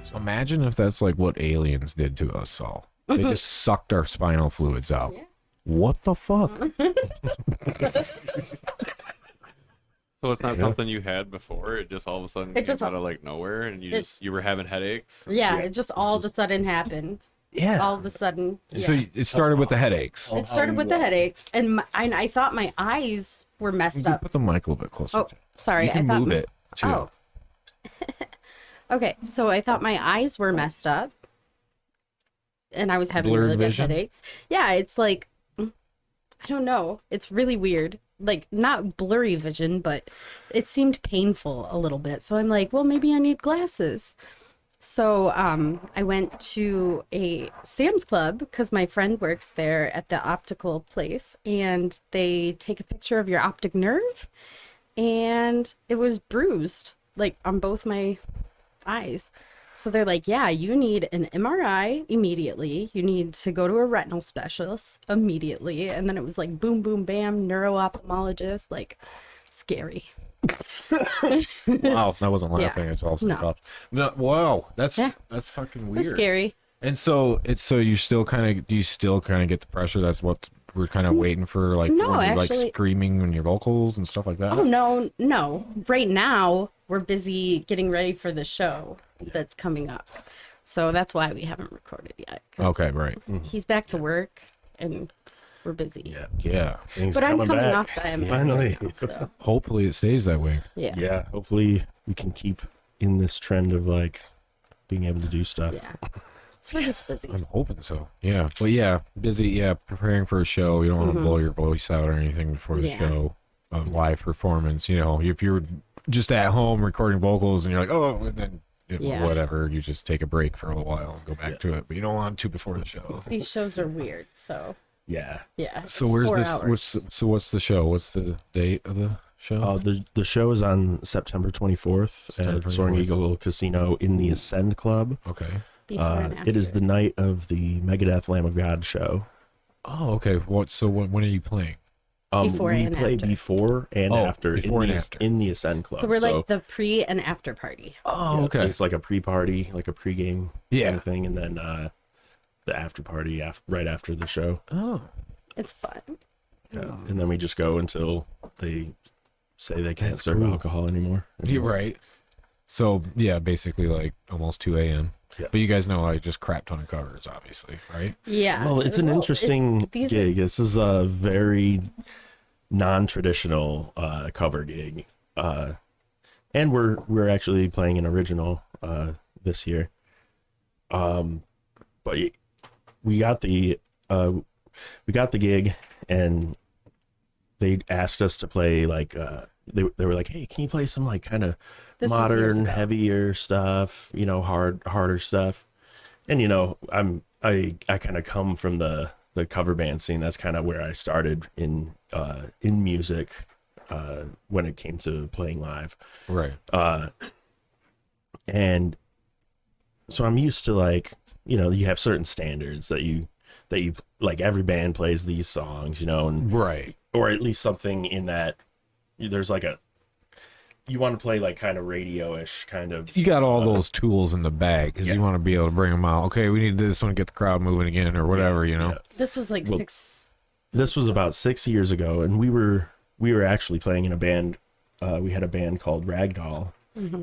So. Imagine if that's like what aliens did to us all. They just sucked our spinal fluids out. Yeah. What the fuck? So it's not something you had before. It just all of a sudden It came just out of like nowhere, and you were having headaches. Yeah, it just all of a sudden happened. Yeah. All of a sudden. Yeah. So it started with the headaches. It started with the headaches, and I thought my eyes were messed You can up. put the mic a little bit closer. Oh, sorry. You can I thought move it too. Oh. Okay, so I thought my eyes were messed up, and I was having Blurred really bad vision? headaches. Yeah, it's like, I don't know. It's really weird. Like, not blurry vision, but it seemed painful a little bit. So I'm like, well, maybe I need glasses. So I went to a Sam's Club because my friend works there at the optical place, and they take a picture of your optic nerve, and it was bruised, like on both my eyes. So they're like, yeah, you need an MRI immediately. You need to go to a retinal specialist immediately. And then it was like, boom, boom, bam, neuro-ophthalmologist, like scary. Wow, I wasn't laughing. Yeah. It's also No. coughed. No, wow, that's Yeah. fucking It weird. was scary. And so you still kind of get the pressure? That's what we're kind of waiting for, like No, when you're like actually- screaming in your vocals and stuff like that. Oh, no. Right now, we're busy getting ready for the show that's coming up. So that's why we haven't recorded yet. 'Cause Okay, right. He's back to work, and we're busy. Yeah. Yeah. Things But I'm coming coming back. off diamond. Finally. So, Hopefully it stays that way. yeah. Yeah. Hopefully we can keep in this trend of like being able to do stuff. Yeah. So we're just busy. I'm hoping so. Yeah. But yeah, busy. Yeah, preparing for a show. You don't want to blow your voice out or anything before the Mm-hmm. Yeah. show. A live performance. You know, if you're just at home recording vocals and you're like, oh, and then Yeah. whatever, you just take a break for a little while and go back to it. But you don't want to before the show. These shows are weird, so Yeah. yeah. So it's where's 4 this? hours. What's the show? What's the date of the show? The show is on September 24th September at Soaring 24th. Eagle Casino in the Ascend Club. Okay. Before and after. It is the night of the Megadeth Lamb of God show. Oh, okay. When are you playing? Before we and play after. before and Oh, after, before in and the, after. in the Ascend Club. So we're like the pre and after party. Oh, yeah, okay. It's like a pre-party, like a pre-game Yeah. kind of thing, and then the after party right after the show. Oh, It's fun. Yeah. And then we just go until they say they can't That's serve cool. alcohol anymore. you're right. So yeah, basically like almost 2 a.m. Yeah. But you guys know I just crap ton of covers, obviously, right? Yeah. Well, it's an interesting these gig. This is a very non-traditional cover gig, and we're actually playing an original this year. But we got the gig, and they asked us to play like they were like, hey, can you play some like kind of This was years modern, ago. heavier stuff, harder stuff. And I kind of come from the cover band scene. That's kind of where I started in music when it came to playing live. Right. And so I'm used to like, you have certain standards that you like, every band plays these songs, and Right. or at least something in that there's like you want to play like kind of radio-ish kind of. You got all those tools in the bag because you want to be able to bring them out. Okay, we need this one to get the crowd moving again or whatever, Yeah. This was like Well, 6. This was about 6 years ago, and we were actually playing in a band. We had a band called Ragdoll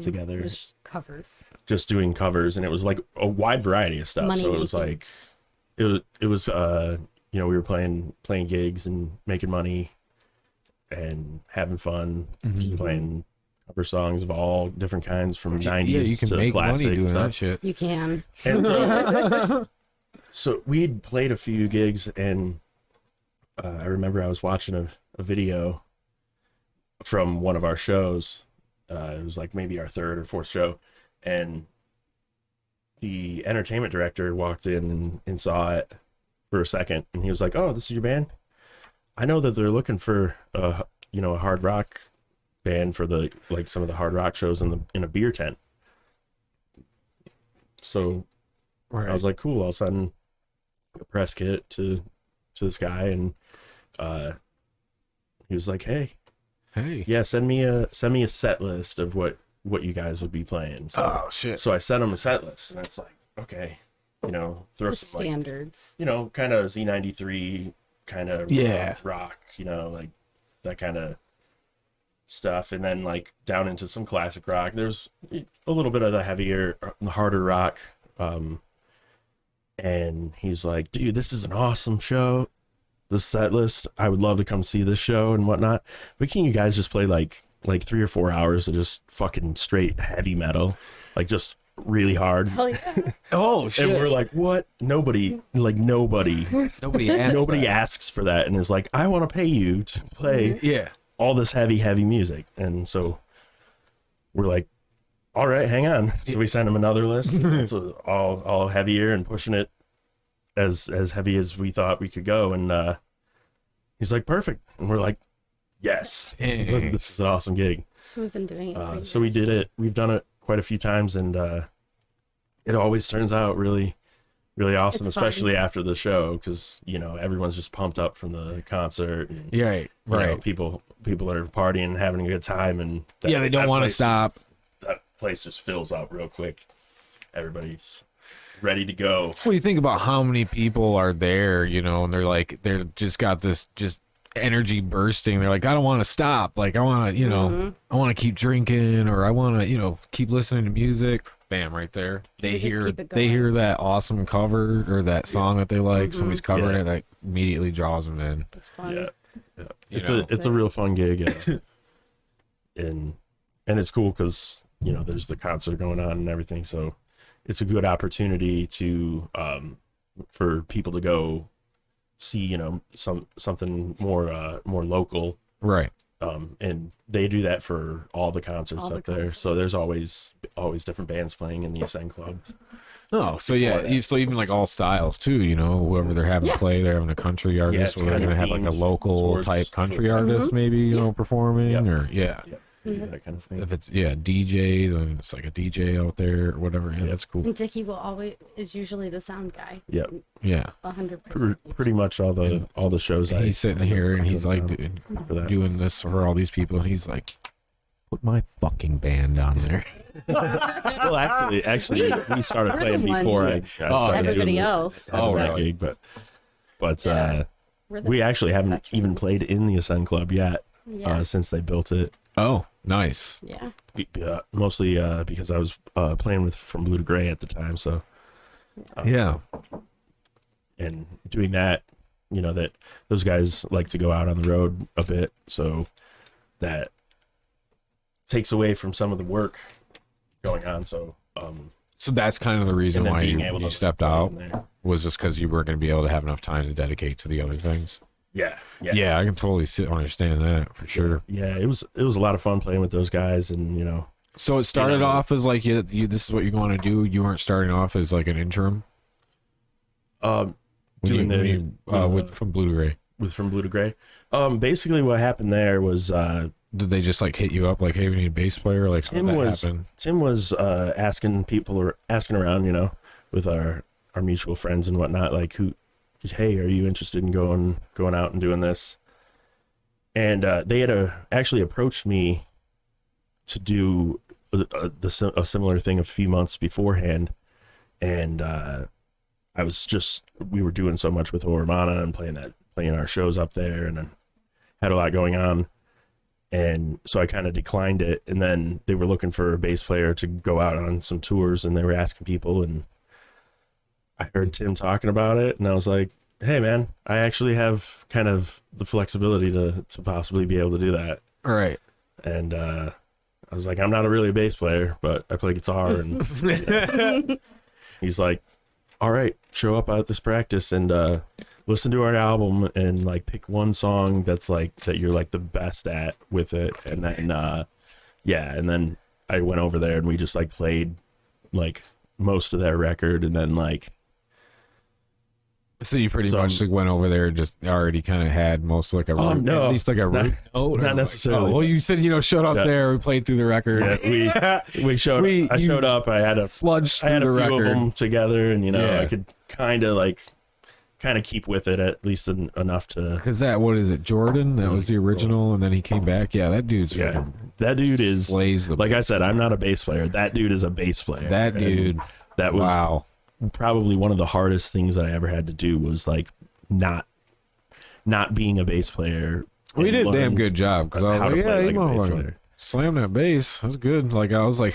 together, Just covers. just doing covers, and it was like a wide variety of stuff. Money So it was making. like, it was we were playing gigs and making money and having fun, just playing cover songs of all different kinds from 90s Yeah, you can to make classic money doing stuff. that shit. You can. And so we'd played a few gigs, and I remember I was watching a video from one of our shows. It was like maybe our third or fourth show, and the entertainment director walked in and saw it for a second, and he was like, "Oh, this is your band? I know that they're looking for a hard rock band for the like some of the hard rock shows in a beer tent." So Right. I was like, cool, I'll send a press kit to this guy, and he was like, hey, hey. yeah, send me a set list of what what you guys would be playing. So, Oh shit. so I sent him a set list, and it's like, okay, throw The some like, standards. kind of Z93 kind of Yeah. rock, like that kind of stuff, and then like down into some classic rock. There's a little bit of the heavier, harder rock. And he's like, dude, this is an awesome show. This set list, I would love to come see this show and whatnot. But can you guys just play like 3 or 4 hours of just fucking straight heavy metal, like just really hard? Hell yeah. Oh shit. And we're like, what? Nobody Nobody asks for that, and is like, I want to pay you to play Yeah. all this heavy music. And so we're like, all right, hang on. So we sent him another list. It's all heavier and pushing it as heavy as we thought we could go. And he's like, perfect. And we're like, yes, this is an awesome gig. So we've been doing it. For So we did it. We've done it quite a few times, and it always turns out really, really awesome, It's fun. especially after the show, because everyone's just pumped up from the concert. And, Yeah, right. Right. people are partying and having a good time, and Yeah, they don't want to place- stop. That place just fills up real quick. Everybody's ready to go. Well, you think about how many people are there, and they're just got this just energy bursting. They're like, I don't want to stop. Like, I want to, I want to keep drinking, or I want to, keep listening to music. Bam, right there. They You just hear keep it they going. hear that awesome cover or that song that they like. Somebody's covering it, that immediately draws them in. It's fun. Yeah, You it's know. it's a real fun gig, and it's cool because there's the concert going on and everything, so it's a good opportunity to for people to go see something more local, Right. and they do that for all the concerts All the up there. So there's always different bands playing in the Ascend Club. Oh, so yeah, that. so even like all styles too, whoever they're having Yeah. play, they're having a country artist, it's or they're kind of gonna have like a themed local towards- type country towards- artist, maybe performing, Yep. or That kind of thing. if it's DJ, then it's like a DJ out there or whatever. Yeah, that's cool. And Dicky is usually the sound guy. Yeah, Yeah, 100%. pretty much all the shows. he's sitting here and he's like for that. doing this for all these people, and he's like, put my fucking band on there. Well, actually, we started We're playing the ones- before I started Everybody doing else. that really? gig, but Yeah. We're the we actually haven't even veterans. played in the Ascend Club yet Yeah. since they built it. Oh, nice. Yeah. Mostly because I was playing with From Blue to Gray at the time, so Yeah. and doing that, that those guys like to go out on the road a bit, so that takes away from some of the work going on. So So that's kind of the reason and then why being you able to stepped play out, in there. was just because you weren't going to be able to have enough time to dedicate to the other things. Yeah. Yeah, I can totally understand that for sure. Yeah, it was a lot of fun playing with those guys, and So it started off as like you this is what you're going to do. You weren't starting off as like an interim. doing With From Blue to Gray. with From Blue to Gray. Basically what happened there was Did they just like hit you up like, hey, we need a bass player? Like, how'd that happen? Tim was asking around, with our mutual friends and whatnot, like, hey, are you interested in going out and doing this? And they had actually approached me to do a similar thing a few months beforehand, and we were doing so much with Auramana and playing our shows up there, and then had a lot going on. And so I kind of declined it. And then they were looking for a bass player to go out on some tours, and they were asking people. And I heard Tim talking about it, and I was like, hey, man, I actually have kind of the flexibility to possibly be able to do that. All right. And I was like, I'm not really a bass player, but I play guitar. And he's like, all right, show up at this practice and listen to our album and like pick one song that's like that you're like the best at with it. And then and then I went over there and we just like played like most of their record, and then like So you pretty much like went over there and just already kind of had most like a root, no, at least like a root note. not necessarily. Well, you said showed up Yeah. there, we played through the record, we showed I showed up, I had a sludged I through had the a few record. of them together, and Yeah. I could kind of like kind of keep with it at least enough to. Because what is it, Jordan? That was the original, and then he came back. Yeah, that dude's that dude is slays the like I said, I'm not a bass player. That dude is a bass player. That dude, that was wow. Probably one of the hardest things that I ever had to do was like not being a bass player. We did a damn good job because I was like, yeah, you slam that bass. That's good. Like I was like,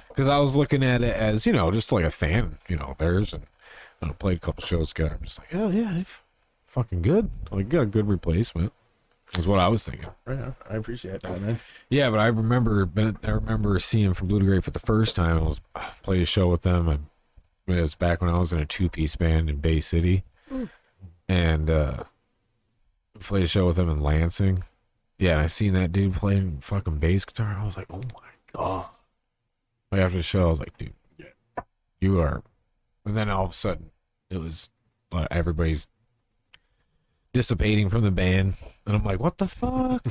because I was looking at it as just like a fan, theirs, and I played a couple shows together. I'm just like, oh yeah, fucking good. Like got a good replacement. Is what I was thinking. Right on. I appreciate that, man. Yeah, but I remember seeing from Blue to Gray for the first time. I played a show with them. It was back when I was in a 2-piece band in Bay City, and played a show with them in Lansing. Yeah, and I seen that dude playing fucking bass guitar. I was like, oh my god! Like after the show, I was like, dude, you are. And then all of a sudden, it was everybody's dissipating from the band, and I'm like, what the fuck?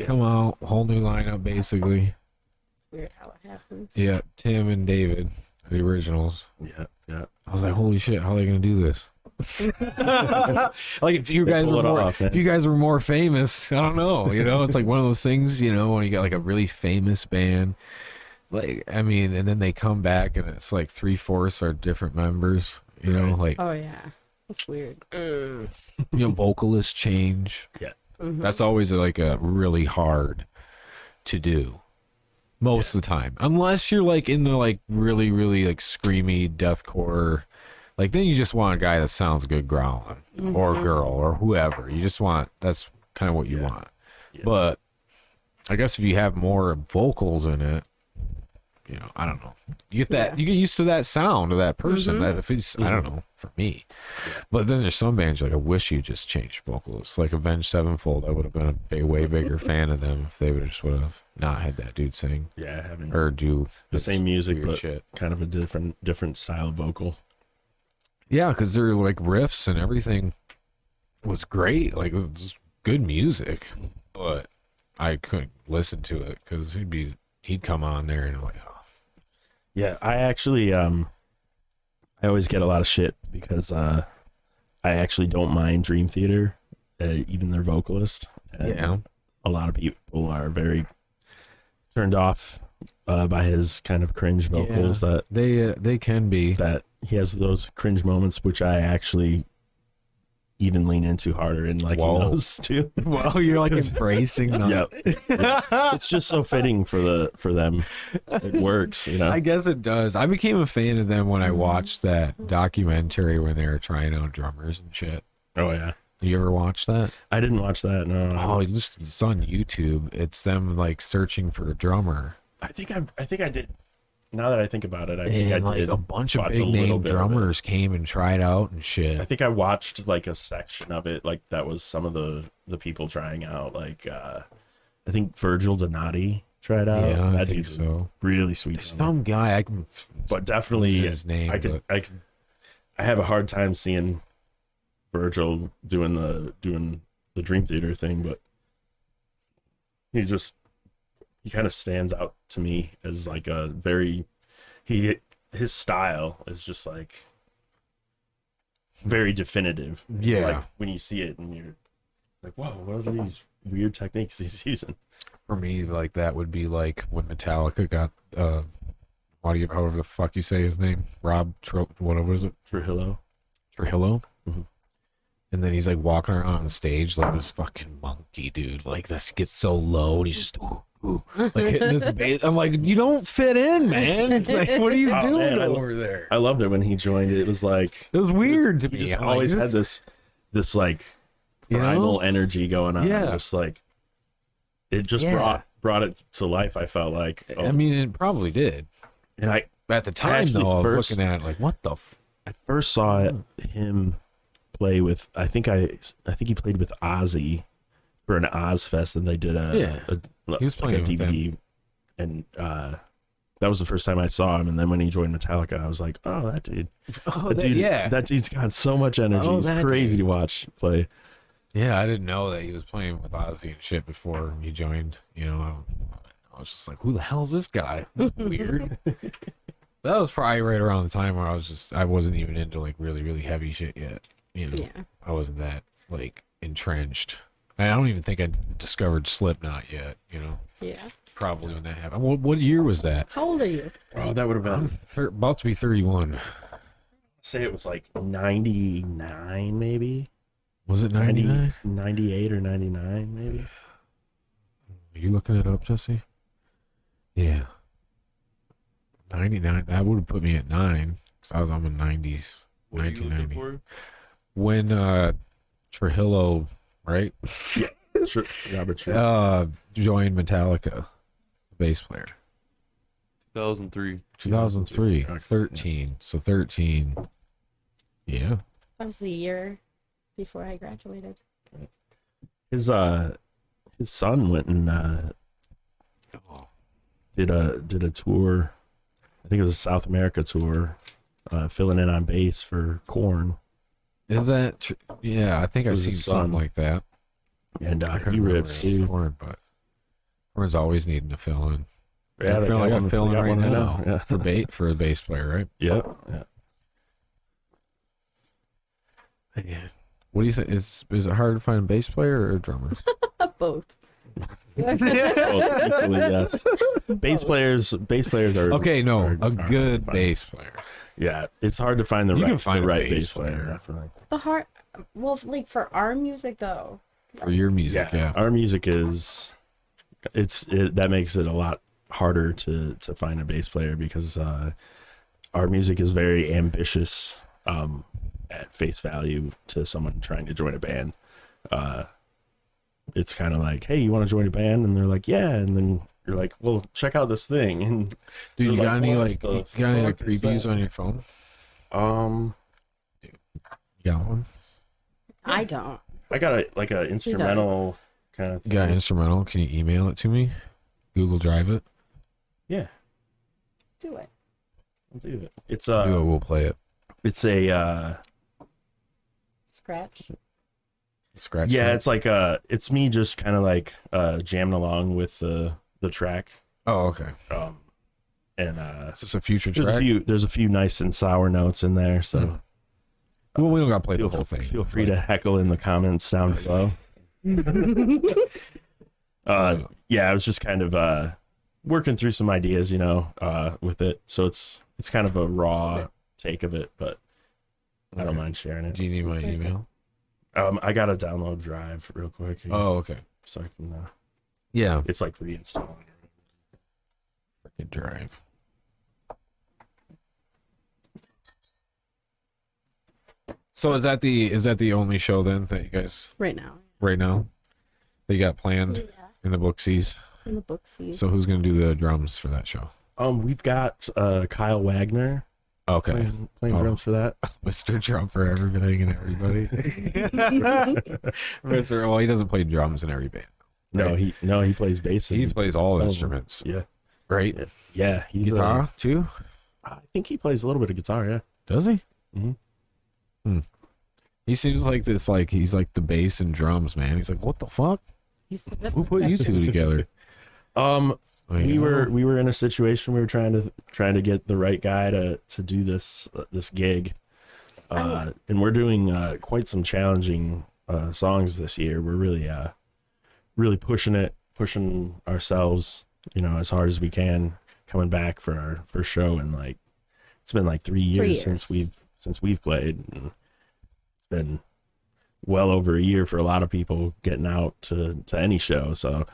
Come out, whole new lineup basically. It's weird how it happens. Yeah, Tim and David, the originals. Yeah. I was like, holy shit, how are they gonna do this? Like if you guys were more famous, I don't know. It's like one of those things. When you got like a really famous band, like I mean, and then they come back and it's like 3/4 are different members. Like oh yeah, that's weird. Vocalists change. Yeah, that's always like a really hard to do. Most of the time, unless you're like in the like really really like screamy deathcore, like then you just want a guy that sounds good growling, or a girl or whoever. You just want that's kind of what you want. Yeah. But I guess if you have more vocals in it, I don't know. You get that you get used to that sound of that person. That if it's I don't know for me, but then there's some bands like I wish you just changed vocalists. Like Avenged Sevenfold, I would have been a way bigger fan of them if they would have not had that dude sing. Yeah, having or do the same music but shit. Kind of a different style of vocal. Yeah, because they're like riffs and everything was great. Like it was good music, but I couldn't listen to it because he'd come on there and like. Yeah, I actually, I always get a lot of shit because I actually don't mind Dream Theater, even their vocalist. And a lot of people are very turned off by his kind of cringe vocals. That they can be. That he has those cringe moments, which I actually even lean into harder and like those too. Well, you're like embracing them. Yeah, it's just so fitting for them. It works, I guess it does. I became a fan of them when I watched that documentary when they were trying out drummers and shit. Oh yeah, you ever watch that? I didn't watch that. No. Oh, it's on YouTube. It's them like searching for a drummer. I think I did. Now that I think about it, I think I did. A bunch of big name drummers came and tried out and shit. I think I watched like a section of it. Like that was some of the people trying out. Like I think Virgil Donati tried out. Yeah, I think so. Really sweet. Some guy I can, but definitely his name. I have a hard time seeing Virgil doing the Dream Theater thing, but he kind of stands out to me as like a very his style is just like very definitive. Yeah, like when you see it and you're like, whoa, what are these weird techniques he's using? For me, like that would be like when Metallica got however the fuck you say his name, whatever is it, Trujillo. Mm-hmm. And then he's like walking around on stage like this fucking monkey dude. Like this gets so low and he's just like hitting his bass. I'm like, you don't fit in, man. It's like, what are you doing over there? I loved it when he joined. It was like it was weird to me. He just always had this like primal energy going on. Yeah, just like it just brought it to life. I felt like. I mean, it probably did. And at the time though, I was looking at it like, what the? I first saw him play with. I think he played with Ozzy for an Ozfest, and they did he was playing like a DVD, and that was the first time I saw him. And then when he joined Metallica, I was like, oh, that dude, that dude's got so much energy. It's crazy to watch play. Yeah, I didn't know that he was playing with Ozzy and shit before he joined. I was just like, who the hell is this guy? That's weird. That was probably right around the time where I wasn't even into like really, really heavy shit yet. You know, Yeah. I wasn't that like entrenched. I don't even think I discovered Slipknot yet, you know, Yeah. probably when that happened. What year was that? How old are you? Oh, that would have I'm been, about to be 31. say it was like 99, maybe. Was it 99? 98 or 99, maybe. Are you looking it up, Jesse? Yeah. 99. That would have put me at 9 because I'm in 90s. What are you looking 1990. for? When Trujillo, right? Sure, Robert Trujillo. Joined Metallica, bass player. 2003. 2003. Okay. 13. So 13. Yeah. That was the year before I graduated. His son went and did a tour. I think it was a South America tour, filling in on bass for Korn. Is that yeah, I think I've was seen his something son. like that. And I couldn't he remember rips any too. Korn, but Korn's always needing to fill in. Yeah, I feel like I'm filling right now Yeah. for a bass player, right? Yeah. Yeah. What do you think? Is it hard to find a bass player or a drummer? Both. Both equally, yes. Bass players are Okay, no, are a hard to good find. bass player. Yeah, it's hard to find the You right can find the a right bass bass player. player. Definitely. The hard, well, like for our music though. For your music, yeah. Our music is that makes it a lot harder to find a bass player because our music is very ambitious at face value to someone trying to join a band. It's kind of like, hey, you want to join a band? And they're like, yeah. And then you're like, well, check out this thing. And Dude, you they're got any what like the you got any like fuck is previews that? on your phone? You got one? I don't. I got a instrumental kind of You thing. got an instrumental? Can you email it to me? Google Drive it. Yeah, Do it. I'll do it. It's Do it. We'll play it. it's a Scratch. Scratch. yeah, it. it's like it's me just kind of like jamming along with the track. Oh, okay. And Is this a future track? there's a few nice and sour notes in there, so Well, we don't got to play the feel, whole thing. feel free to heckle in the comments down below. Yeah, I was just kind of working through some ideas, with it. So it's kind of a raw take of it, but I don't mind sharing it. Do you need my email? I got to download Drive real quick. Oh, okay. So I can. Yeah. It's like reinstalling. Freaking Drive. So is that the only show then that you guys Right now. right now that you got planned Yeah. in the booksies? In the booksies. So who's gonna do the drums for that show? We've got Kyle Wagner Okay, playing drums for that. Mr. Drum for everything and everybody. Well, he doesn't play drums in every band. No, he plays bass. He plays all some of them. instruments, Yeah, right? yeah. He's Guitar too? I think he plays a little bit of guitar. Yeah. Does he? Mm-hmm. He seems like this, like he's like the bass and drums, man. He's like, what the fuck? He's the Who put you two together? Like, We were in a situation we were trying to get the right guy to do this gig, and we're doing quite some challenging songs this year. We're really pushing ourselves, as hard as we can, coming back for our first show, and like it's been like 3 years since we've played, and it's been well over a year for a lot of people getting out to any show. So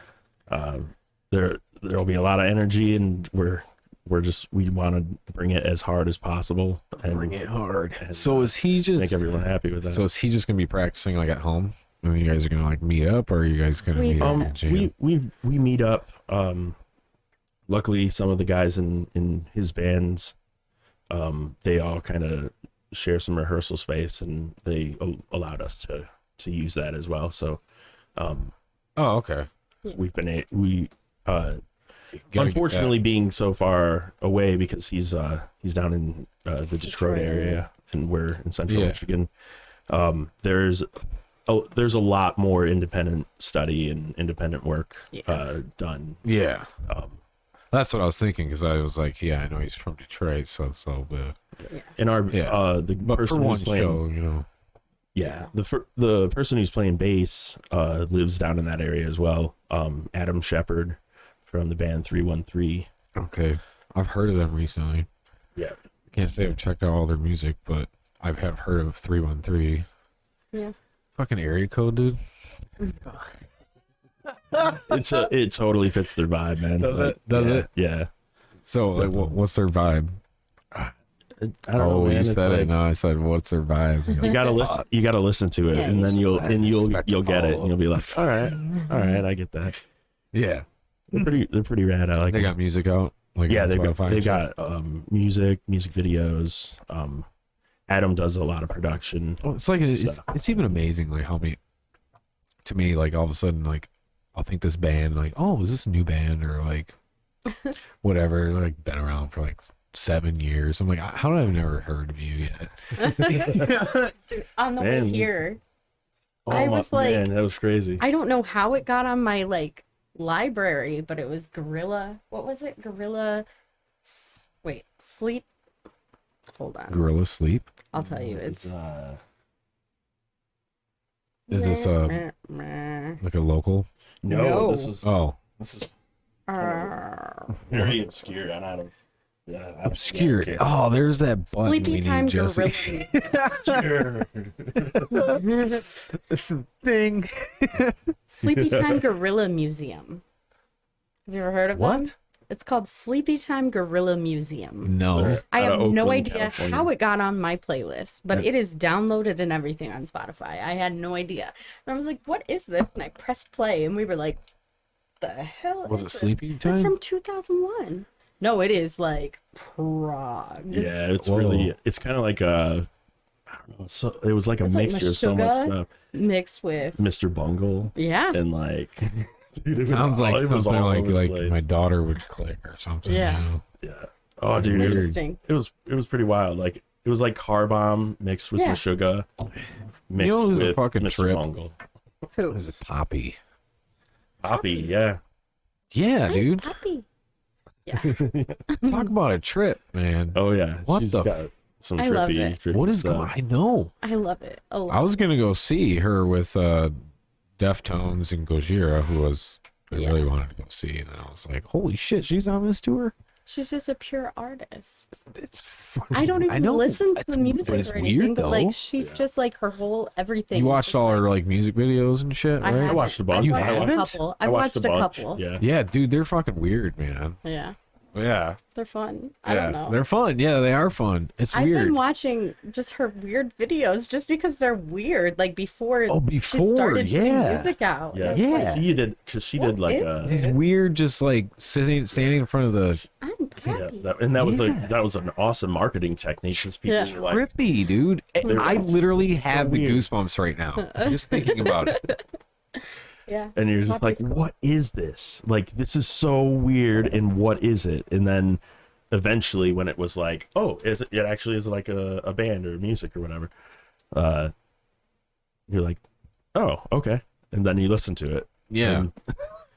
there'll be a lot of energy, and we want to bring it as hard as possible and bring it hard. and, So is he just make everyone happy with that. So is he just gonna be practicing like at home? And then you guys are gonna like meet up, or are you guys gonna meet up and jam? we meet up. Luckily, some of the guys in his bands, they all kind of share some rehearsal space, and they allowed us to use that as well. So, Oh, okay. we've been Gotta unfortunately being so far away because he's down in the Detroit area and we're in Central Michigan. There's a lot more independent study and independent work done. Yeah. That's what I was thinking because I was like, yeah, I know he's from Detroit, so it's a little bit. In our the But for person one who's playing, show, you know. yeah, the person who's playing bass lives down in that area as well. Adam Shepard from the band 313. Okay, I've heard of them recently. Yeah, Can't say I've checked out all their music, but I have heard of 313. Yeah. Fucking area code, dude. it totally fits their vibe, man. Does Like, it? Does yeah, it? Yeah. So, like, what's their vibe? I don't know, man. You It's said like, it. No, I said, what's their vibe? you gotta listen. You gotta listen to it, Yeah, and you then should you'll Expect you'll to get it, follow. and you'll be like, all right, I get that. Yeah, They're pretty rad. I like. they them. got music out. Like Yeah, on they've Spotify and shit. got music videos. Adam does a lot of production. Well, it's like it's stuff. it's even amazing, like how many. To me, like all of a sudden, like I'll think this band, like, oh, is this a new band or like whatever, like been around for like 7 years. I'm like, how did I never heard of you yet? Dude, on the Man. way here, Oh, I was like- man, that was crazy. I don't know how it got on my like library, but it was Gorilla. What was it? Gorilla. Wait, sleep. Hold on. Gorilla Sleep. I'll tell you. It's. Is this like a local? no, No. this is Oh, very obscure. And I don't. Yeah, I don't- obscure. yeah, Oh, there's that button Sleepy we Time need, Jesse. Gorilla. obscure. Thing. Sleepy Time Gorilla Museum. Have you ever heard of them? What? It's called Sleepy Time Gorilla Museum. No. I Out have of no Oakland, idea California. how it got on my playlist, but it is downloaded and everything on Spotify. I had no idea. And I was like, what is this? And I pressed play and we were like, the hell Was is it this? Sleepy It's Time? from 2001. No, it is like Prague. Yeah, it's Whoa. really. It's kind of like a. I don't know. So it was like a It's like mixture of so much Meshuggah. stuff. Mixed with, Mr. Bungle yeah. and like. Dude, it was Sounds like it was something all like over the like place. my daughter would click or something. Yeah. You know? Yeah. Oh, dude, Weird. Interesting. it was pretty wild. Like it was like Car Bomb mixed with Yeah. Meshuggah, mixed You know who's a with fucking Mr. trip? Bungle. Who? Is it Poppy? Poppy, yeah. Yeah, dude. Happy. Yeah. Talk about a trip, man. Oh yeah. What She's the got some I love trippy, it. trippy What is stuff. going? I know. I love it a lot. I was gonna go see her with Deftones and Gojira, who was I Yeah. really wanted to go see, and then I was like, holy shit, she's on this tour. She's just a pure artist. It's fucking, I don't even know. listen to It's- the music but it's or anything, weird but though. like she's just like her whole everything. You is watched just, all like- her like music videos and shit, I right? haven't. watched a bunch. I've You watched haven't? a couple. I I've watched a bunch. couple. Yeah. Yeah, dude, they're fucking weird, man. Yeah, Yeah, they're fun. I don't know. They're fun. Yeah, they are fun. It's I've weird. been watching just her weird videos just because they're weird. Like before, Oh, she before, started putting yeah. music out. Yeah. And I'm like, Yeah. She did because she What did like is a These weird, just like standing in front of the I'm yeah, happy. that was Yeah. like that was an awesome marketing technique because people Yeah. were like trippy, dude. I literally so have the weird. goosebumps right now just thinking about it. Yeah. and you're just like, Poppy's cool. what is this? Like this is so weird and what is it? And then eventually when it was like, oh, it actually is like a band or music or whatever, you're like, oh, okay. And then you listen to it. Yeah.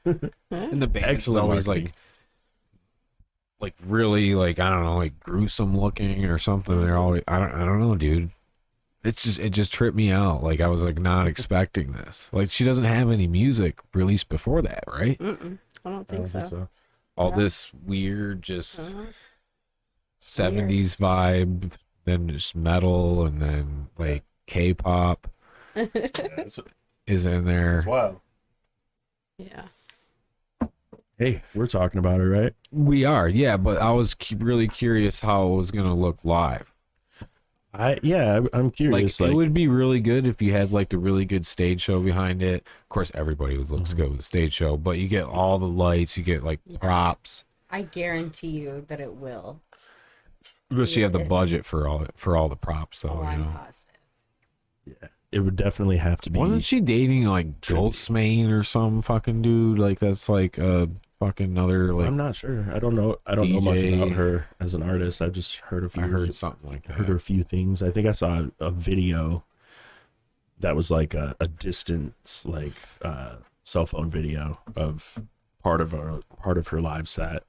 And And the band's Excellent always marketing. like really like I don't know, like gruesome looking or something. They're always I don't know, dude. It just tripped me out. Like I was like not expecting this. Like she doesn't have any music released before that, right? Mm-mm, I don't I think don't so. think so. All Yeah. this weird just Uh-huh. 70s vibe, then just metal and then like K-pop Yeah, it's is in there. wild. Yeah. Hey, we're talking about it, right? We are, yeah, but I was really curious how it was going to look live. I'm Like, curious. it would be really good if you had like the really good stage show behind it. Of course, everybody looks good with the stage show, but you get all the lights, you get like props. I guarantee you that it will. Unless you have the Yeah. budget for all the props, so Oh, you I'm know. positive. it would definitely have to be. Wasn't she dating like Ghostmane or some fucking dude? Like that's like a fucking other like I'm not sure. I don't know much DJ. about her as an artist. I've just heard a few. I heard something like heard that. a few things. I think I saw a video that was like a distance, like cell phone video of part of her live set,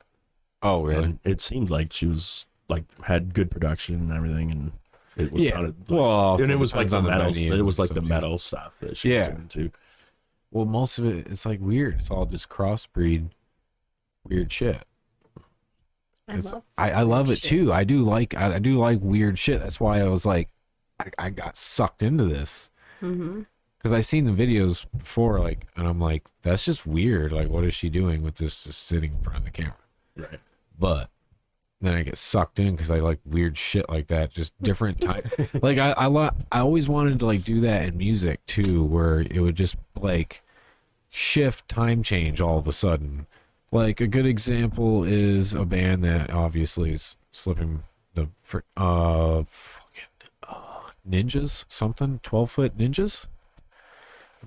Oh, really? And it seemed like she was like had good production and everything, and it was sounded like, Well, and it was like depends the on the metal. venue It was and like the stuff, too. metal stuff that she was doing too. Well, most of it, it's like weird. It's all just crossbreed, weird shit. I love it too. I do like weird shit. That's why I was like, I got sucked into this because I seen the videos before, like, and I'm like, that's just weird. Like, what is she doing with this just sitting in front of the camera? Right. But then I get sucked in because I like weird shit like that. Just different type. Like I always wanted to like do that in music too, where it would just like shift time change all of a sudden. Like a good example is a band that obviously is slipping the Ninjas something 12-foot Ninjas.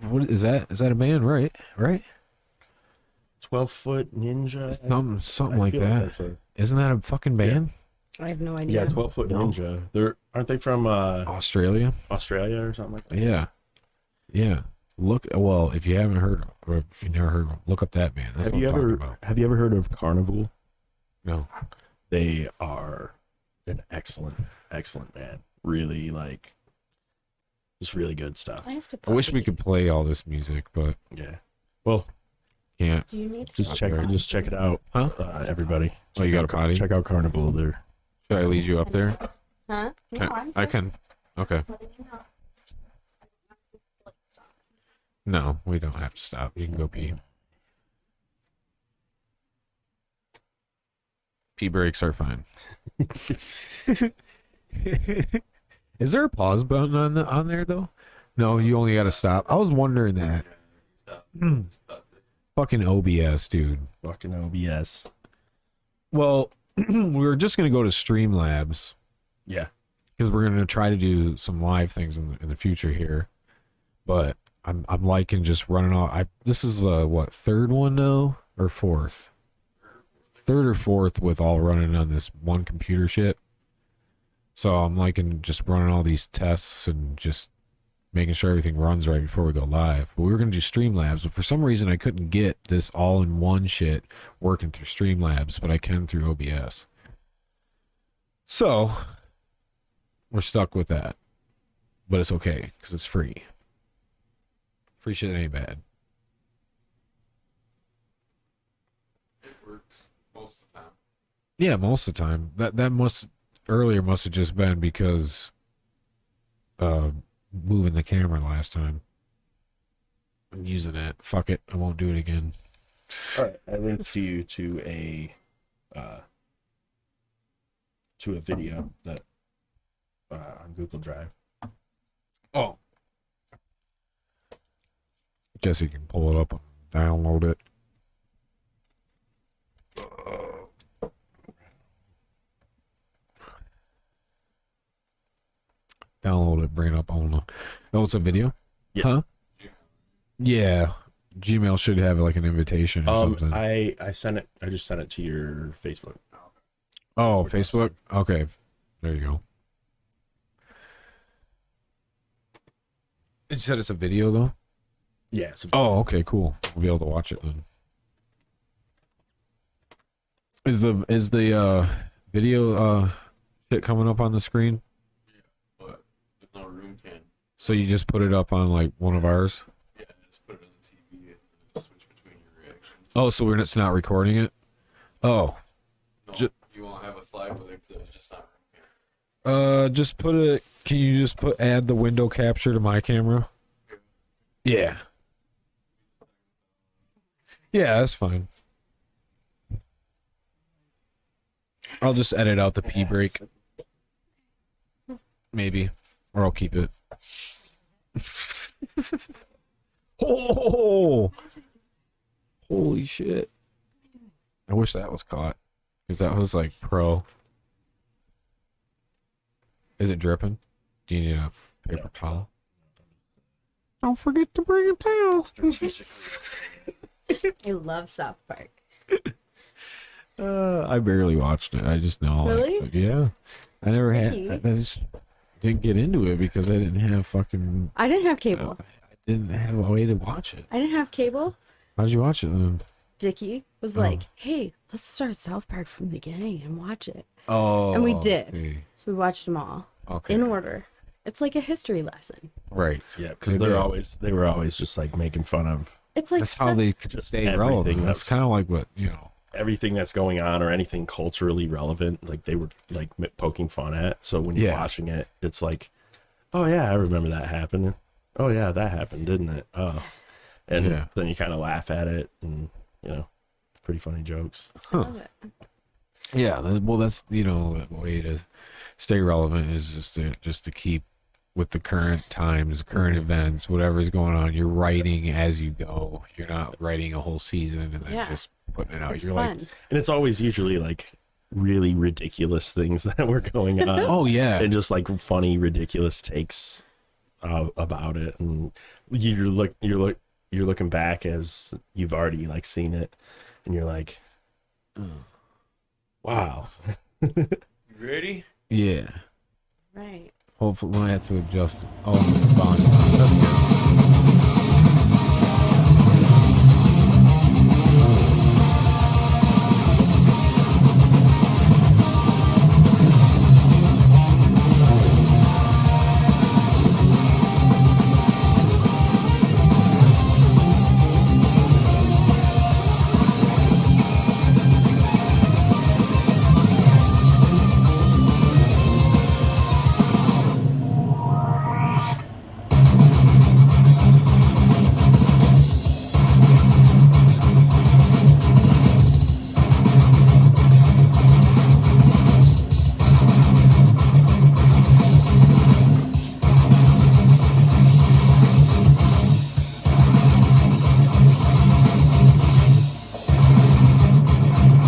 What is that? Is that a band? Right? 12-foot Ninja. Something I like feel that. that's a, Isn't that a fucking band? I have no idea. yeah, 12-foot No. Ninja. Aren't they from Australia? Australia or something like that? Yeah. Look, well, if you haven't heard, or if you never heard, look up that band. That's Have what you I'm talking about. ever heard of Carnival? No. They are an excellent band. Really like, just really good stuff. I have to. I wish we could play all this music, but Yeah. Well, can't. Do you need to? just check it out, Huh? everybody. Oh, you got a potty? Check out Carnival. They're Should I lead you up there? Huh? I can. Okay. No, we don't have to stop. You can go pee. Pee breaks are fine. Is there a pause button on there though? No, you only got to stop. I was wondering that. Fucking OBS, dude. fucking OBS. Well, we were just gonna go to Streamlabs Yeah. because we're gonna try to do some live things in the future here, but I'm liking just running off. This is what, third one now or fourth? Third or fourth with all running on this one computer shit. So I'm liking just running all these tests and just making sure everything runs right before we go live. But we were gonna do Streamlabs, but for some reason I couldn't get this all in one shit working through Streamlabs, but I can through OBS. So we're stuck with that, but it's okay because it's free. Free shit ain't bad. It works most of the time. Yeah, most of the time. That must have just been because moving the camera last time. I'm using it. Fuck it. I won't do it again. All right. I linked to you to a video that on Google Drive. Oh. Jesse can pull it up and download it. Download it, bring it up on the... Oh, it's a video? Yeah. Huh? Yeah. Gmail should have like an invitation or something. I sent it. I just sent it to your Facebook. Oh, Facebook? Okay. There you go. You said it's a video though? Yeah. It's Oh, okay, cool. We'll be able to watch it then. Is the video shit coming up on the screen? But there's no room can. So you just put it up on like one of ours? Yeah, just put it on the TV and then switch between your reactions. Oh, so it's not recording it? Oh. No, you won't have a slide with it because it's just not room can. Just put it. Can you just add the window capture to my camera? Yeah. Yeah, that's fine. I'll just edit out the pee break. Maybe. Or I'll keep it. Oh! Holy shit. I wish that was caught. Because that was like pro. Is it dripping? Do you need a paper towel? Don't forget to bring a towel. I love South Park. I barely watched it. I just know. Really? Like, yeah. I never Really? had. I just didn't get into it because I didn't have fucking. I didn't have cable. I didn't have a way to watch it. I didn't have cable. How'd you watch it then? Dicky was like, hey, let's start South Park from the beginning and watch it. Oh, And we did. see. So we watched them all Okay. in order. It's like a history lesson. Right. Yeah, because they were always just like making fun of It's like That's how they could Just stay everything relevant. that's- That's kind of like what, you know. everything that's going on or anything culturally relevant. Like they were like poking fun at. So when you're Yeah. watching it, it's like, oh yeah, I remember that happened. Oh yeah, that happened, didn't it? Oh, and Yeah. then you kind of laugh at it, and you know, pretty funny jokes. love it. Yeah, well, that's, you know, a way to stay relevant is just to keep with the current times, current events, whatever's going on. You're writing as you go. You're not writing a whole season and then Yeah. just putting it out. It's You're fun. like, And it's always usually like really ridiculous things that were going on. oh yeah, And just like funny, ridiculous takes about it, and you're looking back as you've already like seen it, and you're like, wow. You ready? yeah. Right. Hopefully, when I have to adjust. Oh, volume. That's good.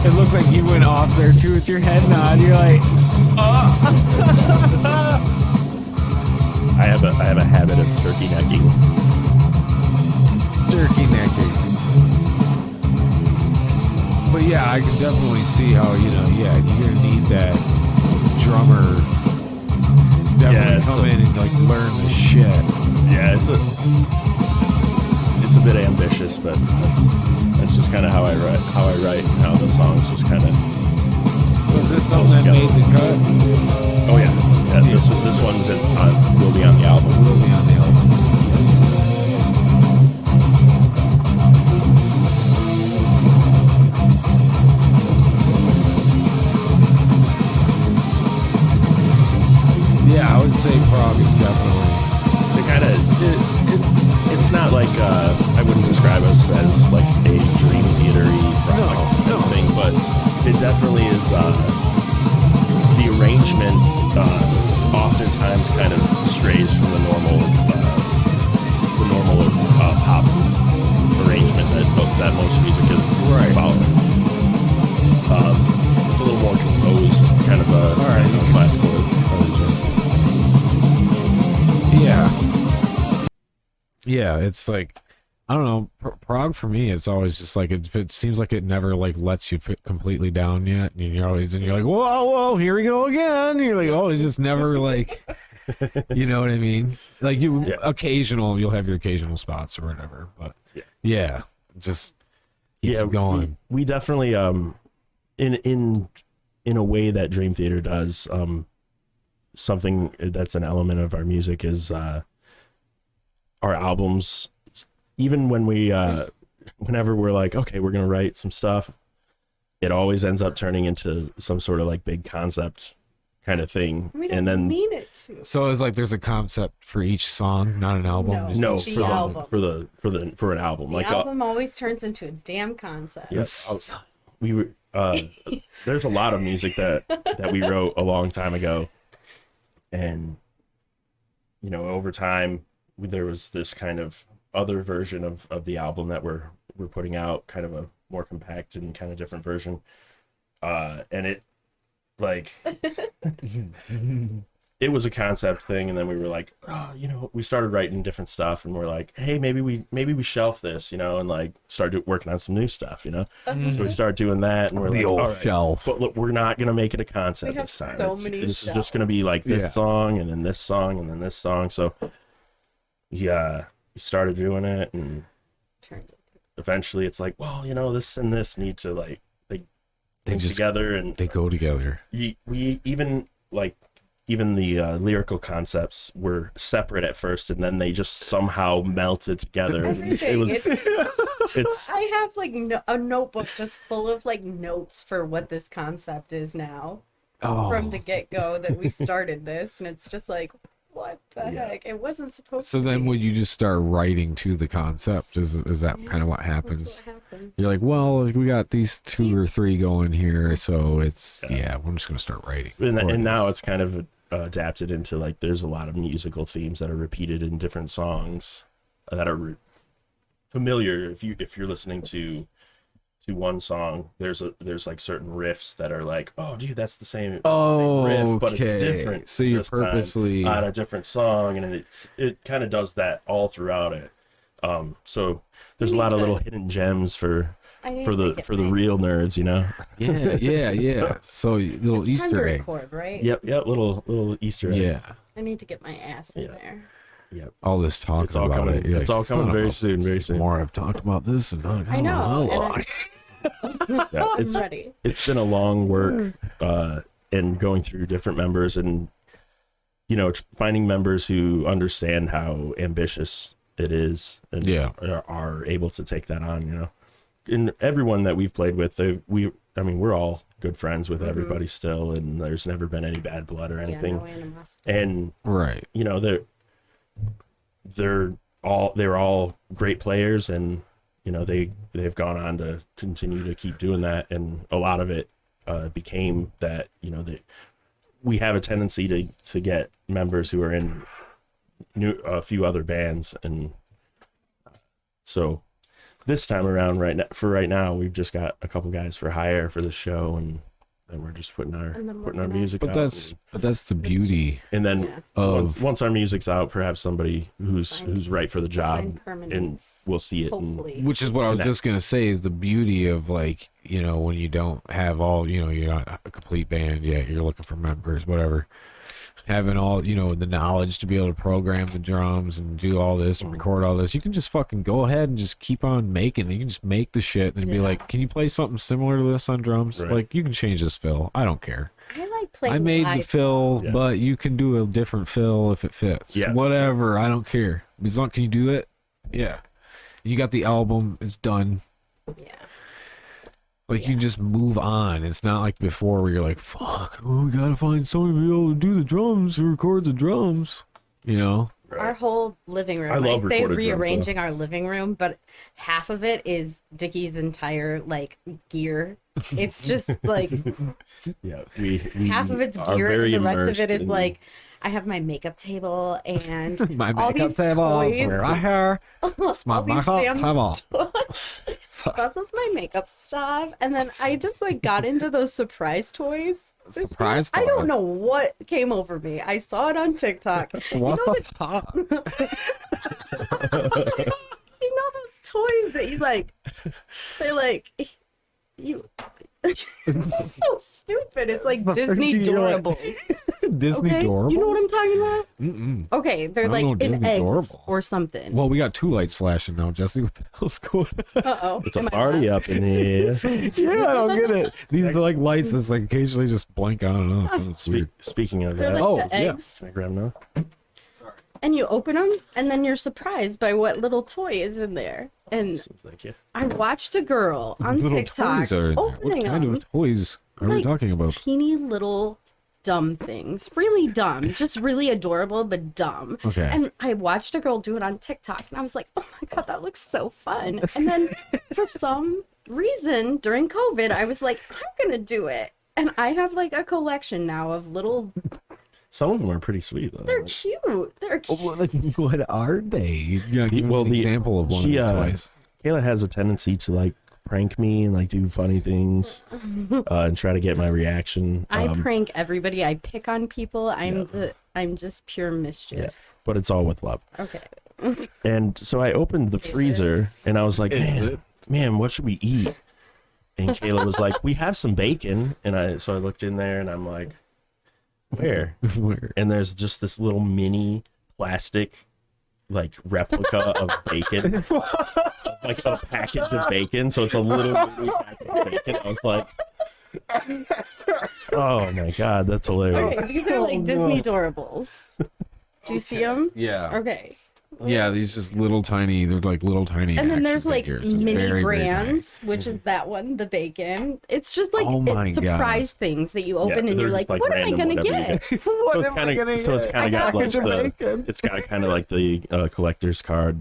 It looked like you went off there too with your head nod. You're like, I have a habit of turkey necking. turkey necking. But yeah, I can definitely see how, you know, yeah, you're gonna need that drummer to definitely Yeah, come in and like learn the shit. Yeah, it's a bit ambitious, but that's just kind of how I write and how the songs just kind of. Was this something that made the cut? Oh yeah. This one's will be on the album. Will be on the album. Yeah, I would say prog is definitely. They kind of it's not like I wouldn't describe us as like a dream theater-y rock thing, but it definitely is. The arrangement oftentimes kind of strays from the normal pop arrangement that most music is Right. about. It's a little more composed, kind of a classical arrangement. Yeah, it's like, I don't know, prog for me, it's always just like, it seems like it never like lets you fit completely down yet, and you're like, whoa, here we go again. And you're like, oh, it's just never like, you know what I mean? Like you'll have your occasional spots or whatever, but yeah, just keep it going. We definitely in a way that Dream Theater does, something that's an element of our music is our albums. Even when we whenever we're like, okay, we're gonna write some stuff, it always ends up turning into some sort of like big concept kind of thing. We And don't then mean it to. So it's like there's a concept for each song, not an album. No. just no each The for, song. album. for an album. The Like album always turns into a damn concept. yes, we were there's a lot of music that we wrote a long time ago, and you know, over time there was this kind of other version of the album that we're putting out, kind of a more compact and kind of different version, and it like it was a concept thing, and then we were like, oh, you know, we started writing different stuff, and we're like, hey, maybe we shelf this, you know, and like started working on some new stuff, you know. So we started doing that, and we're The like, old all right, shelf. but look, we're not gonna make it a concept We have this time. so many This is just shelves. gonna be like this Yeah. song, and then this song, and then this song. So yeah, we started doing it, and Turned it. eventually it's like, well, this and this need to like they go just together, and They go together. we even the lyrical concepts were separate at first, and then they just somehow melted together. Everything. It's I have like a notebook just full of like notes for what this concept is now from the get-go that we started this, and it's just like, what the heck? It wasn't supposed So to then be. would you just start writing to the concept? Is that kind of what happens? That's what happened. You're like, well, we got these 2 or 3 going here, so it's we're just gonna start writing. and now it's kind of adapted into like there's a lot of musical themes that are repeated in different songs that are familiar. If you're listening to one song, there's like certain riffs that are like, oh dude, that's the same riff, but it's different. So you're this time purposely on a different song, and it kind of does that all throughout it. So there's a lot of little hidden gems for the real nerds, yeah. So little It's Easter egg. record, right? Yep, little Easter egg. Yeah. I need to get my ass in there. Yep. All this talk It's all about coming. it. You're It's like, all coming very soon. Very soon. More I've talked about this, and I know. long. Yeah, I'm ready. it's been a long work, and going through different members, and finding members who understand how ambitious it is, and are able to take that on. And everyone that we've played with, we're all good friends with everybody still, and there's never been any bad blood or anything. Yeah, no animosity. And Right. they're all great players, and they've gone on to continue to keep doing that, and a lot of it became that we have a tendency to get members who are in a few other bands, and so this time around, right now we've just got a couple guys for hire for the show, and we're just putting our music But out. that's the beauty. And then of once our music's out, perhaps somebody who's right for the job, find permanence, and we'll see it. hopefully. Which is what I was just gonna say is the beauty of like, when you don't have all, you're not a complete band yet, you're looking for members, whatever. Having all, the knowledge to be able to program the drums and do all this and record all this, you can just fucking go ahead and just keep on making. You can just make the shit and be like, can you play something similar to this on drums? Right. Like, you can change this fill. I don't care. I like playing. I made the live. fill, Yeah. but you can do a different fill if it fits. Yeah. Whatever. I don't care. As long can you do it? Yeah. You got the album. It's done. Yeah. Like, you can just move on. It's not like before where you're like, fuck, we gotta find someone to be able to do the drums, to record the drums. Our whole living room. I love say recorded drums, rearranging our living room, but half of it is Dicky's entire like gear. It's just like Yeah, we half of it's are gear, very and the rest of immersed it is in- like I have my makeup table and My all makeup these table toys. is right here. It's my all these makeup damn table. This is my makeup stuff, and then I just like got into those surprise toys. this year. Surprise I don't toys? know what came over me. I saw it on TikTok. What's the fuck? You know those toys that you like? They like you. It's so stupid. It's like Disney You're like- Doorables. Disney Okay, Doorables? you know what I'm talking about? Mm-mm. Okay, they're I don't know like in Disney eggs Doorables. or something. Well, we got 2 lights flashing now, Jesse. What the hell's going on? Uh-oh. It's a party up in here. Yeah, I don't get it. These are like lights that's like occasionally just blink on and off. That's weird. Speaking of They're that, like the yeah. eggs, can I grab now? and you open them, and then you're surprised by what little toy is in there. And Thank you. I watched a girl on Little TikTok toys are in there. What opening kind them. of toys are we Like, talking about? Teeny little dumb things. Really dumb. Just really adorable, but dumb. Okay. And I watched a girl do it on TikTok, and I was like, oh my God, that looks so fun. And then for some reason, during COVID, I was like, I'm going to do it. And I have like a collection now of little, Some of them are pretty sweet though. they're cute. They're cute. What are they? Give me Well, an example of one of she, these toys. Kayla has a tendency to like prank me and like do funny things and try to get my reaction. I prank everybody. I pick on people. I'm just pure mischief. But it's all with love. Okay. And so I opened the freezer and I was like, man, what should we eat? And Kayla was like, we have some bacon. And so I looked in there and I'm like, where? Where? And there's just this little mini plastic like replica of bacon, like a package of bacon. So it's a little mini package of bacon. I was like, oh my god, that's hilarious. Okay, these are like Disney Doorables. Do you see them? Yeah. Okay. Yeah, these just little tiny. They're like little tiny. And then action there's like figures. It's mini very, very tiny. brands, which is that one, the bacon. It's just like Oh my it's surprise things that you open and they're you're like, just, what am I random gonna whatever you get? get. So it's kind of I got like got it's got kind of like the collector's card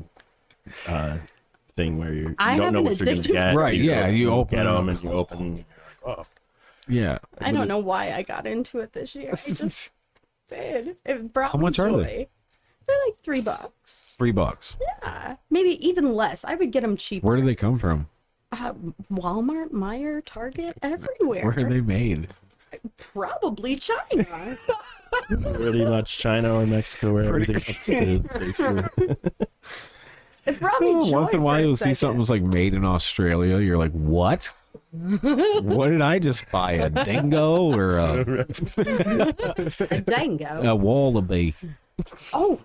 thing where you I don't have know an what you're gonna addictive- get. Right, yeah, you open get them them. and you open. And you're like, oh. Yeah. I don't know why I got into it this year. I just did. It brought How me much are joy. they? They're like $3. $3. Yeah, maybe even less. I would get them cheaper. Where do they come from? Walmart, Meijer, Target, everywhere. Where are they made? Probably China. Pretty much China or Mexico, where everything is basically. It brought me joy. Once in a while, you'll see something that's like made in Australia. You're like, what? What did I just buy? A dingo or A dango. a wallaby? Oh.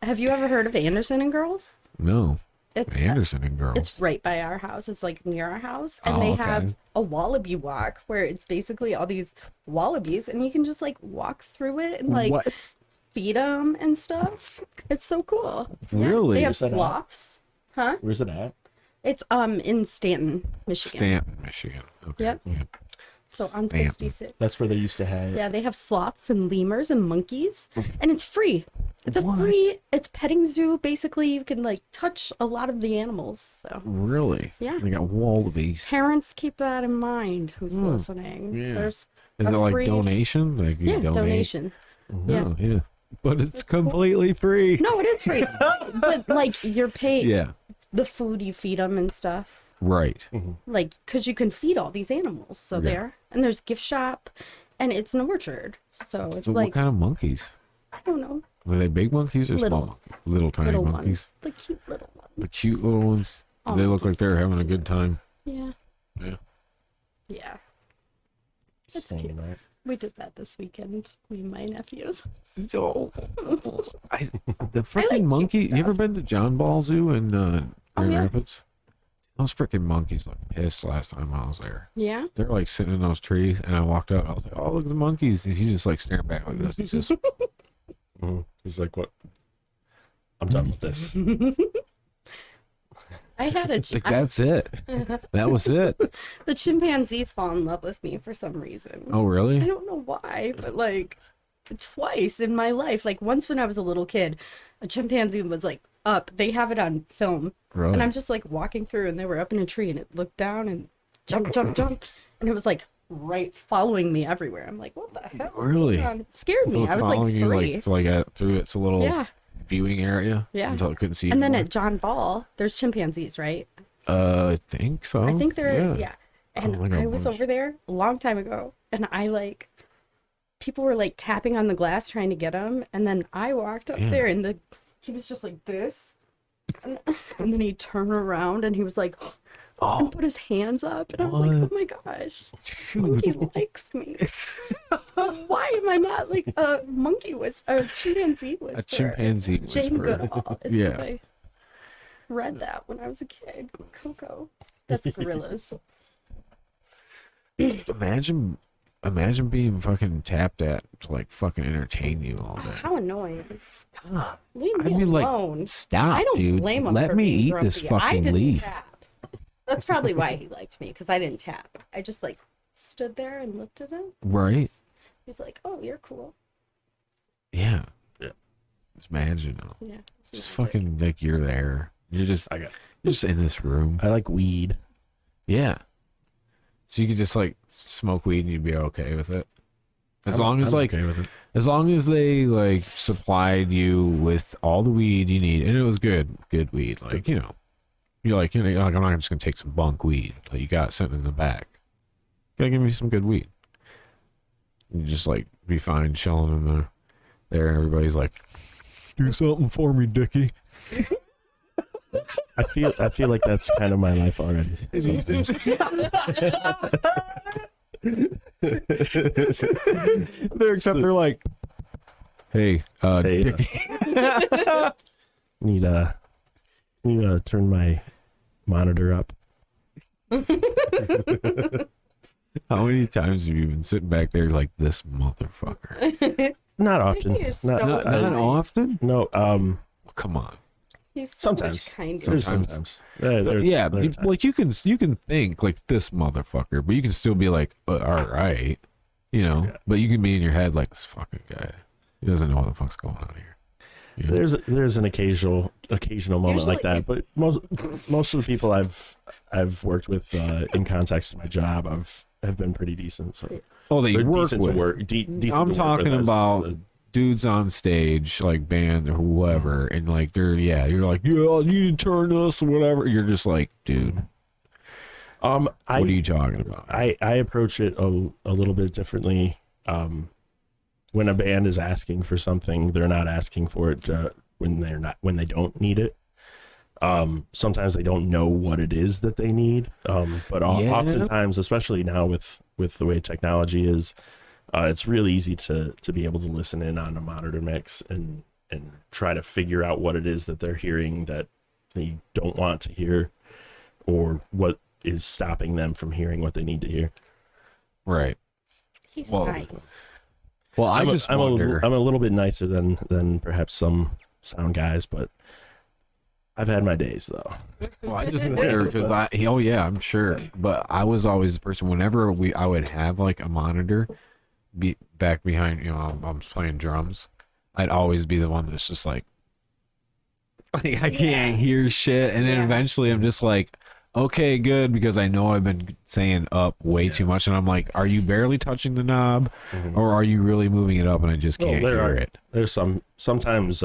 Have you ever heard of Anderson and Girls? No. It's Anderson and Girls. It's right by our house. It's like near our house. And Oh, they okay. have a wallaby walk where it's basically all these wallabies and you can just like walk through it and like What? feed them and stuff. It's so cool. Really? They have Is that sloths. Huh? Where's it at? It's in Stanton, Michigan. Stanton, Michigan. Okay. Yep. Yeah. So on Stanton. 66. That's where they used to have. Yeah, they have sloths and lemurs and monkeys, and it's free. It's a free. It's petting zoo. Basically, you can like touch a lot of the animals. So Really? Yeah. They got wallabies. parents, keep that in mind. Who's listening? yeah. There's Is it a like free- donation? Like you Yeah, donate? donations. Yeah. Oh, yeah. But it's completely free. No, it is free, but like you're paying Yeah. the food you feed them and stuff. Right. Like, because you can feed all these animals. So there, and there's gift shop, and it's an orchard. So it's So like what kind of monkeys? I don't know, Are they big monkeys or Little. small monkeys? Little tiny little monkeys. ones, the cute little ones. The cute little ones. Do they look like they're having a good time? Yeah. Yeah. Yeah. It's Hanging cute. out. We did that this weekend, me and my nephews. So, the freaking like cute monkey. You stuff. ever been to John Ball Zoo in Grand yeah. Rapids? Those freaking monkeys looked pissed last time I was there. Yeah. They're like sitting in those trees, and I walked up. I was like, "Oh, look at the monkeys!" And he's just like staring back like this. He's just He's like, what? I'm done with this. I had a like, "That's it. That was it." the chimpanzees fall in love with me for some reason. Oh, I really? don't know why, but like twice in my life. Like once when I was a little kid, a chimpanzee was like up. They have it on film. Really? And I'm just like walking through and they were up in a tree and it looked down and jump, jump, jump. And it was like right following me everywhere. I'm like, what the hell? is Really? going on? It scared me. It was I was like following you, 3. like, so like through its little Yeah. viewing area. Yeah. Until it couldn't see. And then anymore. at John Ball, there's chimpanzees, right? I think so. I think there is, yeah. And like a I was bunch. over there a long time ago, and I like, people were like tapping on the glass trying to get him, and then I walked up Yeah. there, and he was just like this, and then he turned around, and he was like, and put his hands up, and I was like, oh my gosh, monkey likes me. Why am I not like a monkey whisperer, a chimpanzee whisperer? A chimpanzee Jane whisperer. Goodall. It's Yeah. 'cause I read that when I was a kid. Coco. That's gorillas. Imagine being fucking tapped at to like fucking entertain you all day. How annoying. God, Leave I'd me be like, alone. stop, I don't dude. blame him Let for me being eat this grumpy. I fucking didn't leaf. tap. That's probably why he liked me, because I didn't tap. I just like stood there and looked at him. Right? He's like, oh, you're cool. Yeah. Yeah. Just imagine though. Yeah. it's Just magic. fucking like you're there. You're just I got. you're just in this room. I like weed. Yeah. So you could just like smoke weed and you'd be okay with it. As long as I'm like okay with it. as long as they like supplied you with all the weed you need and it was good weed. Like, you know. You're like, you know, like, I'm not just gonna take some bunk weed. Like you got something in the back. Gotta give me some good weed. You just like be fine chilling in there. Everybody's like, do something for me, Dicky. I feel like that's kind of my life already. They're like, Hey, Hey, Dicky. need to turn my monitor up. How many times have you been sitting back there like this motherfucker? Not often. He is Not, so Not nice. often. no. Come on. He's so Sometimes. much kinder. There's Sometimes. sometimes. There's Yeah, times. like you can think like this motherfucker, but you can still be like, all right, you know. Yeah. But you can be in your head like this fucking guy. He doesn't know what the fuck's going on here. You know? There's an occasional moment like that, but most of the people I've worked with in context of my job have been pretty decent. So Oh, they they're work decent with. to work. Decent to I'm work talking with as about the- dudes on stage, like band or whoever, and like you're like, yeah, you need to turn this or whatever. You're just like, dude, what are you talking about? I approach it a little bit differently. When a band is asking for something, they're not asking for it when they don't need it. Sometimes they don't know what it is that they need. But Yeah. oftentimes, especially now with the way technology is, it's really easy to be able to listen in on a monitor mix and try to figure out what it is that they're hearing that they don't want to hear, or what is stopping them from hearing what they need to hear. Right. He's Well, nice. Well, I just wonder. I'm a little bit nicer than perhaps some sound guys, but I've had my days though. Well, I just wonder because oh yeah, I'm sure. But I was always the person. Whenever I would have like a monitor, be back behind. You know, I'm playing drums. I'd always be the one that's just like I can't hear shit, and then Yeah. eventually I'm just like, okay, good, because I know I've been saying up way too much, and I'm like, are you barely touching the knob, or are you really moving it up, and I just can't hear it? There's sometimes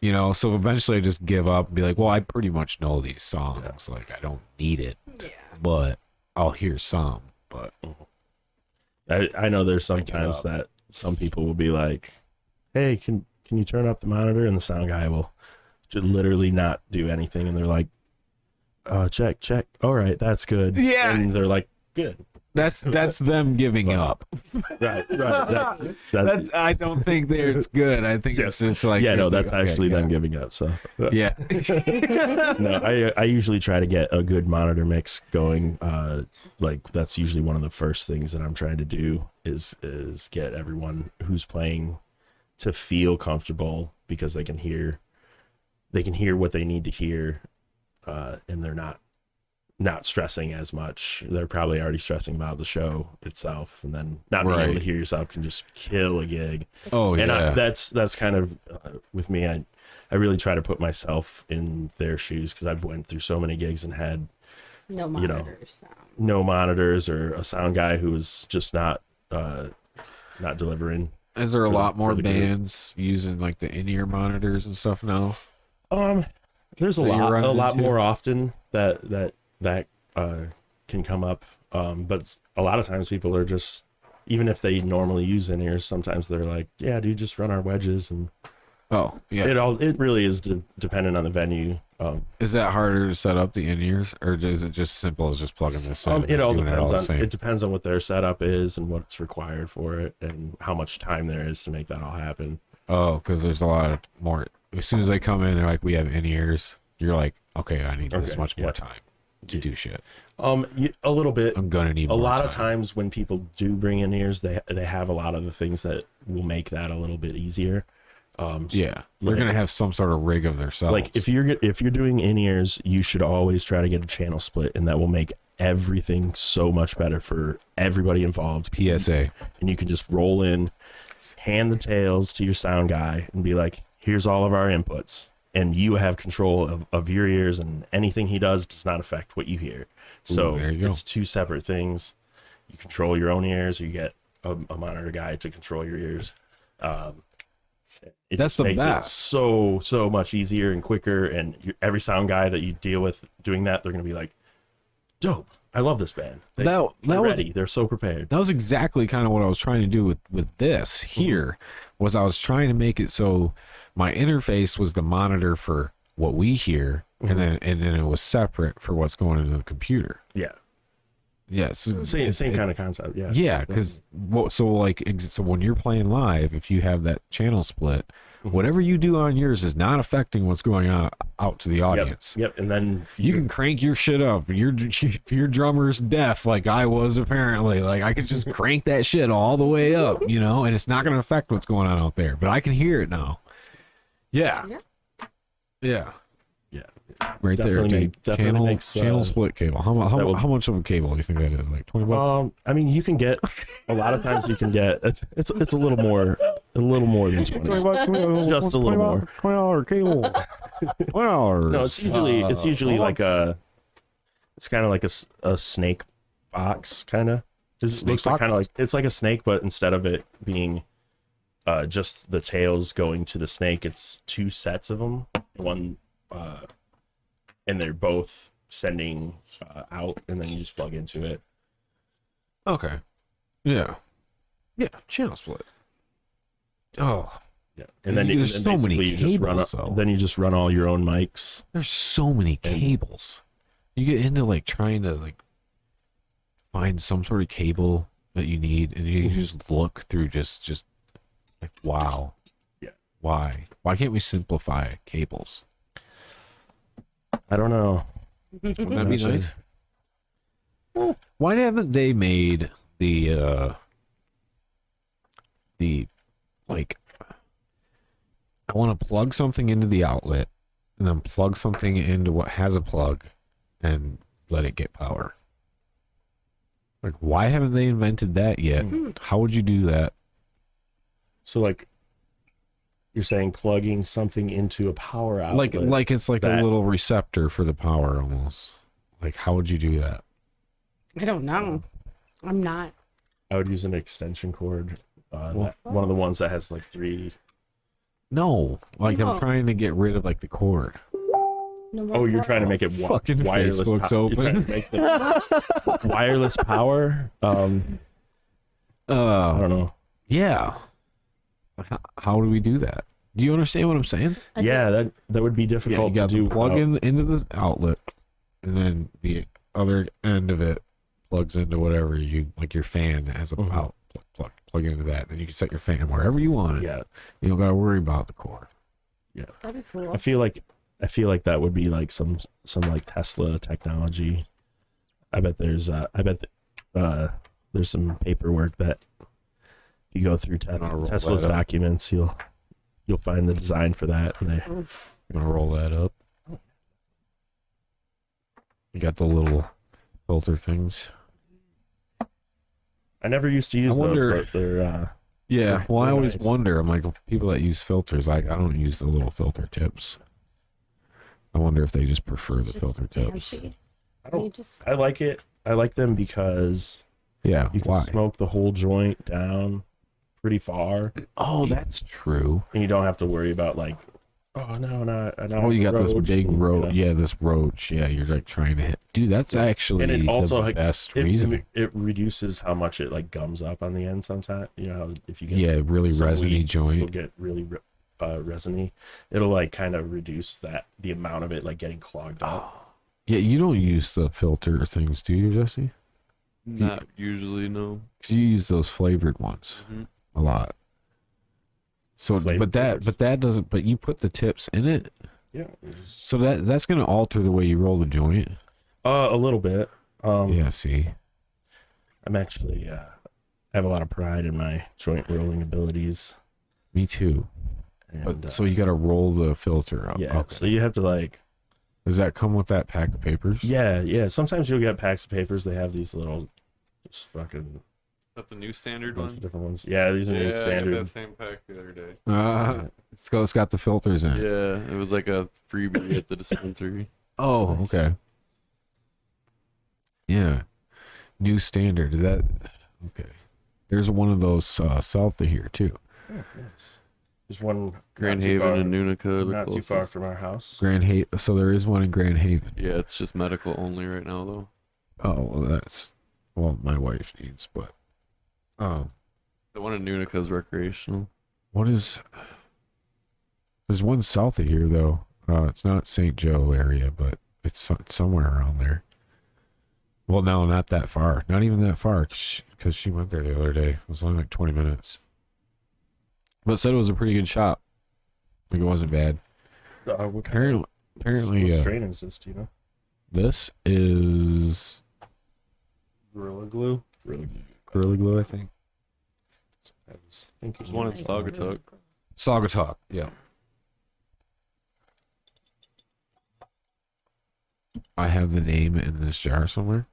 You know, so eventually I just give up and be like, well, I pretty much know these songs. Like, I don't need it, Yeah. but I'll hear some. But I know there's sometimes that some people will be like, hey, can you turn up the monitor? And the sound guy will just literally not do anything, and they're like, check. All right, that's good. Yeah. And they're like, good. that's them giving up. Right. That's I don't think it's good. I think it's just like, yeah, no, there's that's like, okay, actually yeah. them giving up. So Yeah. no, I usually try to get a good monitor mix going. Like that's usually one of the first things that I'm trying to do is get everyone who's playing to feel comfortable, because they can hear what they need to hear, and they're not stressing as much. They're probably already stressing about the show itself, and then not being able to Right. hear yourself can just kill a gig. Oh, And yeah. that's kind of with me. I really try to put myself in their shoes, because I've went through so many gigs and had No you know, monitors. Sound. no monitors, or a sound guy who was just not delivering. Is there a for the- lot more for the group. bands using like the in-ear monitors and stuff now? There's a That you're lot running into? more often that can come up. But a lot of times people are just, even if they normally use in-ears, sometimes they're like, yeah, dude, just run our wedges. And Oh, yeah. it really is dependent on the venue. Is that harder to set up the in-ears, or is it just simple as just plugging this in? It all and doing depends the on same? it depends on what their setup is and what's required for it, and how much time there is to make that all happen. Oh, because there's a lot of more. As soon as they come in, they're like, "We have in-ears." You're like, "Okay, I need this Okay, much more yeah. time to do shit. A little bit. I'm gonna need A more lot time." of times when people do bring in ears, they have a lot of the things that will make that a little bit easier. So, Yeah, they're like- gonna have some sort of rig of themselves. like if you're doing in ears, you should always try to get a channel split, and that will make everything so much better for everybody involved. PSA. And you can just roll in, hand the tails to your sound guy, and be like, here's all of our inputs, and you have control of your ears, and anything he does not affect what you hear. So there you go. it's two separate things. You control your own ears, or you get a monitor guy to control your ears. It That's just the makes best. it so much easier and quicker, and every sound guy that you deal with doing that, they're gonna be like, dope, I love this band. They're That was ready, they're so prepared. That was exactly kind of what I was trying to do with this here. Was I was trying to make it so my interface was the monitor for what we hear, and then it was separate for what's going into the computer. Yeah. Yes. Same kind of concept. Yeah. Yeah, because so when you're playing live, if you have that channel split, whatever you do on yours is not affecting what's going on out to the audience. Yep. And then You can crank your shit up. Your drummer's deaf, like I was apparently. Like I could just crank that shit all the way up, and it's not going to affect what's going on out there. But I can hear it now. Yeah. Yeah. Right Definitely there, dude. definitely makes, channel split cable. How much of a cable do you think that is? Like $20? I mean, you can get a lot of times. You can get it's a little more than 20. Just a little more. $20 cable. $20. No, it's usually like it's kind of like a snake box kind of. It looks like it's like a snake, but instead of it being just the tails going to the snake, it's two sets of them. One. And they're both sending out, and then you just plug into it. Okay. Yeah. Channel split. Oh. Yeah. And then there's so many cables. Then you just run all your own mics. There's so many cables. You get into like trying to like find some sort of cable that you need, and you just look through just like wow. Yeah. Why can't we simplify cables? I don't know. Wouldn't that be nice? Why haven't they made the like I want to plug something into the outlet and then plug something into what has a plug and let it get power? Like, why haven't they invented that yet? How would you do that? So like you're saying plugging something into a power outlet. Like it's like a little receptor for the power almost. Like, how would you do that? I don't know. I'm not. I would use an extension cord. One of the ones that has like 3. No, like I'm trying to get rid of like the cord. Oh, you're trying to make it Fucking wireless. Facebook's open. You're trying to make the wireless power. I don't know. Yeah. How do we do that? Do you understand what I'm saying? Yeah, that would be Yeah, you difficult got to do. to plug into this outlet, and then the other end of it plugs into whatever you like. Your fan that has a plug into that, and you can set your fan wherever you want it. Yeah, you don't got to worry about the cord. Yeah, That'd be cool. I feel like that would be like some like Tesla technology. I bet there's some paperwork that if you go through Tesla's documents, you'll find the design for that. And You want to roll that up? You got the little filter things. I never used to use those, but they're yeah. Well, I always nice. wonder. I'm like, people that use filters, like I don't use the little filter tips. I wonder if they just prefer the filter tips. I like it. I like them because Yeah. you can Why? smoke the whole joint down pretty far, Oh, that's true. and you don't have to worry about like, oh no. Oh, you got this roach big and, roach. Yeah, this roach. Yeah, you're like trying to hit. Dude, that's actually And it also the like, best reason. it reduces how much it like gums up on the end sometimes. You know, if you get Yeah, really some resiny weed, it'll joint. get really resiny. It'll like kind of reduce the amount of it like getting clogged up. Yeah, you don't use the filter things, do you, Jesse? Not usually, no. 'Cause you use those flavored ones a lot. So, Flavored but that doesn't. But you put the tips in it, Yeah, so that's going to alter the way you roll the joint. a little bit. Yeah. See. I'm actually I have a lot of pride in my joint rolling abilities. Me too. And, But so you got to roll the filter up. yeah, Okay. so you have to like Does that come with that pack of papers? yeah. Sometimes you'll get packs of papers. They have these little just fucking Is that the new standard bunch of one? different ones. Yeah, these are new Yeah, I got standard. that same pack the other day. It's got the filters in it. Yeah, it was like a freebie at the dispensary. Oh, Nice. okay. Yeah. New standard. Is that okay? There's one of those south of here too. Oh, nice. There's one Grand not too Haven far- and Nunica, the not too closest. far from our house. Grand Haven. So there is one in Grand Haven. Yeah, it's just medical only right now, though. Oh, well, that's my wife needs, but oh, The one in Nunica is recreational. what is? There's one south of here though. It's not St. Joe area, but it's somewhere around there. Well, no, not that far. Not even that far, because she went there the other day. It was only like 20 minutes. But said it was a pretty good shop. Like, it wasn't bad. What Apparently, strain is this? Do you know? this is Gorilla Glue. Gorilla Glue, I think. I was thinking. There's one at Saugatuck. Saugatuck, yeah. I have the name in this jar somewhere.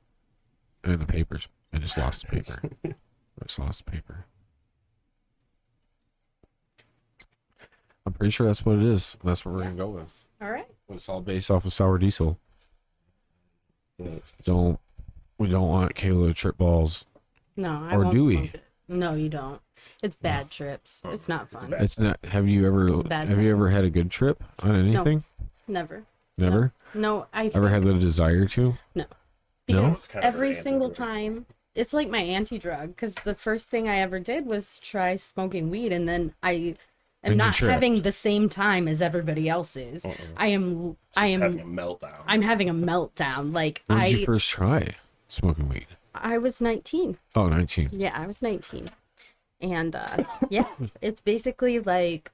And the papers. I just lost the paper. I'm pretty sure that's what it is. That's what we're gonna go with. All right. It's all based off of sour diesel. We don't want Kayla to trip balls. No, I Or won't do we? smoke it. No, you don't. It's bad trips. It's not fun. It's not. Have you ever had a good trip on anything? Never. Never. No, I Ever had the desire to? No. No? Because It's kind of every her single anti-drug. time, it's like my anti-drug. Because the first thing I ever did was try smoking weed, and then I am And you not tripped. having the same time as everybody else is. I am Having a meltdown. I'm having a meltdown. Like When did you first try smoking weed? I was 19. Oh, 19. Yeah, I was 19. And yeah, it's basically like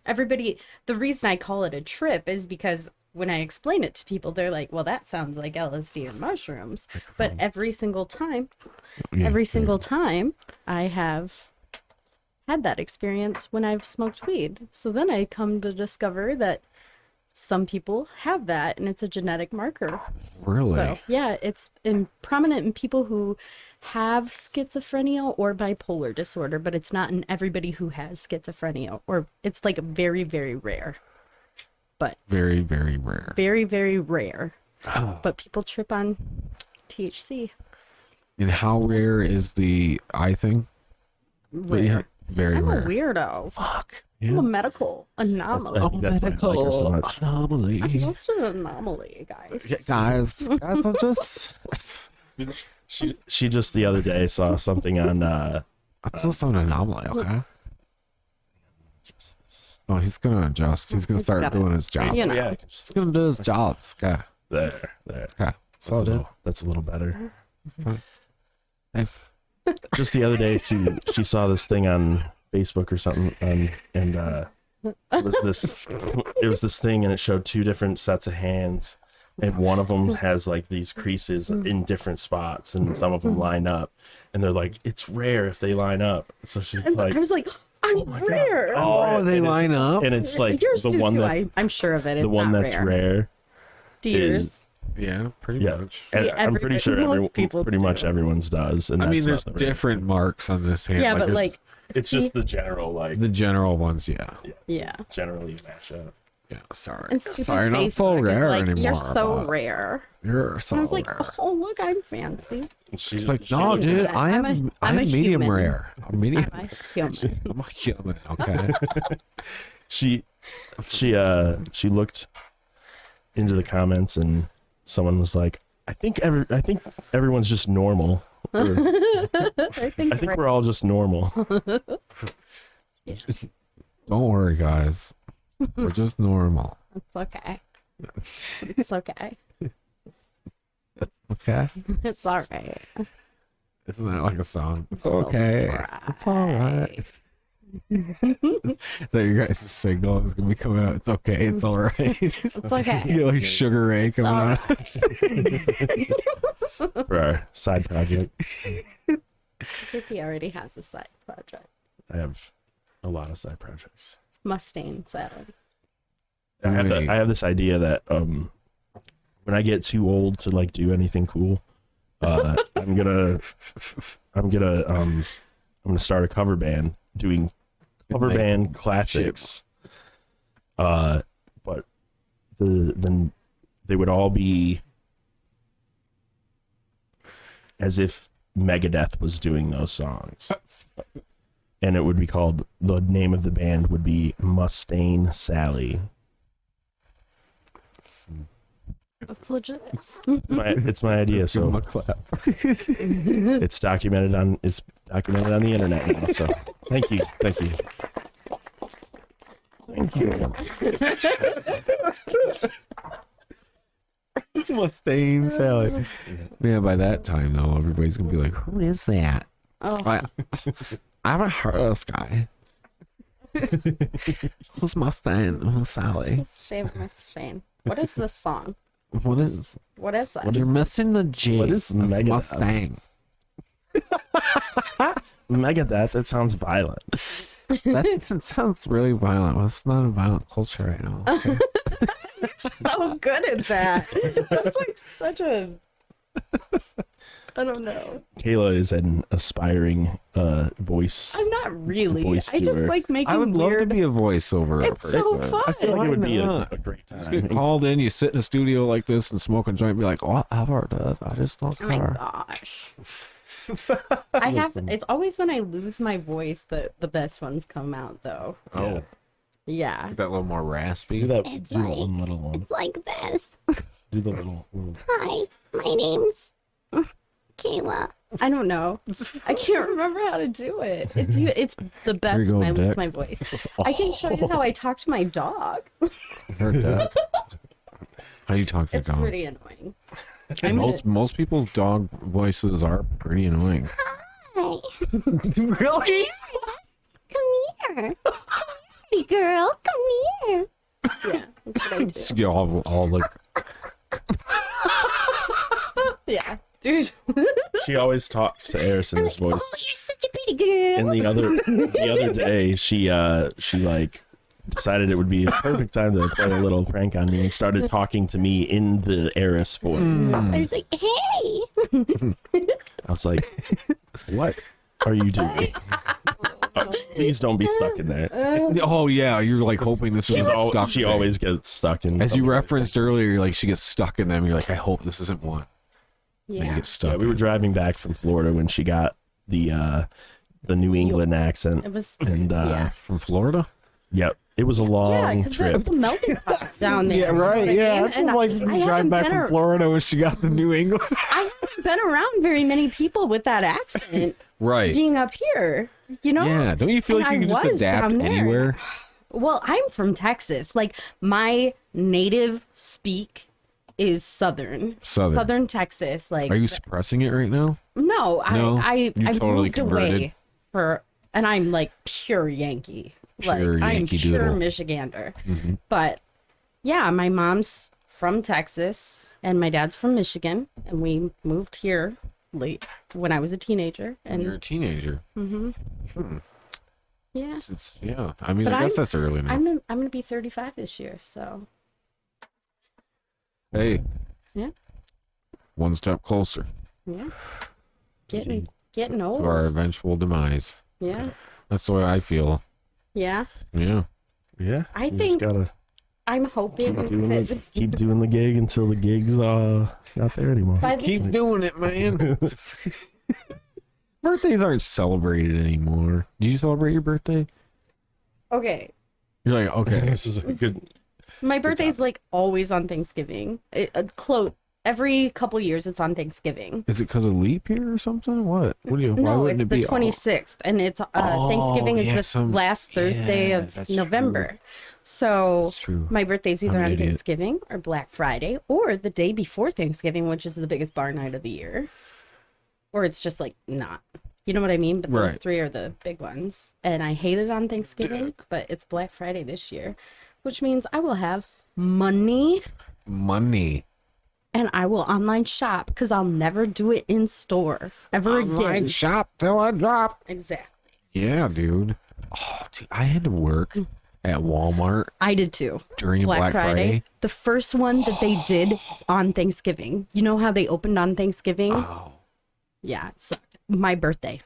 everybody, the reason I call it a trip is because when I explain it to people, they're like, well, that sounds like LSD and mushrooms. But every single time, I have had that experience when I've smoked weed. So then I come to discover that some people have that, and it's a genetic marker. Really? So yeah, it's prominent in people who have schizophrenia or bipolar disorder, but it's not in everybody who has schizophrenia, or it's like very, very rare. But Very, very rare. very, very rare. But people trip on THC. And how rare is the eye thing? Rare. Very I'm rare. a weirdo. Fuck. I'm a medical anomaly. I think that's why I like her so much. anomaly. I'm just an anomaly, guys. Guys, I'm just. She just the other day saw something on It's just an anomaly, okay? Oh, he's gonna adjust. He's gonna He's start gotta- doing his job. You know. yeah, He's gonna do his job. Okay. there. Okay. So, dude. That's a little better. Thanks. Just the other day, she saw this thing on Facebook or something, and it was this thing, and it showed two different sets of hands, and one of them has like these creases in different spots, and some of them line up, and they're like, it's rare if they line up. So she's And like, I was like, I'm rare. Oh, they And it's- line up? and it's like Yours the do one too. that I'm sure of it. It's the one not that's rare. rare. Do yours? Yeah, pretty Yeah, much. and I'm everybody- pretty sure most people's pretty do. much everyone's does. And I mean, that's there's not the rare. different marks on this hand. Yeah, but there's like, It's see, just the general the general ones, yeah. yeah. generally match up. Yeah, sorry. And stupid Sorry, not so Facebook is rare like, anymore. you're so but rare. You're so And I was like, rare. oh, look, I'm fancy. She's like, no, into dude, that. I'm I'm I'm a medium human. rare. I'm medium. I'm a human. I'm a human, okay? she looked into the comments, and someone was like, I think everyone's just normal. Or, I I think think we're all just normal. Don't worry, guys. We're just normal. it's okay. It's okay. Okay? It's all right. Isn't that like a song? It's okay. It's all right. Is that your guys' single? It's gonna be coming out. It's okay. It's all right. It's okay. You get like Sugar Ray coming all out. For our side project. Dicky already has a side project. I have a lot of side projects. Mustang salad. Right. I have this idea that when I get too old to like do anything cool, I'm gonna start a cover band doing cover Like band classics. But then they would all be as if Megadeth was doing those songs. And it would be called, the name of the band would be Mustang Sally. That's legit. It's my idea, Give him so a clap. it's documented on the internet now. So thank you. Mustaine Sally. Yeah, by that time though, everybody's gonna be like, "Who is that?" Oh, I haven't heard of this guy. Who's Mustaine? Who's Sally? Shane. What is this song? What is? What is that? You're missing the G. What is of Megadeth? Mustang? Megadeth, that sounds violent. That sounds really violent. Well, it's not a violent culture right now. Okay. So good at that. That's like such a. I don't know. Kayla is an aspiring voice. I'm not really. Voice I just doer. like making I would love to weird. be a voiceover. It's so person. fun. I feel like it would be not? a great Just get time. called in, you sit in a studio like this and smoke a joint and be like, whatever, dude. I just don't Oh my care. gosh. I have. It's always when I lose my voice that the best ones come out, though. Oh, Yeah. get that little more raspy. Do that. It's Do that like- one little one. It's like this. Do the little. Hi, my name's Kayla. I don't know. I can't remember how to do it. It's you. It's the best go, when I lose Dick. my voice. I can show you how I talk to my dog. Heard that. How you talk to your It's dog? pretty annoying. I'm Most people's dog voices are pretty annoying. Hi. Really? Come here. Pretty girl, come here. Yeah, that's what I do. Just get all like, Yeah, dude. She always talks to Eris in this Oh, voice. you're such a pretty girl. And the other day, she like decided it would be a perfect time to play a little prank on me and started talking to me in the Eris voice. I was like, hey. I was like, "What are you doing? Please don't be stuck in there." oh yeah, you're like hoping this is a stuck She thing. always gets stuck in. As you something. referenced earlier, you're like she gets stuck in them. You're like, I hope this isn't one. Then you Yeah. get stuck. Yeah, we were driving back from Florida when she got the New England accent, It was. and Yeah. From Florida. yep, it was a long Yeah, because trip. it's a melting pot down there. you know what I mean? And I haven't been ar- Florida when she got the New England. I haven't been around very many people with that accent Right. being up here. You know? Yeah. Don't you feel And like you I can just was adapt down there. anywhere? Well, I'm from Texas. Like my native speak is Southern Texas. Like Are you suppressing it right now? no, No? I You I totally moved converted? away for, and I'm like pure Yankee. Pure like Yankee I'm pure Doodle. Michigander. Mm-hmm. But yeah, my mom's from Texas and my dad's from Michigan, and we moved here late when I was a teenager. And You're a teenager. yeah, Yeah. I mean, But I guess I'm- that's early enough. I'm gonna be 35 this year, so Hey. Yeah. One step closer yeah, getting to old. our eventual demise. Yeah, That's the way I feel. yeah. Yeah. Yeah, I you just think gotta I'm hoping that keep doing the gig until the gig's not there anymore. by the Keep doing it, man. Birthdays aren't celebrated anymore. Do you celebrate your birthday? okay. You're like, okay. This is a good. My birthday's like always on Thanksgiving. Every couple years it's on Thanksgiving. Is it because of leap year or something? What? What do you? why No, wouldn't it's it the be? 26th, and it's Oh, Thanksgiving is yeah, the last Thursday yeah, of that's November. So That's true. my birthday's I'm either an on idiot. Thanksgiving or Black Friday or the day before Thanksgiving, which is the biggest bar night of the year. Or it's just like not. You know what I mean? But those Right. three are the big ones. And I hate it on Thanksgiving, Dick. but it's Black Friday this year, which means I will have money Money. and I will online shop because I'll never do it in store ever Online again. shop till I drop. Exactly. Yeah, dude. Oh, dude, I had to work at Walmart I did too. during Black Friday. The first one that they did on Thanksgiving. You know how they opened on Thanksgiving? Oh. Yeah, it sucked. My birthday.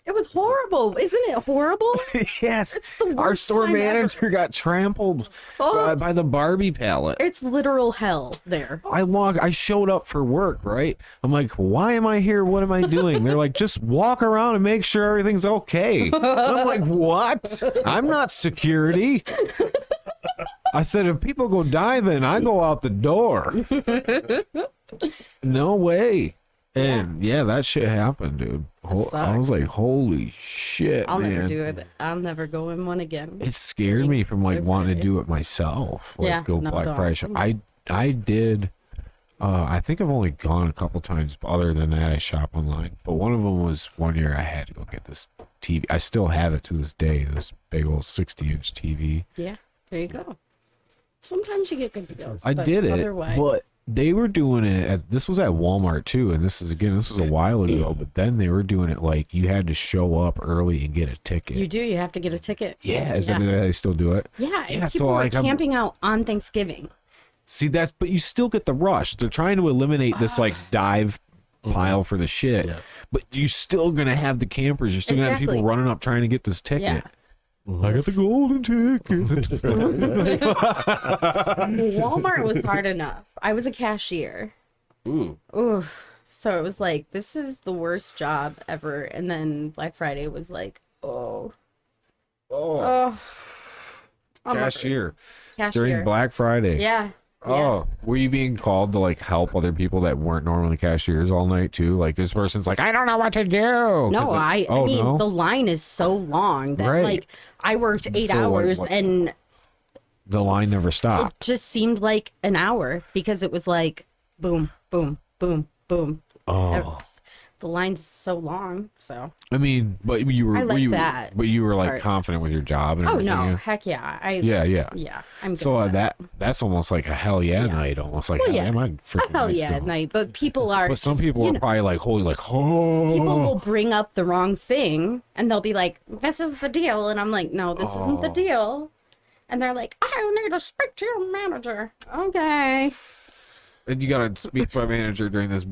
It was horrible. Isn't it horrible? Yes. It's the Our worst store time ever. manager got trampled Oh. by the Barbie pallet. It's literal hell there. I showed up for work, right? I'm like, why am I here? What am I doing? They're like, just walk around and make sure everything's okay. I'm like, what? I'm not security. I said, if people go diving, I go out the door. No way. And yeah, that shit happened, dude. I was sucks. like, holy shit, I'll man. never do it. I'll never go in one again. It scared me from like wanting to do it myself. Like Yeah, go no, Black don't. Friday shop. I did. I think I've only gone a couple times. Other than that, I shop online. But one of them was one year I had to go get this TV. I still have it to this day. This big old 60-inch TV. Yeah, there you go. Sometimes you get good deals. I but did it, otherwise, but they were doing it this was at Walmart too, and this was a while ago, but then they were doing it like you had to show up early and get a ticket. you have to get a ticket. Yeah, is that they still do it? Yeah, Yeah, and so, people like, were camping out on Thanksgiving. See, but you still get the rush. They're trying to eliminate this like dive pile for the shit, Yeah. but you're still gonna have the campers. You're still gonna have people Exactly. running up trying to get this ticket. Yeah. I got the golden ticket. Walmart was hard enough. I was a cashier. Ooh. Ooh. So it was like, this is the worst job ever. And then Black Friday was like, oh. I'm a Cashier cashier. during Black Friday. Yeah. Oh, were you being called to like help other people that weren't normally cashiers all night too? Like this person's like, I don't know what to do. No, I mean, no? the line is so long that Right. like I worked 8 Still, like, hours what- and The line never it stopped. just seemed like an hour because it was like boom, boom, boom, boom. Oh, The line's so long, so. I mean, but you were, I like you, that but you were like part. confident with your job and Oh everything. no, yeah? heck yeah. Yeah. I'm good So with that. that's almost like a hell yeah, Yeah. night, almost like Well, hell yeah. yeah, I'd freaking Hell nice yeah at go. night, but people are. But some just, people you are know, probably like holy, like oh. people will bring up the wrong thing and they'll be like, "This is the deal," and I'm like, "No, this isn't the deal." And they're like, "I need to speak to your manager." Okay. And you gotta speak to my manager during this.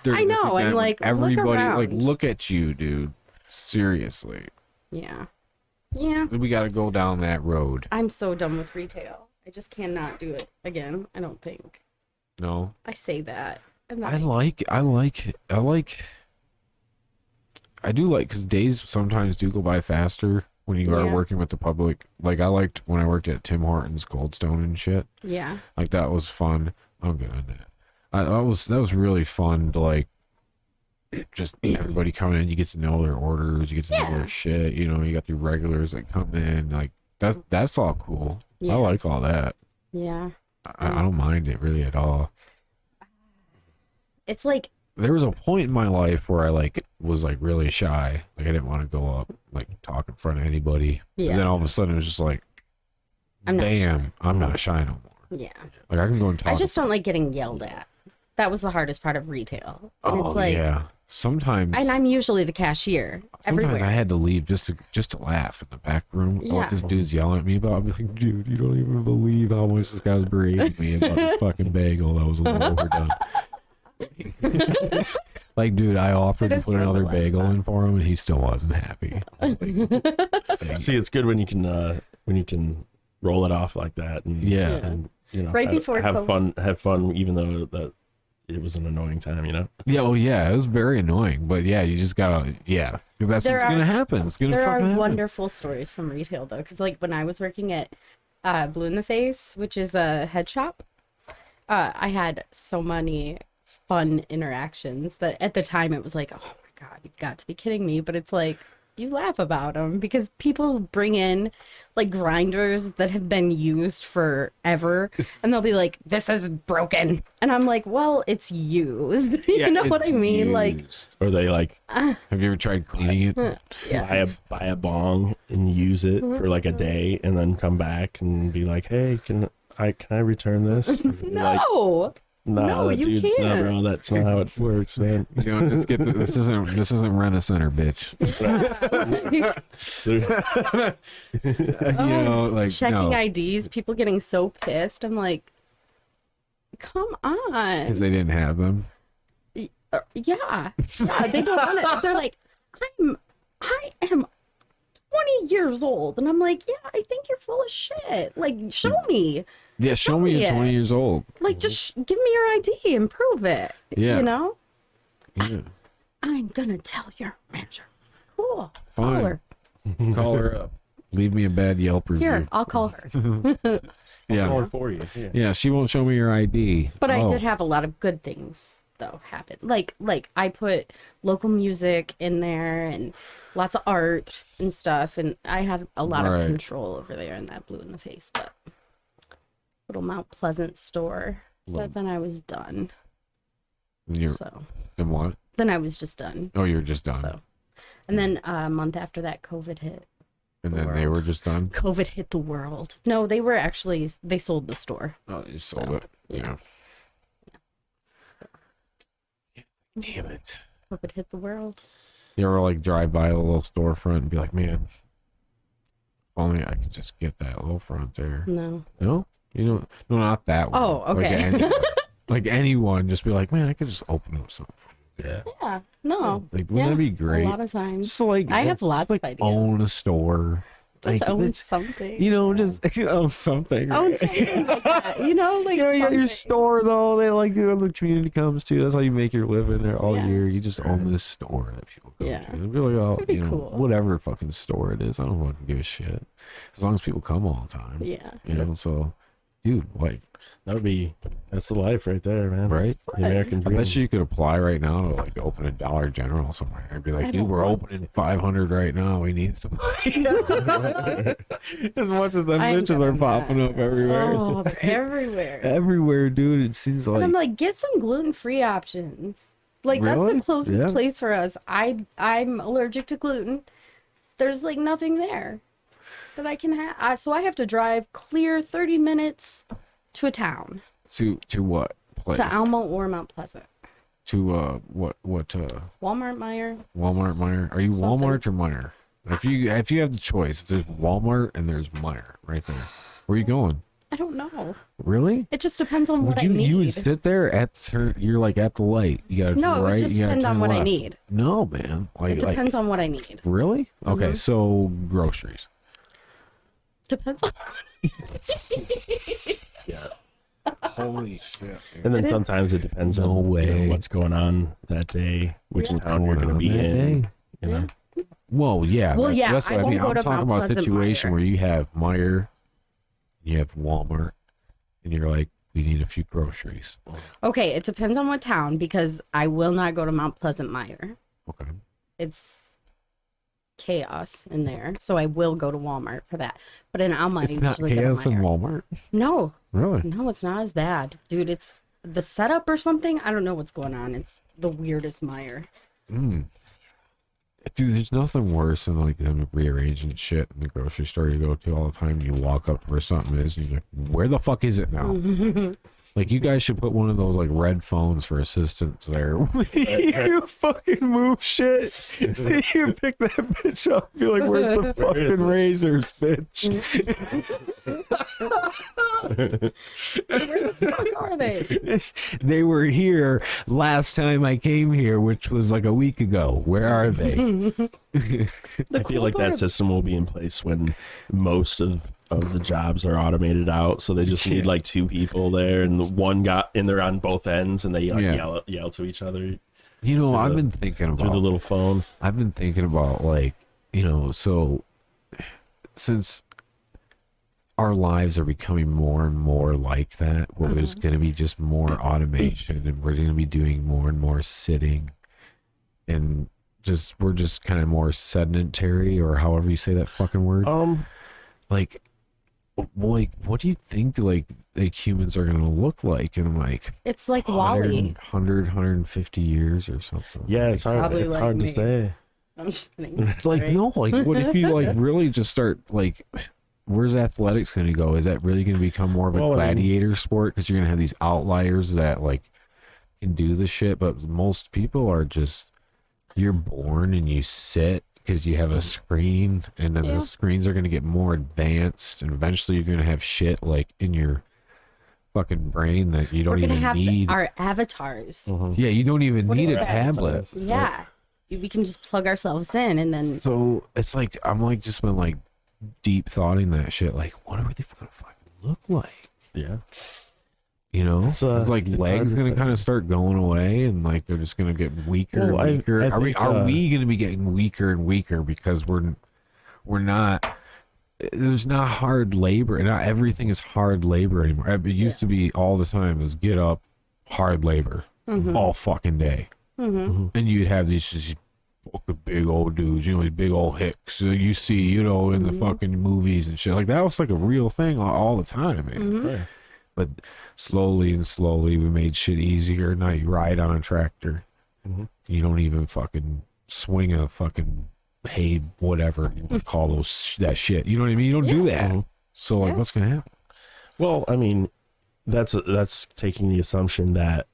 I know, and, event. like, look everybody, like around. look at you, dude. Seriously, Yeah. Yeah. we gotta go down that road. I'm so done with retail. I just cannot do it again. I don't think. No, I say that. And I then do like because days sometimes do go by faster when you are Yeah. working with the public. Like I liked when I worked at Tim Hortons Goldstone and shit. yeah. Like that was fun. I'm good on that. That was really fun to like just everybody coming in. You get to know their orders. You get to know Yeah. their shit. You know, you got the regulars that come in. Like that's all cool. Yeah. I like all that. Yeah. I don't mind it really at all. It's like, There was a point in my life where I like was like really shy. Like I didn't want to go up like talk in front of anybody. Yeah. And then all of a sudden it was just like, I'm not damn, I'm not shy no more. yeah. Like I can go and talk. I just don't like getting yelled at. That was the hardest part of retail. And Oh it's like, yeah. Sometimes. and I'm usually the cashier. Sometimes everywhere. I had to leave just to laugh in the back room. Yeah. What this dude's yelling at me about. I'd be like, dude, you don't even believe how much this guy's berating me about this fucking bagel that was a little overdone. Like, dude, I offered It to is put fun to another laugh bagel at. in for him, and he still wasn't happy. See, it's good when you can roll it off like that, and Yeah. and, you know, Right before have COVID. fun, even though that it was an annoying time, you know. Yeah, well, yeah, it was very annoying, but yeah, you just gotta, yeah, that's There what's are- gonna happen. It's gonna There fucking are happen. wonderful stories from retail though, because like when I was working at Blue in the Face, which is a head shop, I had so many fun interactions that at the time it was like, oh my god, you've got to be kidding me, but it's like you laugh about them because people bring in like grinders that have been used forever and they'll be like, this is broken, and I'm like, well, it's used. Yeah, You know what I it's mean? Like, used. Or they like Have you ever tried cleaning it? yeah. buy a bong and use it for like a day, and then come back and be like, hey, can I return this? And be like, No. nah, No, that you dude, can't. nah, bro, that's not how it works, man. You know, just get this isn't rent a center, bitch. You know, like Checking no, IDs, people getting so pissed. I'm like, come on. because they didn't have them. Yeah. They don't want it. They're like, I am 20 years old. And I'm like, yeah, I think you're full of shit. Like, show me. Yeah, show me you're Yeah. 20 years old. Like, just give me your ID and prove it. Yeah. You know? Yeah, I'm gonna tell your manager. Cool. Fine. Call her. call her up. Leave me a bad Yelp review. Here, I'll call her. Yeah, Call it for you. Yeah. yeah. She won't show me your ID. But I Oh, did have a lot of good things though happen. Like I put local music in there and lots of art and stuff, and I had a lot of control over there, and that blew in the face. But little Mount Pleasant store. But then I was done. So then what? then I was just done. Oh, you were just done. So, and then a month after that, COVID hit. And then they were just done. COVID hit the world. No, they were actually, they sold the store. Oh, you sold So, it. Yeah. Damn it. COVID hit the world. You ever like drive by a little storefront and be like, man, if only I could just get that little front there. No. No? You know, no, not that one. Oh, okay. Like anyone, just be like, man, I could just open up something. Yeah. Yeah. No. Like, wouldn't that be great? A lot of times. Just like I have lots like of ideas. own a store. Just Like, own it's- something. You know, just own something. Own right? something like that. You know, like You know, you got your something. store though. They like the other community comes to. That's how you make your living there all Yeah. year. You just own this store that people go Yeah. to. And be like, oh, That'd be you know, cool. whatever fucking store it is. I don't fucking give a shit. As long as people come all the time. Yeah. You know, so, dude, like, That's the life right there, man. right? The American I dream. bet you could apply right now to like open a Dollar General somewhere. I'd be like, I dude, don't we're want opening 500 right now. We need some. As much as them I ain't bitches are doing popping that. up everywhere. Oh, they're everywhere. Everywhere, dude. It seems And like. I'm like, get some gluten-free options. Like that's Really? the closest Yeah. place for us. I'm allergic to gluten. There's like nothing there that I can have. So I have to drive clear 30 minutes to a town, To what place? to Alma or Mount Pleasant. To what Walmart, Meyer. Walmart, Meyer? Are you Something. Walmart or Meyer? If you have the choice, if there's Walmart and there's Meyer right there, where are you going? I don't know. Really? It just depends on what Would I you need. you would sit there at the turn? You're like at the light. You gotta No, turn it would right. just you gotta depend on turn what I left. need. No, man. Like It depends on what I need. really? Okay, Mhm. so groceries. Depends on. Holy shit! And then It is- sometimes it depends No on way. what's going on that day, which Yeah. town you're going to be That in. day? You know, Whoa, yeah. Well, that's, yeah, that's I what I won't mean. go I'm to talking Mount about a Pleasant situation Meyer. where you have Meyer, you have Walmart, and you're like, we need a few groceries. Okay, it depends on what town because I will not go to Mount Pleasant Meyer. Okay. It's chaos in there, so I will go to Walmart for that. But in Alma, I It's not usually go to chaos in Meijer. Walmart. No, Really? no, it's not as bad, dude. It's the setup or something. I don't know what's going on. It's the weirdest Meyer. Mm. Dude, there's nothing worse than like them rearranging shit in the grocery store you go to all the time. You walk up to where something is, and you're like, "Where the fuck is it now?" Like, you guys should put one of those like red phones for assistance there. You fucking move shit. See, you pick that bitch up. You're like, "Where's the fucking razors, bitch?" Where the fuck are they? They were here last time I came here, which was like a week ago. Where are they? I feel like that system will be in place when most of the jobs are automated out. So they just need like two people there, and the one got in there on both ends, and they like, Yeah. yell to each other You know, Through I've the- been thinking through the about. little phone. I've been thinking about like, you know, so since our lives are becoming more and more like that, where there's going to be just more automation, and we're going to be doing more and more sitting, and just we're just kind of more sedentary, or however you say that fucking word. Like, what do you think like humans are going to look like in like It's like Wally. 150 years or something? Yeah, it's hard. Probably It's like hard to me. stay. I'm just kidding. It's like, Right? no, like, what if you like really just start like, where's athletics going to go? Is that really going to become more of a Well, I mean- gladiator sport? Because you're going to have these outliers that like can do the shit, but most people are just, you're born and you sit because you have a screen, and then Yeah. the screens are going to get more advanced, and eventually you're going to have shit like in your fucking brain that you We're don't gonna even have need. our avatars. Yeah, you don't even What need is a that? tablet. Yeah, we can just plug ourselves in, and then So it's like I'm like just been like deep thoughting that shit. Like, what are they gonna fucking look like? Yeah. You know, It's, it's like it's legs hard to gonna say. kind of start going away, and like they're just gonna get weaker Well, and weaker. I are we think, are we gonna be getting weaker and weaker because we're not? There's not hard labor, and not everything is hard labor anymore. It used to be all the time. It was get up, hard labor. all fucking day. And you'd have these just fucking big old dudes, you know, these big old hicks that you see, you know, in the fucking movies and shit. Like, that was like a real thing all the time, man. Right. But slowly and slowly, we made shit easier. Now you ride on a tractor. You don't even fucking swing a fucking hay, whatever you want to call that shit. You know what I mean? You don't do that. So, like, what's going to happen? Well, I mean, that's taking the assumption that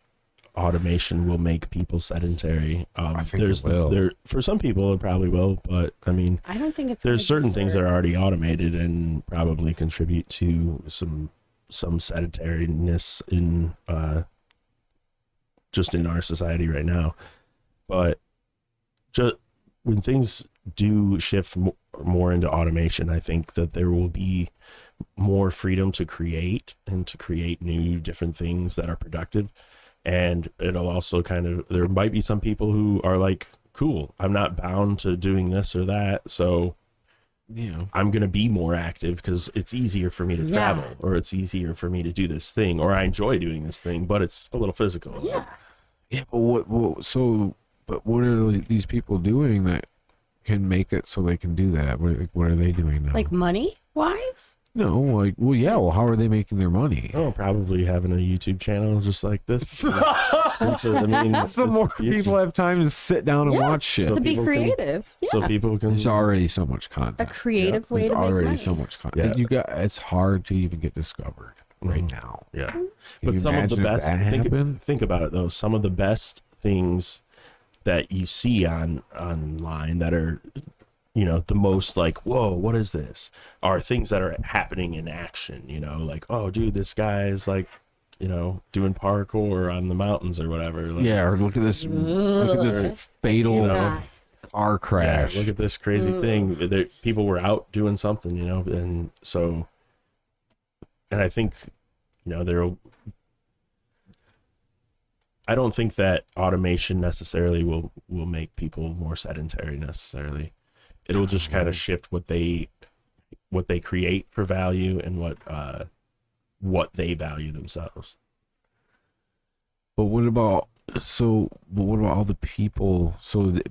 automation will make people sedentary. I think it will. There for some people it probably will, but I mean, I don't think it's. there's gonna certain be things for- that are already automated and probably contribute to some sedentariness in just in our society right now. But just when things do shift more into automation, I think that there will be more freedom to create and to create new different things that are productive. And it'll also there might be some people who are like, cool, I'm not bound to doing this or that, so I'm going to be more active because it's easier for me to travel, or it's easier for me to do this thing, or I enjoy doing this thing, but it's a little physical. Yeah. Yeah, but what are these people doing that can make it so they can do that? What are they doing now? Like money wise? No, like, well, how are they making their money? Oh, probably having a YouTube channel just like this. So, I mean, So more people have time to sit down and watch shit. To be people can- creative. so people can. There's already so much A content. creative way There's to make already money. so much content. Yeah. It's hard to even get discovered right now. Yeah. Can But you some of the imagine if best, that happened? think about it though, some of the best things that you see online that are, you know, the most like, whoa, what is this? Are things that are happening in action, you know, like, oh, dude, this guy is like, you know, doing parkour on the mountains or whatever. Like, Yeah, or look at this fatal Yeah. car yeah, crash. look at this crazy thing. People were out doing something, you know, and so, and I think, you know, I don't think that automation necessarily will make people more sedentary necessarily. It'll just kind of shift what they create for value and what they value themselves. But what about all the people?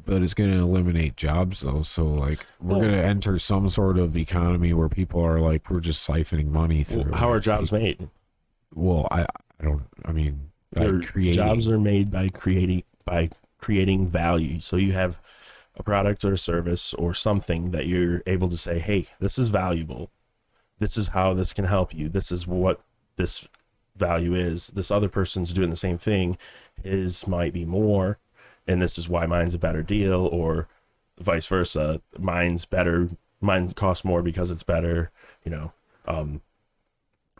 But it's going to eliminate jobs though. So like we're going to enter some sort of economy where people are like, we're just siphoning money through. Well, how are jobs made? Well, I don't. I mean, by creating. Jobs are made by creating value. So you have a product or a service or something that you're able to say, hey, this is valuable. This is how this can help you. This is what this value is. This other person's doing the same thing. His might be more, and this is why mine's a better deal, or vice versa. Mine's better. Mine costs more because it's better. You know,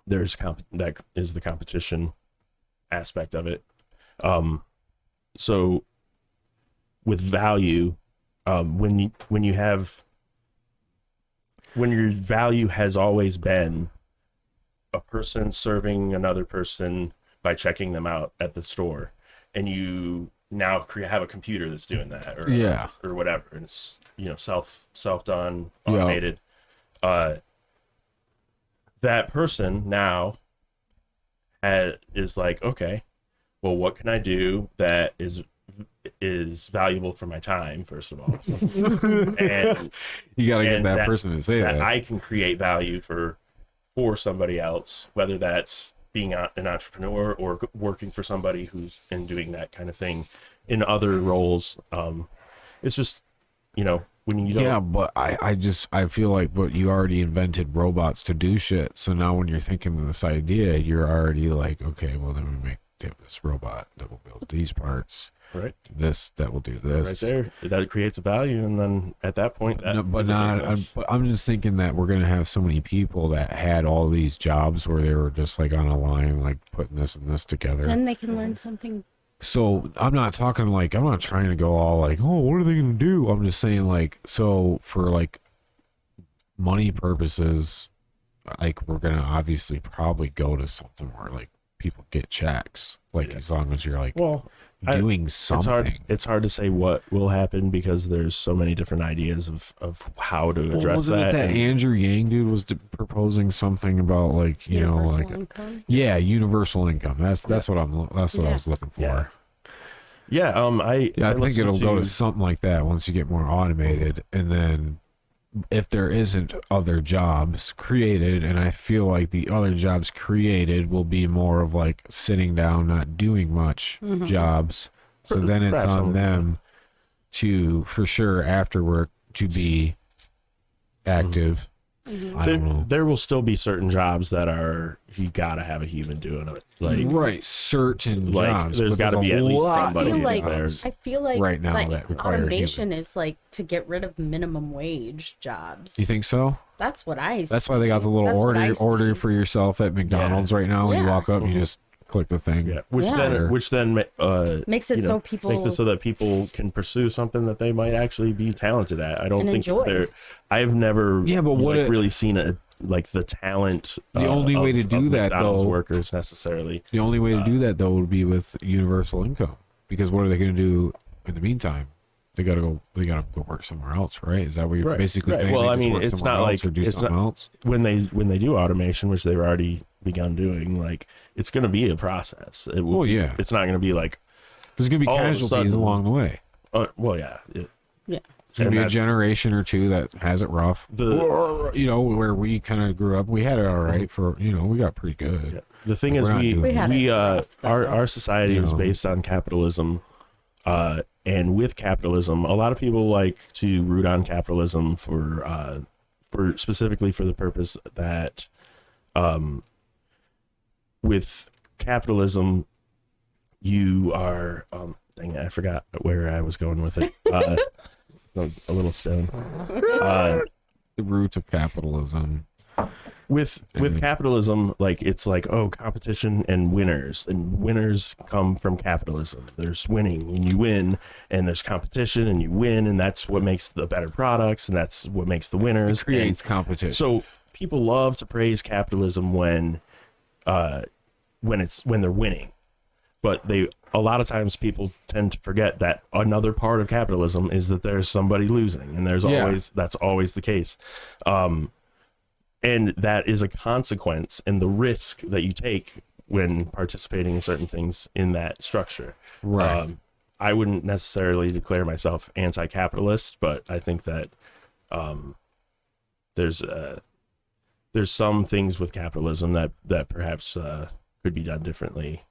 that is the competition aspect of it. So with value, when your value has always been a person serving another person by checking them out at the store, and you now have a computer that's doing that, or whatever, and it's, you know, self done, automated. That person now is like, okay, well, what can I do that is valuable for my time, first of all, and You got to get and that person to say that. I can create value for somebody else, whether that's being an entrepreneur or working for somebody who's and doing that kind of thing in other roles. It's just, you know, when you don't. Yeah, but I feel like, but you already invented robots to do shit. So now when you're thinking of this idea, you're already like, okay, well then we have this robot that will build these parts. Right. This that will do this. Right there, that creates a value, and then at that point, that No, but is a not. business. I'm just thinking that we're gonna have so many people that had all these jobs where they were just like on a line, like putting this and this together. Then they can learn something. So I'm not talking like, I'm not trying to go all like, oh, what are they gonna do? I'm just saying like, so for like money purposes, like we're gonna obviously probably go to something where like people get checks, like as long as you're like doing something. It's hard to say what will happen because there's so many different ideas of how to address wasn't that. it that and- Andrew Yang dude was proposing something about like, you know, Universal like income. yeah, universal income. That's what I was looking for. Yeah. Yeah, I think listened it'll go to something like that once you get more automated, and then if there isn't other jobs created, and I feel like the other jobs created will be more of like sitting down, not doing much jobs. So then it's Perhaps on some- them to, for sure, after work to be active. I don't know. There will still be certain jobs that are you gotta have a human doing it. Like Right, certain like, jobs. there's but gotta be a at least lot somebody of like- jobs. I feel like Right now like, that require automation is like to get rid of minimum wage jobs. You think so? That's what I. That's why they got the little That's what I order see. for yourself at McDonald's right now. When you Yeah. walk up, you just click the thing. yeah, Yeah. which then Makes it you know, so people- makes it so that people can pursue something that they might actually be talented at. I don't And think enjoy. they're. I've never Yeah, but what like, it- really seen the talent. The only way to do of that, McDonald's though- workers necessarily. The only way to do that though would be with universal income, because what are they going to do in the meantime? They got to go. They got to go work somewhere else, right? Is that what you're Right, basically right. saying? Well, They I just mean, work it's somewhere not else like- or do it's something not- else. When they do automation, which they've already begun doing, like it's going to be a process. It will. Well, yeah. It's not going to be like. There's going to be all of a casualties sudden- along the way. Well, yeah. Yeah. It's going to And be a that's- generation or two that has it rough. Or, you know, where we kind of grew up, we had it all right for, you know, we got pretty good. Yeah. The thing We're is, not doing We had it rough, though. our society is No. based on capitalism, and with capitalism, a lot of people like to root on capitalism for specifically for the purpose that, with capitalism, you are dang it, I forgot where I was going with it. A little stone. The root of capitalism. With capitalism, like it's like, oh, competition and winners come from capitalism. There's winning and you win, and there's competition and you win, and that's what makes the better products, and that's what makes the winners. It creates And competition. so people love to praise capitalism when they're winning, but a lot of times people tend to forget that another part of capitalism is that there's somebody losing, and that's always the case. And that is a consequence and the risk that you take when participating in certain things in that structure. Right. I wouldn't necessarily declare myself anti-capitalist, but I think that there's some things with capitalism that perhaps could be done differently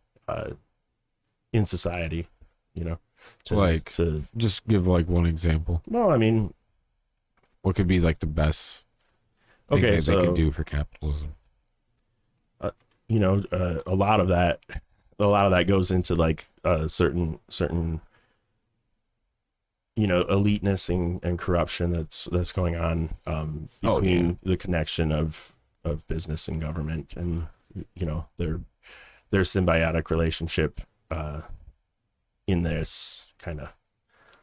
in society, you know. Just give like one example. Well, I mean, What could be like the best thing okay, that so they could do for capitalism? you know, a lot of that goes into like certain you know, eliteness and corruption that's going on between the connection of business and government, and you know, their symbiotic relationship in this kind of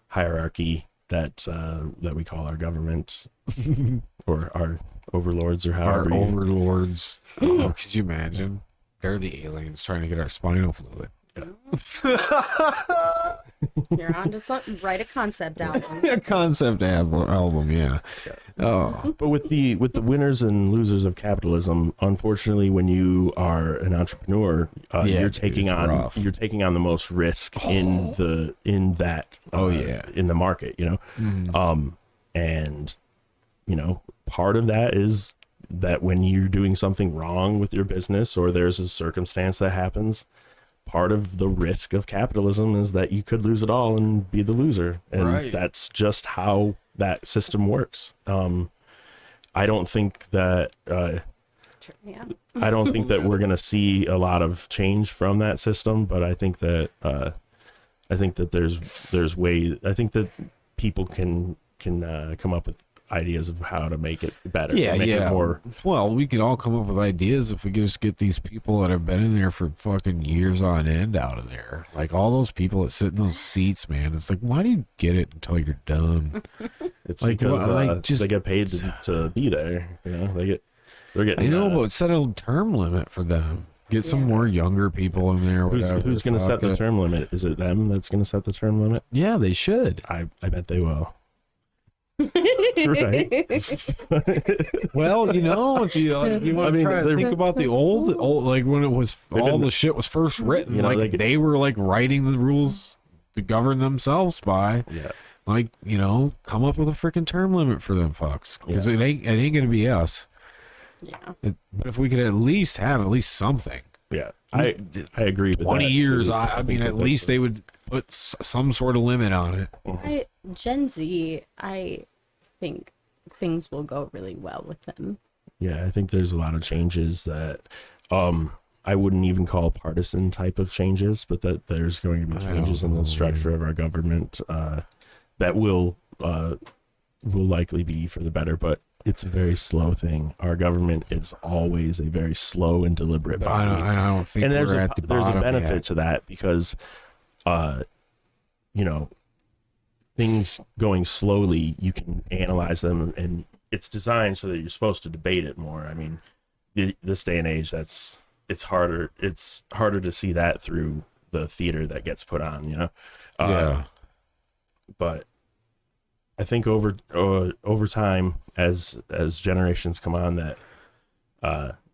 hierarchy that we call our government or our overlords, or Our however you- overlords. Oh, could you imagine? They're the aliens trying to get our spinal fluid. You're onto something. Write a concept album. A concept album, yeah. Oh, But with the winners and losers of capitalism, unfortunately, when you are an entrepreneur, Yeah, you're dude, taking it's on rough. the most risk in that Oh, yeah. in the market, you know. And you know, part of that is that when you're doing something wrong with your business, or there's a circumstance that happens, part of the risk of capitalism is that you could lose it all and be the loser, and Right. that's just how that system works. I don't think that Yeah. we're going to see a lot of change from that system, but I think that there's ways. I think that people can come up with ideas of how to make it better. yeah, make yeah. it more. Well, we could all come up with ideas if we could just get these people that have been in there for fucking years on end out of there. Like all those people that sit in those seats, man. It's like, why do you get it until you're done? It's Like, because well, like, just- they get paid to be there. You know, they're getting. I know, but set a term limit for them. Get some more younger people in there. Whatever. who's going to set the term limit? Is it them that's going to set the term limit? Yeah, they should. I bet they will. Right? Well, you know, if you want to try to they're- think about the old, like when it was all been- the shit was first written, You know, like they- they were like writing the rules to govern themselves by. Yeah. Like, you know, come up with a freaking term limit for them fucks. Because Yeah. it ain't gonna be us. Yeah. But if we could at least have something. Yeah. I agree with 20 that, years, too. I mean, think at least they would put some sort of limit on it. Gen Z, I think things will go really well with them. Yeah, I think there's a lot of changes that I wouldn't even call partisan type of changes, but that there's going to be changes in the structure of our government that will likely be for the better, but it's a very slow thing. Our government is always a very slow and deliberate But body. I don't think And we're there's at the there's bottom a benefit yet. to that because you know, things going slowly, you can analyze them, and it's designed so that you're supposed to debate it more. I mean, this day and age, it's harder to see that through the theater that gets put on, you know. Yeah. But I think over time, as generations come on, that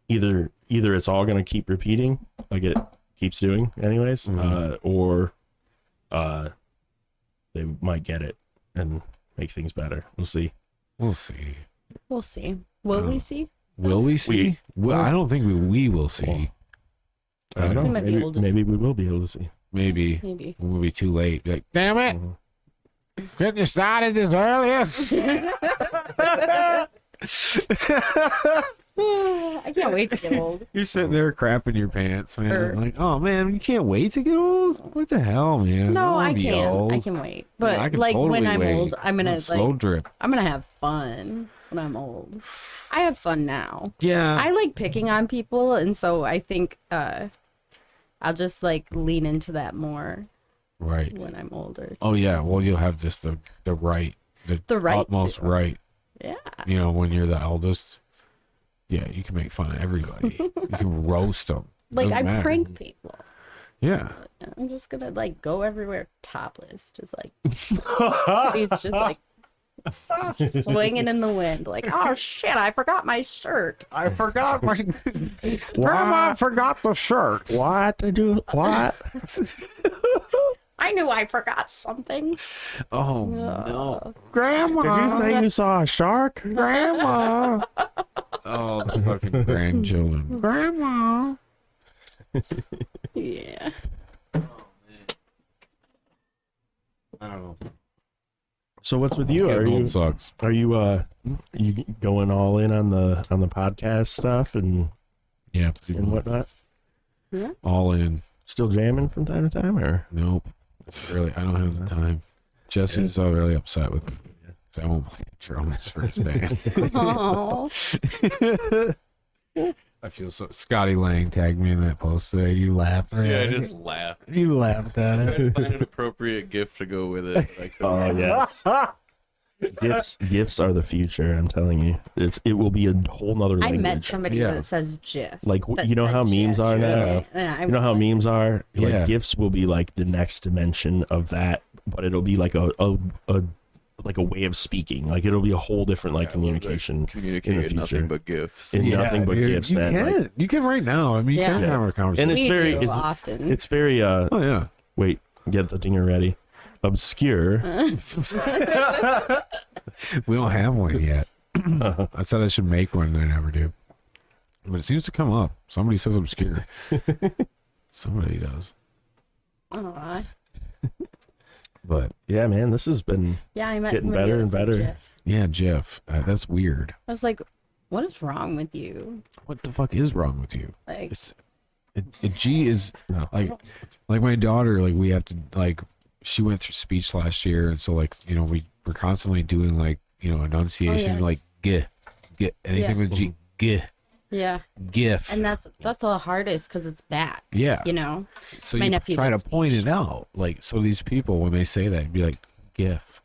either it's all going to keep repeating like it keeps doing anyways, or they might get it and make things better. We'll see. We'll see. We'll see. Will we see? Will we see? I don't think we will see. I don't know. We might be able to Maybe we will be able to see. Maybe. Maybe. We'll be too late. Be like, damn it. Couldn't you started this earlier? I can't wait to get old. You're sitting there crapping your pants, man. Or- Like, oh, man, you can't wait to get old? What the hell, man? No, wanna I be can. old. I can wait. But I can like when totally I'm wait. old, I'm gonna slow drip. I'm gonna have fun when I'm old. I have fun now. Yeah. I like picking on people, and so I think I'll just like lean into that more Right. when I'm older. Oh, yeah. Well, you'll have just the right, The right utmost to. right. Yeah. You know, when you're the eldest. Yeah, you can make fun of everybody. You can roast them. Like I prank people. Yeah. I'm just gonna like go everywhere topless, just like it's just like swinging in the wind, like oh shit, I forgot my shirt. I forgot my Grandma forgot the shirt. What to do? What? I knew I forgot something. Oh no. Grandma, did you say you saw a shark? Grandma. Oh, the fucking grandchildren. Grandma. Yeah. I don't know. So what's with you? Getting old sucks. Are you going all in on the podcast stuff and Yeah. whatnot? All in. Still jamming from time to time, or Nope. Really, I don't have the time. Jesse's so really upset with me. So I won't play drums for his band. Oh. I feel so. Scotty Lang tagged me in that post today. You laughed. Right? Yeah, I just laugh. You laughed at Try it. to find an appropriate gift to go with it. Like, oh yes, gifts are the future. I'm telling you, it will be a whole nother I language. met somebody Yeah. that says GIF. Like that you know said how memes GIF. are now. Yeah, You know how memes are. Like Yeah. gifts will be like the next dimension of that, but it'll be like a way of speaking. Like it'll be a whole different like communication communicate in the in nothing future. but gifts. In nothing but dude, gifts, you man. Can. Like, You can right now. I mean, you Yeah. can have a conversation. And it's we very- do it's- often. it's very oh yeah. wait, get the dinger ready. Obscure. We don't have one yet. I said I should make one, and I never do. But it seems to come up. Somebody says obscure. Somebody does. Aw. But Yeah, Yeah, man, this has been I met Getting somebody better that and said better. GIF. yeah, Jeff, that's weird. I was like, what is wrong with you? What the fuck is wrong with you? Like, It's a G is like my daughter. Like we have to like she went through speech last year, and so like you know we're constantly doing like you know enunciation yes. like get anything Yeah. with G yeah. gif. And that's the hardest because it's bad. yeah. You know? So my you nephew try to does point speech. it out. Like so these people when they say that be like gif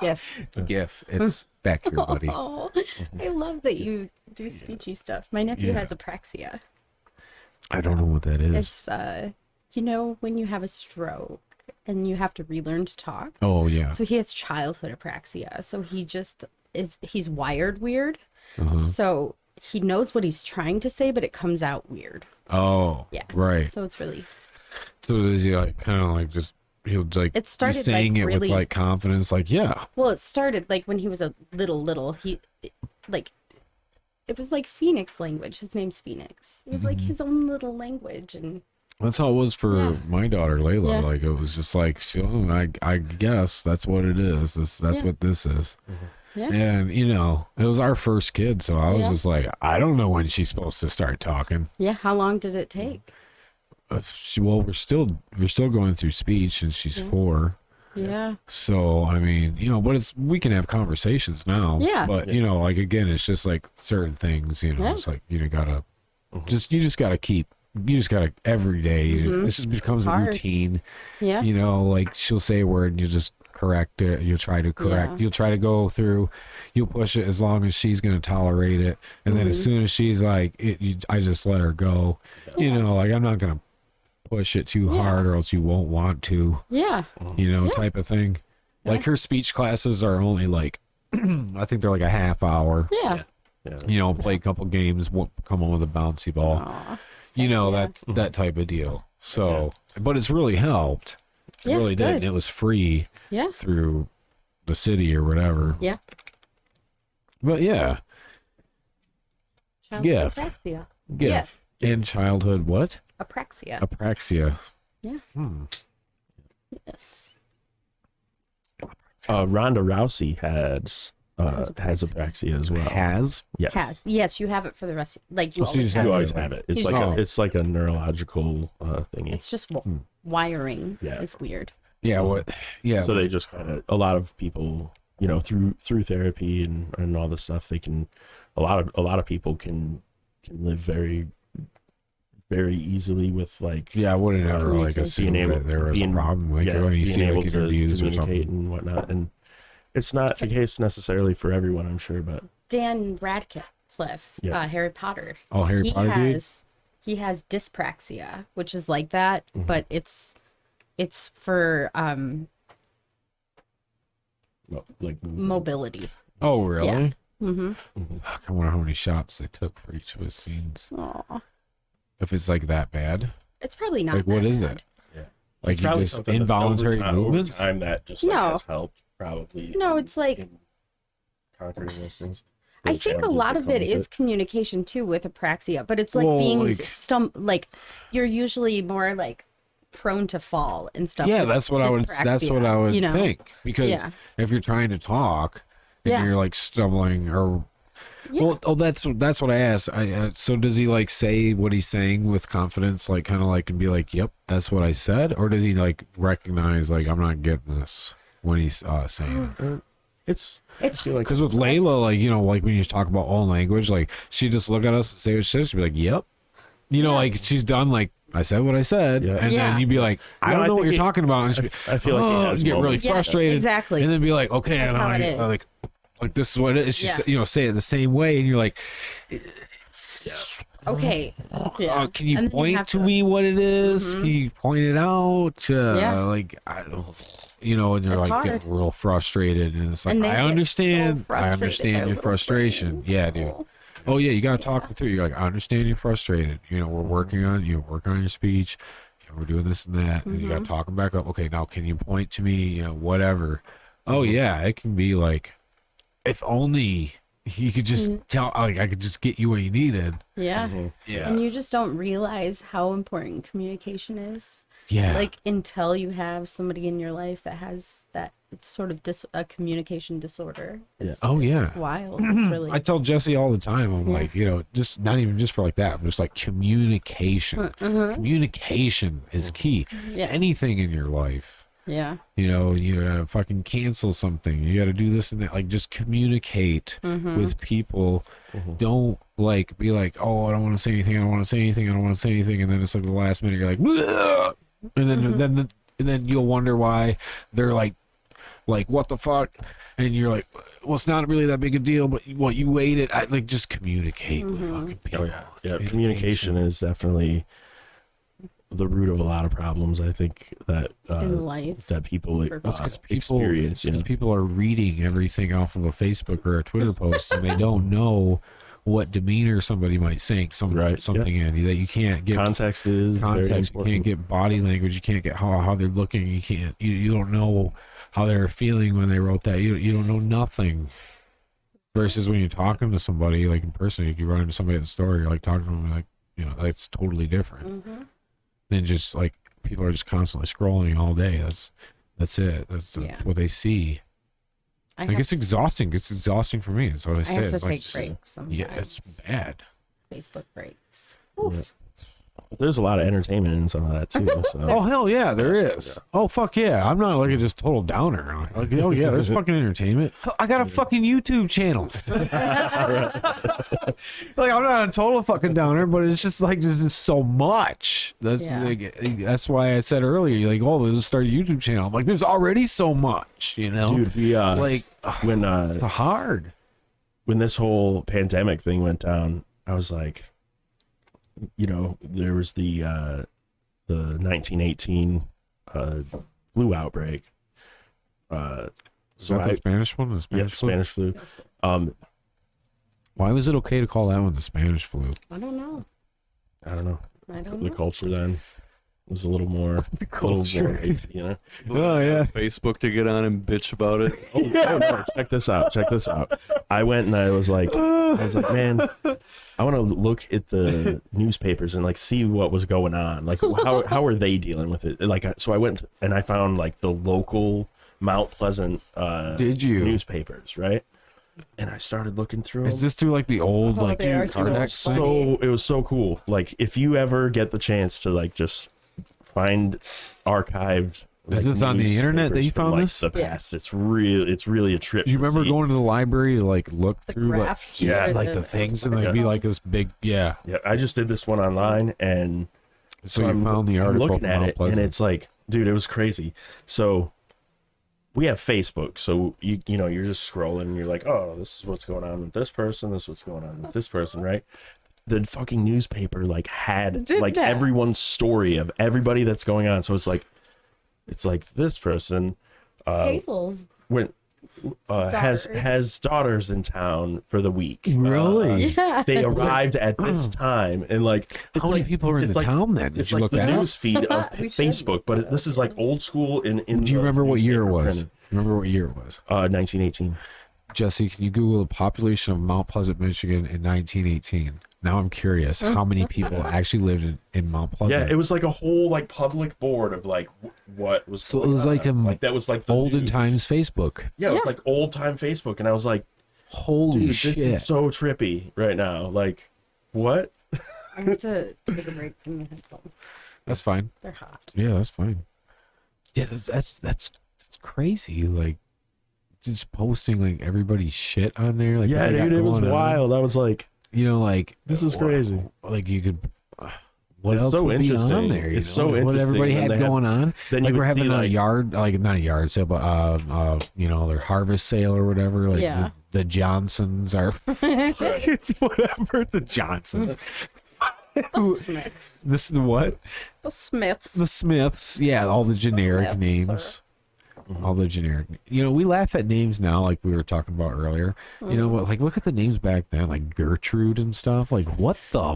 GIF. gif. It's back here, buddy. Oh, I love that you do speechy stuff. My nephew Yeah. has apraxia. I don't know what that is. It's you know when you have a stroke and you have to relearn to talk. Oh yeah. So he has childhood apraxia. So he's wired weird. Uh-huh. So he knows what he's trying to say, but it comes out weird. Oh Yeah. right. So it's really So does he like kind of like just he'll like It started, be saying like, it with really- like confidence, like yeah. Well, it started like when he was a little. Like, it was like Phoenix language. His name's Phoenix. It was like his own little language, and That's how it was for Yeah. my daughter Layla. Yeah. Like it was just like, I guess that's what it is. That's Yeah. what this is. yeah, And it was our first kid, so I was Yeah. just like, I don't know when she's supposed to start talking. yeah. How long did it take? Well, we're still going through speech, and she's 4. Yeah, So I mean, but we can have conversations now. Yeah. But like again, it's just like certain things. Yeah. It's like gotta you just gotta every day. This just becomes a Hard. routine. yeah, Like she'll say a word and you just correct it. You'll try to correct. Yeah. You'll try to go through. You'll push it as long as she's going to tolerate it. And then as soon as she's like, I just let her go. Like I'm not going to push it too Yeah. hard or else you won't want to, yeah, type of thing. Like her speech classes are only like, I think they're like a half hour. yeah. Yeah. Play a couple games, come home with a bouncy ball. Aw. That type of deal. So, but it's really helped. It Yeah, really did. good. And it was free Yeah, through the city or whatever. yeah. But yeah, Childhood Gift. apraxia. gift and childhood what? Apraxia. Apraxia. Yeah. Hmm. Yes. Ronda Rousey has apraxia as well. Has Yes. Yes, you have it for the rest. Like you Oh, so you always just have You it. always have it. It's You like just- it's like a neurological thingy. It's just wiring. Yeah. It's weird. yeah. What? Yeah. So they just kind of a lot of people, through therapy and all this stuff, they can a lot of people can live very very easily with like yeah. I wouldn't ever like being assume able- that there was being- a problem. Like when you being see able like to interviews or communicate something. and whatnot. And it's not the case necessarily for everyone, I'm sure, but Dan Radcliffe, Yeah. Harry Potter. Oh, Harry he Potter dude? he has dyspraxia, which is like that, but it's for like mobility. Oh, really? Mm-hmm. Fuck, I wonder how many shots they took for each of his scenes. Aw. If it's like that bad, It's probably not. like what that is bad. it? Yeah. Like It's you probably just something that involuntary over movements? time that just No. has helped probably. No, it's like- in conquering those things. I The think a challenges lot that of come it with is communication too with apraxia, but it's like Well, being like- like you're usually more like prone to fall and stuff. Yeah, with that's what I would dyspraxia, think, because Yeah. if you're trying to talk and Yeah. you're like stumbling or Yeah. well, that's what I asked. So does he like say what he's saying with confidence, like kind of like and be like, "Yep, that's what I said," or does he like recognize like I'm not getting this when he's saying it? It's It's I feel like Because with Layla, like like when you talk about all language, like she just look at us and say what she says, she'd be like, "Yep," like she's done. Like I said what I said, Yeah. and Yeah. then you'd be like, "I No, don't I know what think you're talking about," and she'd be, I feel like he "Oh," has and get really moments. Yeah, frustrated, exactly. and then be like, "Okay," That's and how it is. like this is what it is. She Yeah. say it the same way, and you're like, okay. Yeah. Can you And then point have to me what it is? Mhm. Can you point it out? Yeah. Like, and you're It's like hard. getting real frustrated, and it's like, And they I get so understand. I frustrated, understand their your little frustration. brains. Yeah, dude. Oh yeah, you gotta talk them through. You're like, I understand you're frustrated. We're working on your speech. We're doing this and that, and you gotta talk them back up. Okay, now can you point to me? Whatever. Oh yeah, it can be like, if only you could just tell. Like I could just get you what you needed. Yeah. Yeah. And you just don't realize how important communication is. Yeah. Like until you have somebody in your life that has that sort of a communication disorder. It's, Oh, it's yeah. wild. It's really. I tell Jesse all the time, I'm like, just not even just for like that. I'm just like communication. Communication is key. Yeah. Anything in your life, Yeah. you gotta fucking cancel something. You gotta do this and that. Like just communicate with people. Don't like be like, oh, I don't want to say anything. I don't want to say anything. I don't want to say anything. And then it's like the last minute, you're like, "Bleh!" And then you'll wonder why they're like, what the fuck? And you're like, well, it's not really that big a deal, but what you waited, like just communicate with fucking people. Oh yeah, communication is definitely the root of a lot of problems. I think that In life. that people That's 'cause people, experience. because people are reading everything off of a Facebook or a Twitter post, and they don't know what demeanor somebody might say something in that you can't get Context is very context. You important. can't get body language. You can't get how they're looking. You don't know how they're feeling when they wrote that. You don't know nothing. Versus when you're talking to somebody like in person, you run into somebody at the store, you're like talking to them, like that's totally different than just like people are just constantly scrolling all day. That's it. That's what they see. Like it's exhausting. It's exhausting for me. That's what I say. I have to It's like take breaks sometimes. yeah, it's bad. Facebook breaks. Yeah. There's a lot of entertainment in some of that too. So. Oh hell yeah, there is. Oh fuck yeah, I'm not like a just total downer. Like oh yeah, there's fucking entertainment. I got a fucking YouTube channel. Like I'm not a total fucking downer, but it's just like there's just so much. That's why I said earlier, like oh, let's start a YouTube channel. I'm like there's already so much, Dude, we like when it's hard. when this whole pandemic thing went down, I was like, there was the 1918 flu outbreak. Is that the Spanish one? The Spanish flu? Spanish flu. Why was it okay to call that one the Spanish flu? I don't know. I don't know. I don't The know. culture then was a little more The culture. Oh yeah. Facebook to get on and bitch about it. Oh no! Check this out. I went and I was like, man, I want to look at the newspapers and like see what was going on. Like, how are they dealing with it? Like, so I went and I found like the local Mount Pleasant Did you? newspapers, right? And I started looking through. Is them. this through like the old Oh, like they are so Cardex funny. thing? It was so cool. Like, if you ever get the chance to like just find archived. Is this on the internet that you newspapers from, found like, this? The past. It's really a trip. Do you to remember see. going to the library to like look The through graphs. like the things and like be like this big Yeah, I just did this one online, and So you found the article I'm looking from at Mount it, Pleasant. and it's like, dude, it was crazy. So we have Facebook, so you're just scrolling, and you're like, oh, this is what's going on with this person. This is what's going on with this person, right? The fucking newspaper had Did like that. everyone's story of everybody that's going on. So it's like this person Hazel's. went Daughters. has daughters in town for the week. Really? Yeah. They arrived at this time, and like it's How many like- people are in it's the like- town then? Did It's you like look the that up? news feed of We should. Facebook, but this is like old school. In Do you the remember what year it newspaper was? printed. Remember what year it was? 1918. Jesse, can you Google the population of Mount Pleasant, Michigan in 1918? Now I'm curious how many people actually lived in Mount Pleasant. Yeah, it was like a whole like public board of like what was. So it going was like on. a that was like the olden news. times Facebook. Yeah, it was like old time Facebook, and I was like, Holy dude, shit. this is so trippy right now. Like, what? I have to take a break from the headphones. That's fine. They're hot. Yeah, that's fine. Yeah, that's crazy. Like just posting like everybody's shit on there. Like Yeah, what they got dude, it was going on. wild. I was like, Like this is wow. crazy. Like you could. What It's else so would be on interesting. there? It's so What interesting everybody when had they had- going on. then Like you we're would having see, a like- yard, like not a yard sale, but their harvest sale or whatever. Like Yeah. the Johnsons are whatever the Johnsons. The Smiths. This is the what? The Smiths. The Smiths. Yeah, all the generic Smiths, names. All the generic. We laugh at names now, like we were talking about earlier. You know what? Like, look at the names back then, like Gertrude and stuff. Like, what the?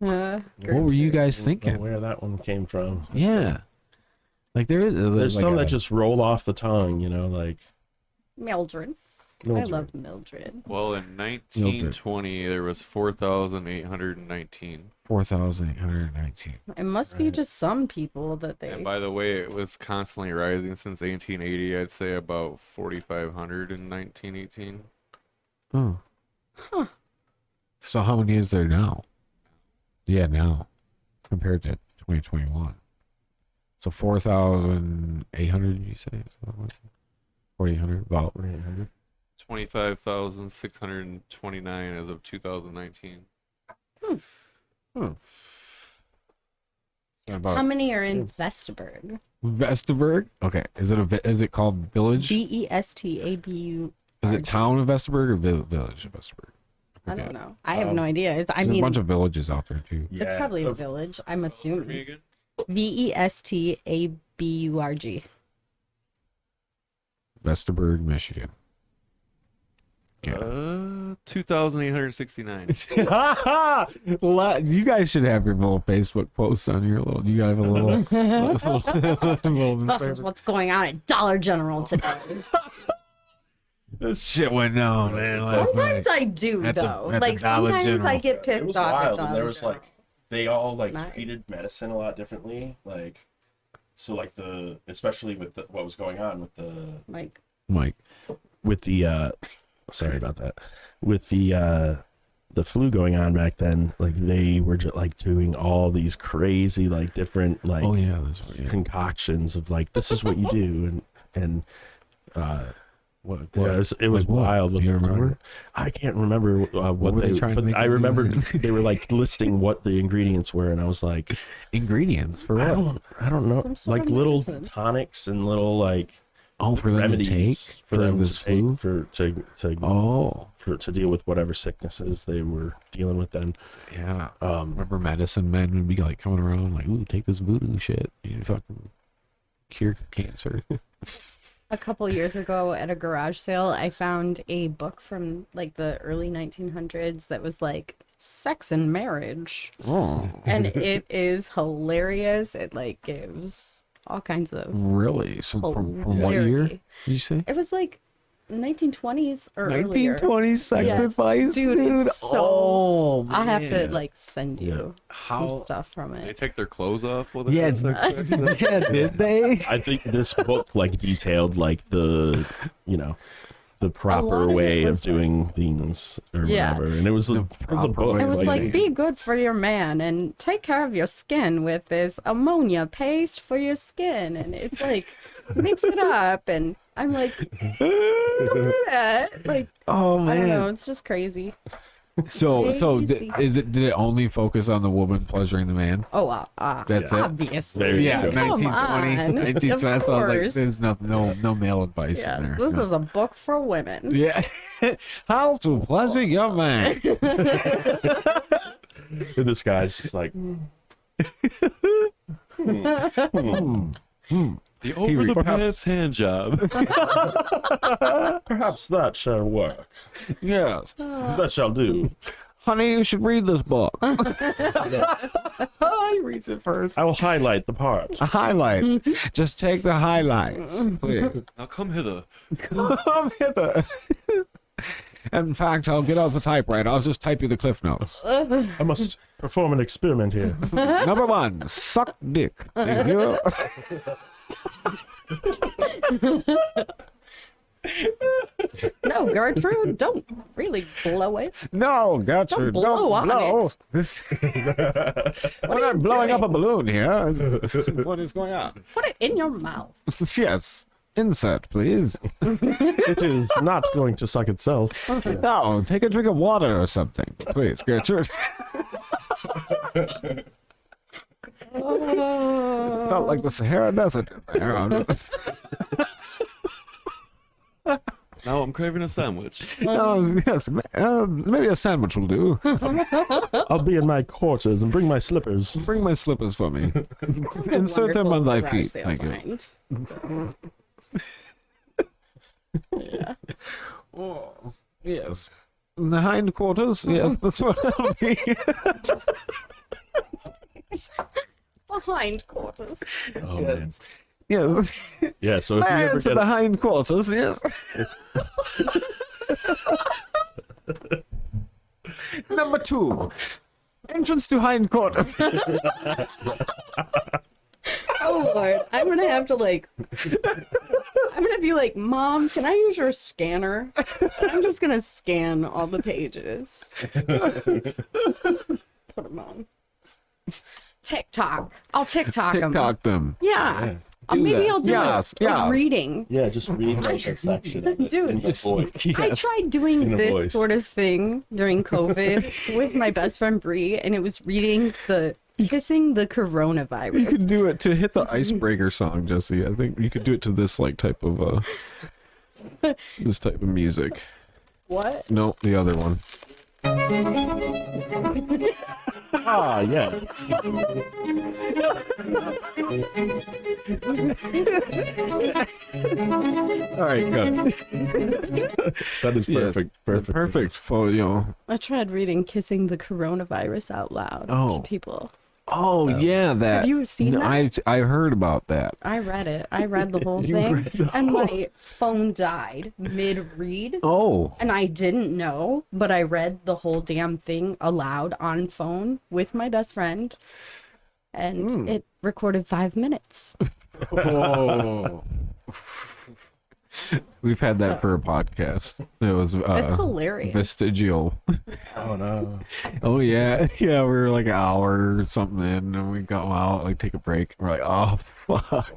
What were you guys I don't know thinking? where that one came from. Yeah. Like there is. There's like some a- that just roll off the tongue, like. Mildred. I Mildred. love Mildred. Well, in 1920, there was 4,819. 4,819. It must be just some people that they. And by the way, it was constantly rising since 1880. I'd say about 4,500 in 1918. Oh. So how many is there now? Yeah, now compared to 2021. So 4,800. You say 4,800 about 4,800. 25,629 as of 2019. about How many are in Vestaburg? Vestaburg. Okay, is it called Village? Vestabu. Is it town of Vestaburg or village of Vestaburg? I don't know. I have no idea. It's. I There's mean, a bunch of villages out there too. it's probably a village. I'm Me assuming. again? Vestaburg. Vestaburg, Michigan. Yeah. 2,869. You guys should have your little Facebook posts on your little. You gotta have a little. This is what's going on at Dollar General today. This shit went down, man. last Sometimes night. I do, At the- though. at the Like, Dollar sometimes I General. get It pissed was off at wild, Dollar and there was General. like they all like Nice. treated medicine a lot differently. Like, so like especially with what was going on with Like, Mike. sorry about that, with the flu going on back then. Like they were just like doing all these crazy like different like Oh yeah, that's what. Yeah. concoctions of like this is what you do and What? yeah, it was Like what? wild. Do you remember? I can't remember what were they trying to but make I you remember do? they were like listing what the ingredients were, and I was like, Ingredients for what? I don't know, Some sort like of little medicine. tonics and little like Oh, for them to take remedies for them this to take flu. Oh, to deal with whatever sicknesses they were dealing with then. yeah. Remember medicine men would be like coming around like, "Ooh, take this voodoo shit. You fucking cure cancer." a couple years ago at a garage sale, I found a book from like the early 1900s that was like sex and marriage. Oh, And it is hilarious. It like gives all kinds of really? So from what year hilarity. did you say? It was like 1920s or earlier. 1920s sex Yes. advice, Dude, it's so- Oh, I'll have to man. like send you How- some stuff from They it. take their clothes off while they're Yeah, having sex? yeah, did they? I think this book like detailed like the the proper of it way was, of doing things or Yeah. whatever, and it was a proper book. way It was Like like, they- be good for your man and take care of your skin with this ammonia paste for your skin. And it's like, mix it up. And I'm like, don't do that. Like, Oh I don't know. man. It's just crazy. So Crazy. did it only focus on the woman pleasuring the man? Oh, That's it. obviously. There you Yeah, go. Come 1920. on. 1920. Of So I was like, course. there's no male advice in Yes, there. this No. is a book for women. Yeah. How to pleasure your man. And this guy's just like, The over-the-pants hand job. perhaps that shall work. Yes. That shall do. Honey, you should read this book. He reads it first. I will highlight the part. A highlight. Just take the highlights, please. Now come hither. Come hither. In fact, I'll get out the typewriter. I'll just type you the cliff notes. I must perform an experiment here. Number 1, suck dick. Thank you. No, Gertrude, don't really blow it. No, Gertrude, Don't blow on blow. it. This, we're not blowing up a balloon here. What is going on? Put it in your mouth. Yes. Insert, please. It is not going to suck itself. No, take a drink of water or something, please, Gertrude. It's not like the Sahara Desert. Now I'm craving a sandwich. Yes, maybe a sandwich will do. I'll be in my quarters and bring my slippers. Bring my slippers for me. It's a Insert them on wonderful thy garage feet. sale Thank you. find. Yeah. Oh, yes. The hindquarters? Yes, that's what I'll be. Behind quarters. Oh man. Yes. Yeah. So if you ever Hands to get the hindquarters, yes. Number 2. Entrance to hindquarters. Oh Lord, I'm gonna have to like. I'm gonna be like, Mom, can I use your scanner? I'm just gonna scan all the pages. Put them on. TikTok. I'll TikTok them. TikTok them. Yeah. Do Maybe that. I'll do Yes, it. yes. Reading. Yeah, just read like a section of it. Dude, in the voice. I tried doing In a this voice. sort of thing during COVID with my best friend Bree, and it was reading the kissing the You coronavirus. could do it to hit the icebreaker song, Jesse. I think you could do it to this like type of this type of music. What? No, the other one. Ah, yeah. All right, good. That is perfect. Perfect. Perfect for, you know. I tried reading "Kissing the Coronavirus" out loud Oh. to people. Oh, yeah, that. Have you seen that? I heard about that. I read it. I read the whole You thing, read the and my phone died mid-read, Oh, and I didn't know, but I read the whole damn thing aloud on phone with my best friend, and it recorded 5 minutes. oh. We've had that for a podcast. It was It's hilarious. vestigial. Oh no. Oh yeah, yeah. We were like an hour or something in, and we go out, like take a break. We're like, oh fuck.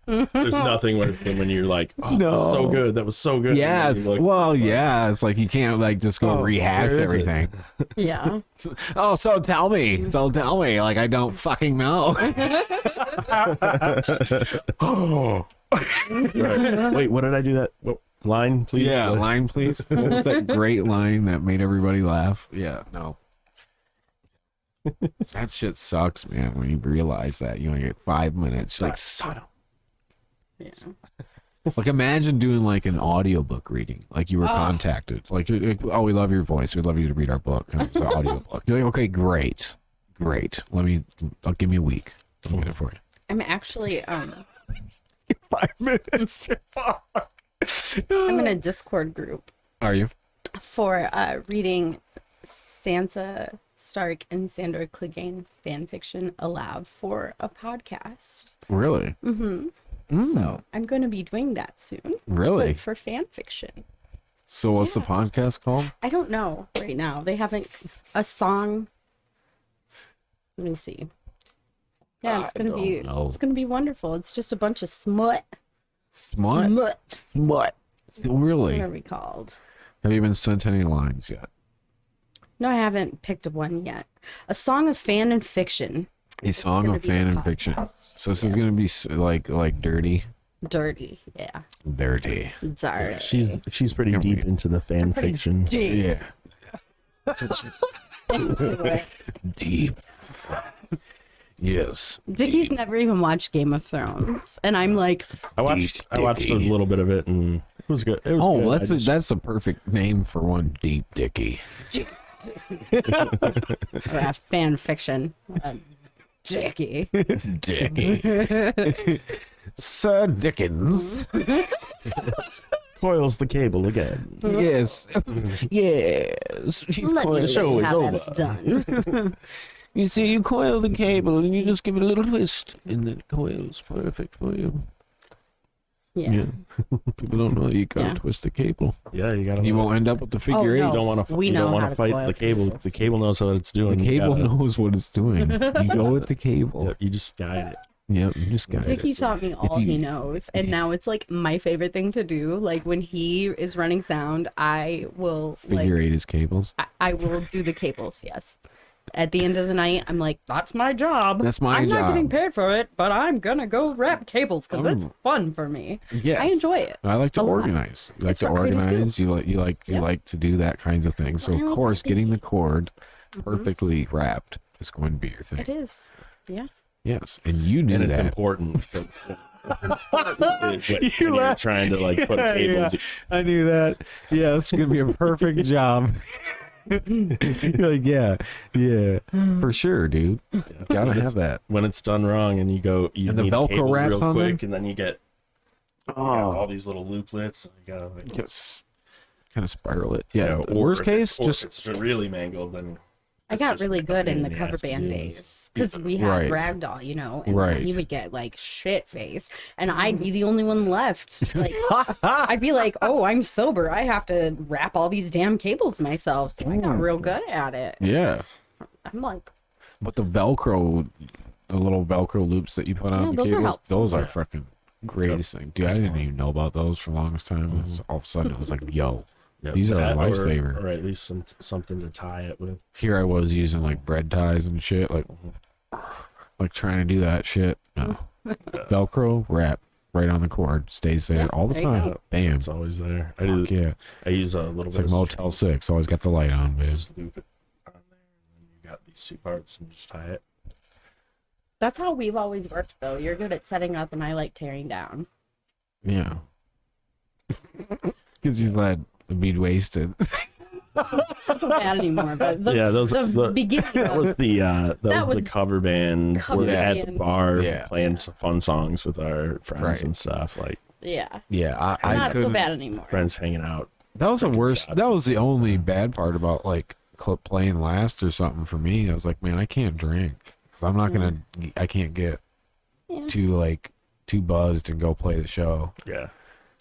There's nothing worse than when you're like, oh, No. that was so good. That was so good. Yeah, And it's, then you're like, well, yeah. It's like you can't like just go Oh, rehash where is it? everything. Yeah. Oh, so tell me. Like I don't fucking know. oh. Right. Wait, what did I do that? What, line, please? Yeah, line please. What was that great line that made everybody laugh? Yeah, no. That shit sucks, man. When you realize that you only get 5 minutes, you're like son of. Yeah. Like imagine doing like an audiobook reading, like you were contacted, like oh we love your voice, we'd love you to read our book, and it's an audiobook. You're like okay, great, I'll give me a week, I'll get it for you. I'm actually 5 minutes. I'm in a Discord group Are you? for reading Sansa Stark and Sandor Clegane fan fiction aloud for a podcast. Really? So I'm going to be doing that soon. Really? But for fan fiction. So what's the podcast called? I don't know right now. They haven't a song. Let me see. Yeah, it's gonna be don't know. it's gonna be wonderful. It's just a bunch of smut. Smut. Really? What are we called? Have you been sent any lines yet? No, I haven't picked one yet. A song of fan and fiction. A song gonna of be fan the and fiction. podcast. So this is gonna be like dirty. Dirty, yeah. Dirty. Dirty. She's pretty Gonna deep be- into the fan Pretty fiction. deep Yeah. into it. Deep. Yes. Dicky's never even watched Game of Thrones, and I'm like, I watched a little bit of it and it was good. It was Oh, good. that's a perfect name for one, Deep Dicky. fan fiction. Dicky. Dicky. Sir Dickens. coils the cable again. Yes. Yes. She's Let me coiled. show show you is how over. that's done. You see, you coil the cable and you just give it a little twist, and it coils perfect for you. Yeah. People don't know you gotta Yeah. twist the cable. Yeah, you gotta. You won't end up with the figure eight. no. You don't want to. We You know don't how want to to fight coil the cable. cables. The cable knows what it's doing. The You cable gotta- knows what it's doing. You go with the cable. Yep, you just guide it. Yep, you just got Dickie it. taught me all he knows, and now it's like my favorite thing to do. Like when he is running sound, I will Figure eight is cables. I will do the cables. Yes. At the end of the night, I'm like, that's my job. That's my I'm job. not getting paid for it, but I'm gonna go wrap cables because it's fun for me. Yeah, I enjoy it. I like to a lot. organize. You like That's to what I do, too. organize. You Yep. like to do that kinds of things. So of Well, course, thank getting the you. cord perfectly wrapped is going to be your thing. It is. Yeah. Yes, and you knew And it's that. important. Because when you're trying to like put a cable. I knew that. Yeah, this is gonna be a perfect job. You're like, yeah, for sure, dude. Gotta have that. When it's done wrong, and you go, you And the need Velcro cable wraps real on quick, them? and then you get all these little looplets. You gotta like, Kind of spiral it. Yeah. or Worst if it- case, or if just it's really mangled. Then I it's got just really like a good in pain the the cover ass to band use. days because we had Right. ragdoll, you know, and Right. he would get like shit faced, and I'd be the only one left. Like I'd be like, "Oh, I'm sober. I have to wrap all these damn cables myself." So I got real good at it. yeah. I'm like, But the Velcro, the little Velcro loops that you put on Yeah, the those are cables, helpful. those are fucking greatest thing. Dude, I didn't even know about those for the longest time. It's all of a sudden, it was like, yo, Yeah, these are a that lifesaver. or at least something to tie it with. Here I was using like bread ties and shit, like trying to do that shit. No. Velcro, wrap right on the cord, stays there Yeah, all the there you time. go. Bam. It's always there. I Fuck do. yeah. I use a little It's bit like of Motel 6, always got the light on, babe. just loop it on there, and then you got these these 2 parts and just tie it. That's how we've always worked, though. You're good at setting up, and I like tearing down. Yeah. Because he's let be wasted. Not so bad anymore, but the, Yeah, those the beginning that was of, the that was the was cover band. cover We're at the band. bar Yeah. playing some fun songs with our friends Right. and stuff, like yeah, Yeah, I not so couldn't. bad anymore. friends hanging out. That was the worst. jobs. That was the only bad part about like playing last or something for me. I was like, man, I can't drink because I'm not gonna. I can't get Yeah. too buzzed and go play the show. Yeah.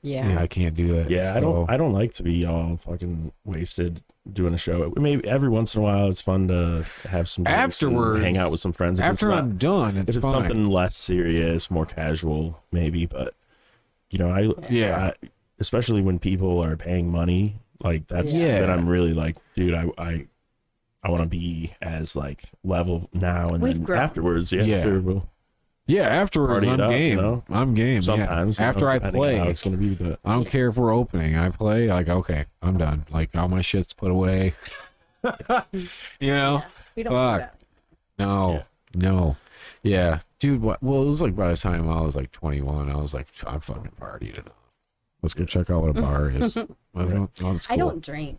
Yeah, I can't do it. Yeah, so- I don't like to be all fucking wasted doing a show. Maybe every once in a while it's fun to have some drinks and Afterwards, hang out with some friends. If After it's I'm not, done, if it's it's fine. something less serious, more casual, maybe. But you know, Yeah. especially when people are paying money, like that's Yeah. when I'm really like, dude, I want to be as like level now and We've then grown. afterwards. Yeah, Yeah. sure. We'll Yeah, afterwards Party it I'm up, you game. know? I'm game. sometimes yeah. you After know, I depending on how play, it's gonna be, but I don't care if we're opening. I play like okay, I'm done. Like all my shit's put away. You know. Yeah, we don't Fuck. do that. No. Yeah, dude. What? Well, it was like by the time I was like 21, I was like, I'm fucking partied enough. Let's go check out what a bar is. Let's go. Oh, it's I cool. don't drink.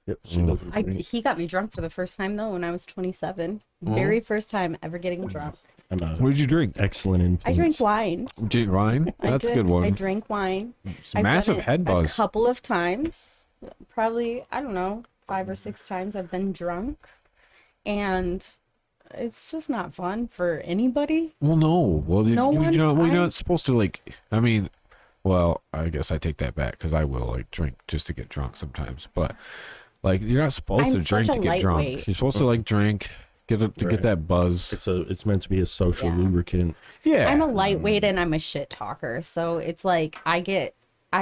yep, she Mm. doesn't drink. He got me drunk for the first time though when I was 27. Oh. Very first time ever getting drunk. I'm a What did you drink? excellent influence. I drink wine. Drink wine. That's a good one. I drink wine. It's I've done massive it head buzz. A couple of times, probably I don't know, 5 or 6 times I've been drunk, and it's just not fun for anybody. Well, no. Well, No one- you're I- not supposed to like. I mean, well, I guess I take that back because I will like drink just to get drunk sometimes. But like, you're not supposed I'm to drink such to a get drunk. lightweight. You're supposed to like drink, get Right. that buzz. It's meant to be a social Yeah. lubricant. Yeah. I'm a lightweight and I'm a shit talker, so it's like I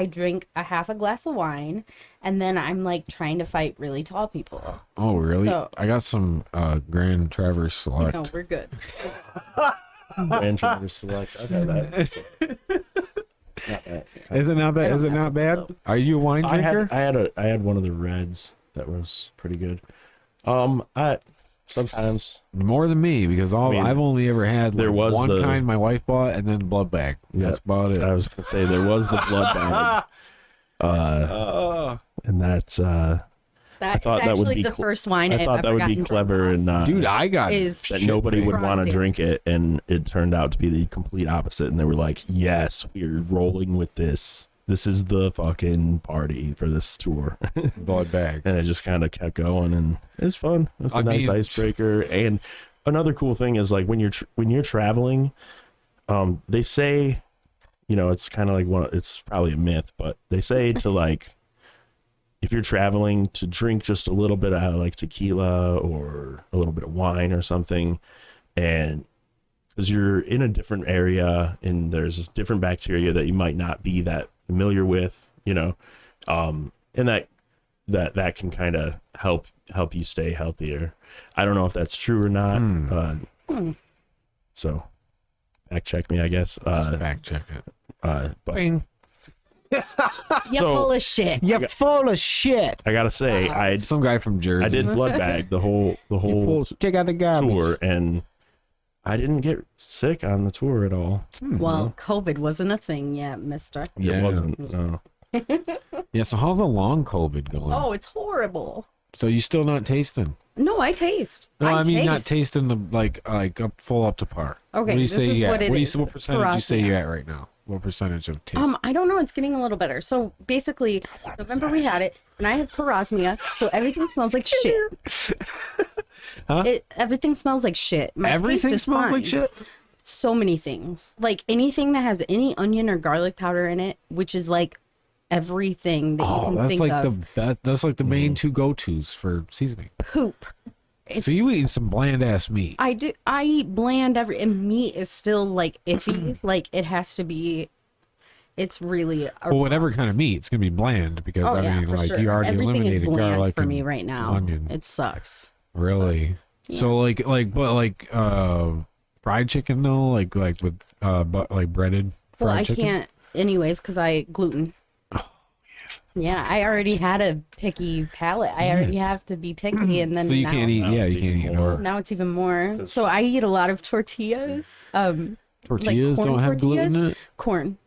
drink a half a glass of wine, and then I'm like trying to fight really tall people. Oh, really? So- I got some Grand Traverse Select. No, we're good. Grand Traverse Select. I've had that. Not bad. Is it not I bad? don't Is it mess not with bad? them. Are you a wine drinker? I had one of the reds that was pretty good. I sometimes More than me because I mean, I've only ever had there was one the- kind my wife bought and then blood bag. Yeah. That's about it. I was gonna say there was the blood bag, and that's That's thought that would actually be the cl- first wine I I've thought that ever would be gotten clever drunk and Dude, I got is that shit nobody would faced. want to Frosting. drink it, and it turned out to be the complete opposite. And they were like, "Yes, we're rolling with this. This is the fucking party for this tour." blood bag. And it just kind of kept going, and it's fun. It's a I nice mean- icebreaker. And another cool thing is like when you're traveling, they say, you know, it's kind of like it's probably a myth, but they say to like, if you're traveling, to drink just a little bit of like tequila or a little bit of wine or something, and because you're in a different area and there's different bacteria that you might not be that familiar with, you know, and that can kind of help you stay healthier. I don't know if that's true or not. So fact check me, I guess. Fact check it. But Bing. You're So- full of shit. You're full of shit. I gotta say, Some guy from Jersey. I did blood bag the whole Take out the garbage. tour, and I didn't get sick on the tour at all. Well, COVID wasn't a thing yet, mister. Yeah. It wasn't. No. Yeah. So how's the long COVID going? Oh, it's horrible. So you still not tasting? No, I taste. No, I mean not taste. tasting the like up to par. Okay, What do you this say is you at? what it What, do you, is. what It's percentage you say parosmia. you're at right now? What percentage of taste? I don't know. It's getting a little better. So basically, November we had it, and I have parosmia, so everything smells like shit. Huh? Everything smells like shit. My taste Everything is smells fine. like shit. So many things, like anything that has any onion or garlic powder in it, which is like everything that you Oh, can that's think like of. that's like the main two go tos for seasoning. Poop. It's, So you eating some bland ass meat? I do. I eat bland and meat is still like iffy. Like it has to be. It's really. Well, whatever kind of meat, it's gonna be bland because Oh I yeah, mean, for like sure. you already Everything is eliminated bland garlic for and me right now. onion. It sucks. Really? So fried chicken though, like with like breaded fried Well, I chicken. can't anyways because I gluten. Yeah, I already had a picky palate. I already have to be picky, and then So you now, can't eat. now Yeah, it's you can't even eat more. more. now it's even more. 'Cause- So I eat a lot of tortillas. Tortillas corn don't have tortillas? gluten in it. Corn.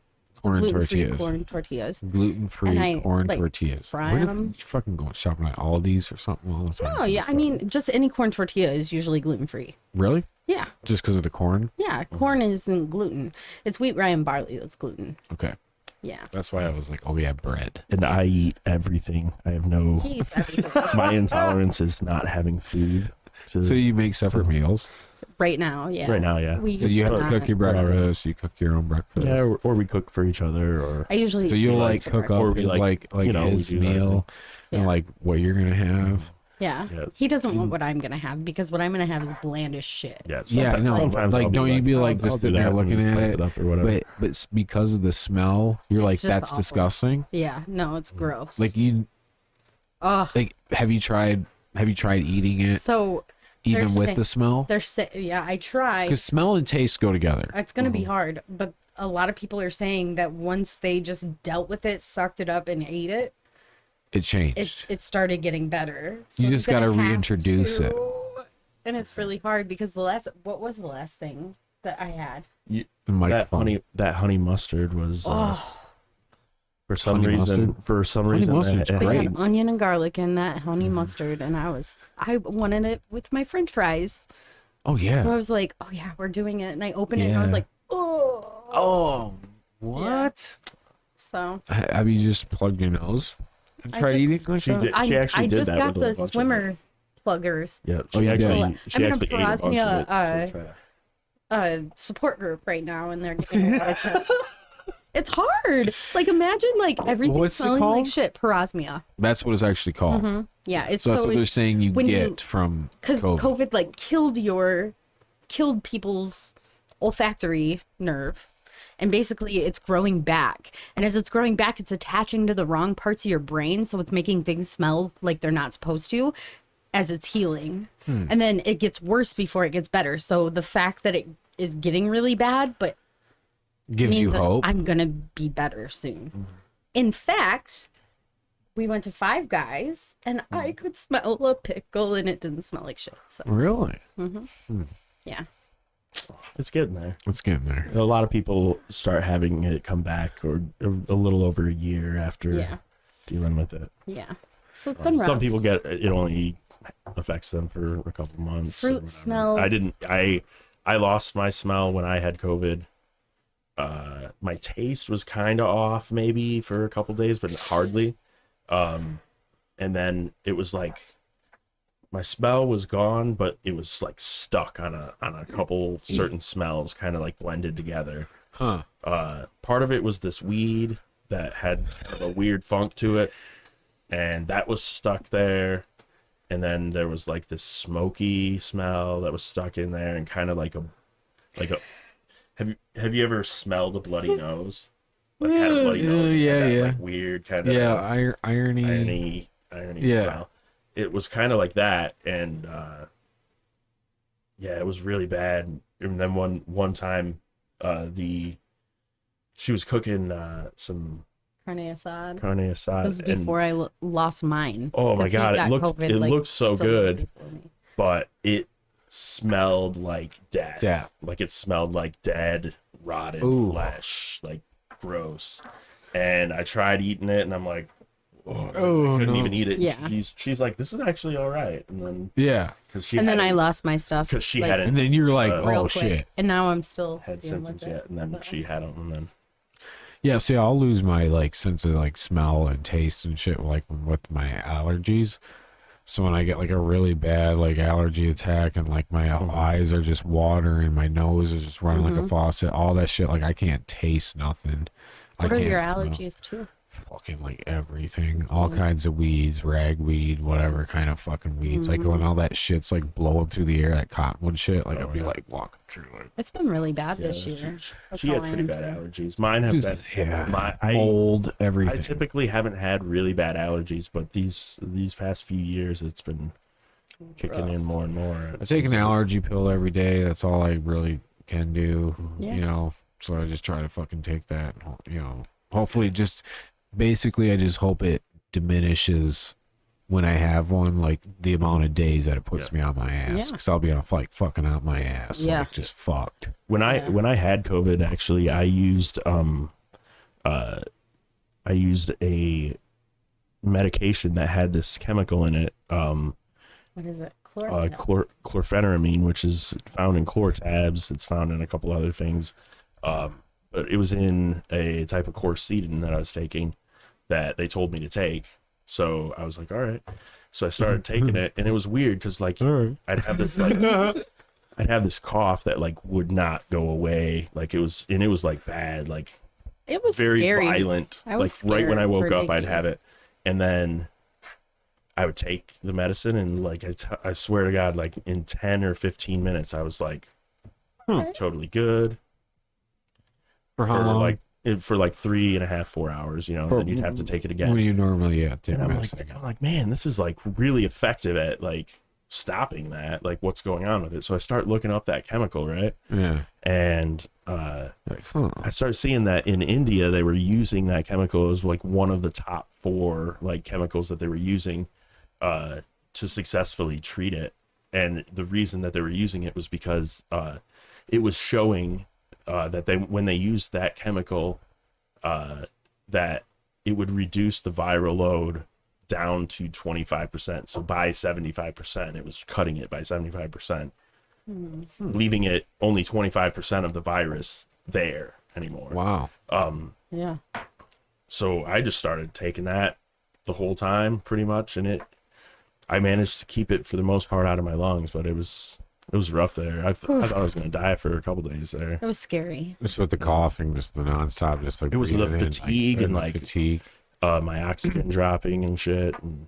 Corn Gluten-free tortillas. corn tortillas. Gluten-free And I, corn like, tortillas. fry Where them. you fucking go shopping at Aldi's or something all the time? Oh for yeah, this I stuff? mean, just any corn tortilla is usually gluten free. Really? Yeah, Just because of the corn? yeah. Corn isn't gluten. It's wheat, rye, and barley that's gluten. Okay, Yeah. that's why I was like, oh, we have bread. And I eat everything. I have no. He eats everything. My intolerance is not having food. So you make separate meals? Right now, yeah. Right now, yeah. We So you have to not. cook your breakfast. You cook your own breakfast. Yeah, or we cook for each other, or I usually. So you'll eat like cook breakfast. Or up we his, like, like you know, we his do our meal and Yeah. like what you're gonna have. Yeah. Yeah. He doesn't want what I'm gonna have because what I'm gonna have is bland as shit. yeah. Yeah, sometimes- no. sometimes Like, I'll be don't you be like I'll just do sitting there that and looking at spice it, up or whatever. but because of the smell, you're like, just that's awful. disgusting. Yeah. No, it's gross. Like you, Oh. like, have you tried eating it So even they're with saying- the smell? yeah, I tried. Because smell and taste go together. It's gonna be hard, but a lot of people are saying that once they just dealt with it, sucked it up, and ate it, It changed. it started getting better. So You I'm just gotta gonna have reintroduce it. and it's really hard because what was the last thing that I had? You- The microphone. that honey mustard was for some Honey reason mustard? Honey mustard's it They great. had onion and garlic in that honey mustard, and I wanted it with my French fries. Oh So I yeah. was like, oh yeah, we're doing it, and I opened it, and I was Yeah. like, oh. Oh, what? So Have you just plugged your nose and I tried just- eating like She that? did. I actually did just that got with a the bunch of swimmer pluggers. Yeah, Oh, yeah, she yeah. actually, she I'm in a actually ate a bunch of parosmia, it. to try. Support group right now, and they're getting a lot of tips. It's hard. Like imagine like everything What's it smelling like called? shit. Parosmia. That's what it's actually called. Yeah, it's So that's what they're saying you when you- get from because COVID. COVID like killed people's olfactory nerve. And basically it's growing back. And as it's growing back, it's attaching to the wrong parts of your brain. So it's making things smell like they're not supposed to as it's healing. And then it gets worse before it gets better. So the fact that it is getting really bad, but Gives you means that hope. I'm gonna be better soon. In fact, we went to Five Guys and I could smell a pickle and it didn't smell like shit. So Really? yeah. It's getting there. Let's get in there. A lot of people start having it come back, or a little over a year after Yeah. dealing with it. Yeah. So it's been rough. Some people get it only affects them for a couple months. or Fruit whatever. smell. I didn't. I lost my smell when I had COVID. My taste was kind of off maybe for a couple days, but hardly. And then it was like my smell was gone, but it was like stuck on a couple certain smells, kind of like blended together. Huh. Part of it was this weed that had kind of a weird funk to it, and that was stuck there. And then there was like this smoky smell that was stuck in there, and kind of like a have you ever smelled a bloody nose? Like had a bloody nose, and Yeah, had that, yeah. like weird kind of Yeah, irony. irony Yeah. smell. It was kind of like that, and yeah, it was really bad. And then one time, she was cooking some Carne asada. carne asada. This is and- before I lost mine. Oh my 'Cause he God, it got looked- COVID, it like, looked so still a little good. before me. but it smelled like death. Death. Like it smelled like dead, rotten Ooh. flesh, like gross. And I tried eating it, and I'm like, oh, Oh, I couldn't no. even eat it. And Yeah. she's like, this is actually all right. And then Yeah. because she And then I hadn't- lost my stuff. 'cause she like, hadn't And then you're like, real oh quick. shit. And now I'm still had dealing symptoms with yet, it, and then so. she had them, and then Yeah, see, I'll lose my like sense of like smell and taste and shit like with my allergies. So when I get like a really bad like allergy attack and like my eyes are just watering, my nose is just running like a faucet, all that shit, like I can't taste nothing. What I are can't your smell. allergies too? Fucking like everything, all kinds of weeds, ragweed, whatever kind of fucking weeds. Like when all that shit's like blowing through the air, that cottonwood shit, like I'll be like walking through like It's been really bad yeah, this year. That's she had all I pretty am bad too. allergies. Mine have just, been yeah, I mold, everything. typically haven't had really bad allergies, but these past few years it's been kicking in more and more. I take an allergy pill every day. That's all I really can do, Yeah. you know. So I just try to fucking take that, you know. Hopefully, just basically, I just hope it diminishes when I have one, like the amount of days that it puts me on my ass, Yeah. because I'll be on like fucking out my ass, Yeah. like just fucked. When I had COVID, actually, I used a medication that had this chemical in it, What is it? Chloroquine. chlorpheneramine, which is found in Chlortabs. It's found in a couple other things, but it was in a type of quercetin that I was taking that they told me to take. So I was like, all right. So I started taking it, and it was weird because like I'd have this cough that like would not go away. Like it was like bad, like It was very scary. violent. I was Like right when I scared woke for up, I'd Dicky. have it, and then I would take the medicine, and like I swear to God, like in 10 or 15 minutes, I was like totally good. For how long? For like 3.5, 4 hours, and then you'd have to take it again. When do you normally take And medicine? I'm like, man, this is like really effective at like stopping that, like what's going on with it. So I start looking up that chemical, right? Yeah. And Like, huh. I started seeing that in India they were using that chemical as like one of the top 4 like chemicals that they were using to successfully treat it. And the reason that they were using it was because it was showing that when they used that chemical, that it would reduce the viral load down to 25%. So by 75%, it was cutting it by 75%, leaving it only 25% of the virus there anymore. Wow. Yeah. So I just started taking that the whole time pretty much, and I managed to keep it for the most part out of my lungs, but it was rough there. I thought I was going to die for a couple days there. It was scary. Just with the coughing, just the nonstop, just like It was the breathing in, fatigue and, the like, fatigue. My oxygen dropping and shit. And,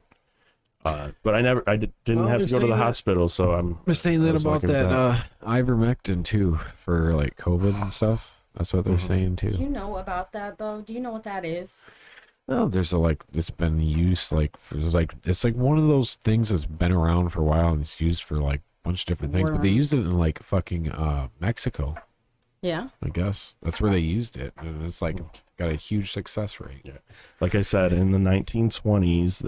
but I didn't Well, have they're to go to the saying that- hospital, so I'm. They're saying I that was about lucky with that ivermectin too for like COVID and stuff. That's what they're saying Do too. you know about that though? Do you know what that is? Well, there's it's been used it's like one of those things that's been around for a while and it's used for like a bunch of different things. But they used it in like fucking Mexico, Yeah. I guess. That's where they used it, and it's like got a huge success rate. Yeah. Like I said, in the 1920s,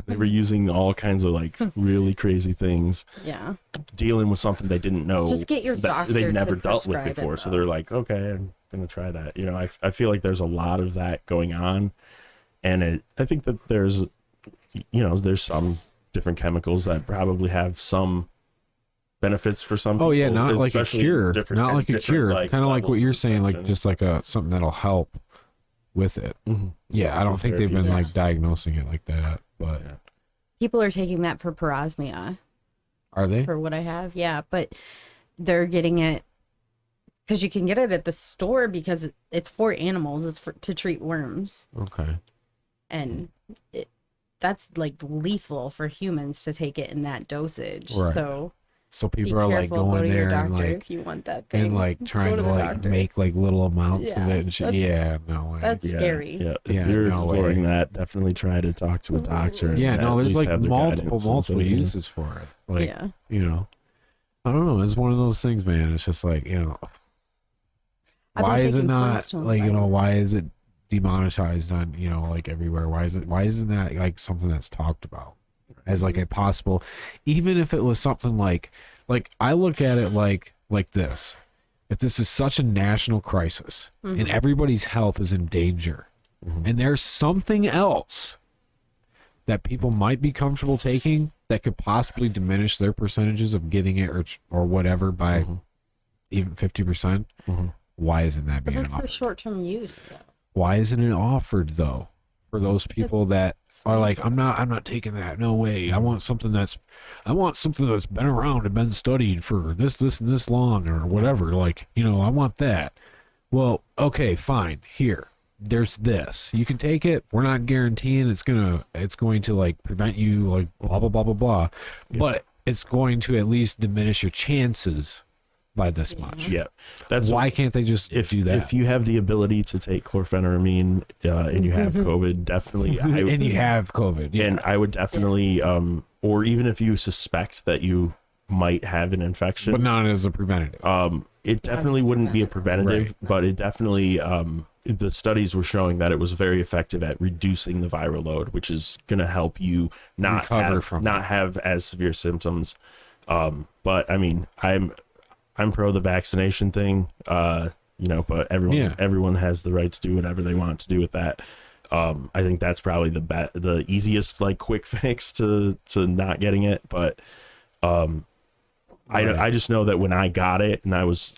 they were using all kinds of like really crazy things, Yeah. dealing with something they didn't know. Just get your that doctor they'd to never dealt with prescribe it, before. So though. they're like, okay, I'm gonna try that. I feel like there's a lot of that going on, and I think that there's some different chemicals that probably have some benefits for some people. Oh yeah, not like a especially cure, different- not like a different, cure. like, Kind of like what levels you're of saying, like infection. just like something that'll help with it. Mhm. Yeah, I don't think they've been Therapeutics. like diagnosing it like that, but Yeah. People are taking that for parosmia, are they? for what I have. Yeah, but they're getting it because you can get it at the store because it's for animals. It's to treat worms, Okay. and that's like lethal for humans to take it in that dosage. Right. So So be people are like careful. Go going to your there and doctor like if you want that thing. and like trying Go to the like doctor. make like little amounts of Yeah, it and shit. that's- Yeah, no way. That's scary. Yeah, if Yeah, you're no exploring way. that, definitely try to talk to a doctor. and Yeah, at no, there's least like have their multiple guidance and so, uses for it. Like, Yeah. I don't know. It's one of those things, man. It's just like, I've been why is it taking not Flintstone like, vitamins. why is it demonetized on, like everywhere? Why isn't that like something that's talked about as like a possible, even if it was something like I look at it like this. If this is such a national crisis and everybody's health is in danger and there's something else that people might be comfortable taking that could possibly diminish their percentages of getting it or whatever by even 50%, why isn't that But being that's for offered? short-term use, though. Why isn't it offered though for those people that are like, I'm not taking that, no way. I want something that's been around and been studied for this and this long or whatever, like, I want that. Well, okay, fine, here, there's this, you can take it. We're not guaranteeing it's going to like prevent you, like blah blah blah blah blah, but it's going to at least diminish your chances by this much. Yeah, that's Why can't they just do that? If you have the ability to take chlorpheneramine and you have COVID, definitely. And you have COVID, yeah. And I would definitely, or even if you suspect that you might have an infection, But not as a preventative. it definitely wouldn't be a preventative, Right. but it definitely the studies were showing that it was very effective at reducing the viral load, which is going to help you not have as severe symptoms. But I mean, I'm pro the vaccination thing, but everyone has the right to do whatever they want to do with that. I think that's probably the easiest, like, quick fix to not getting it. But I just know that when I got it and I was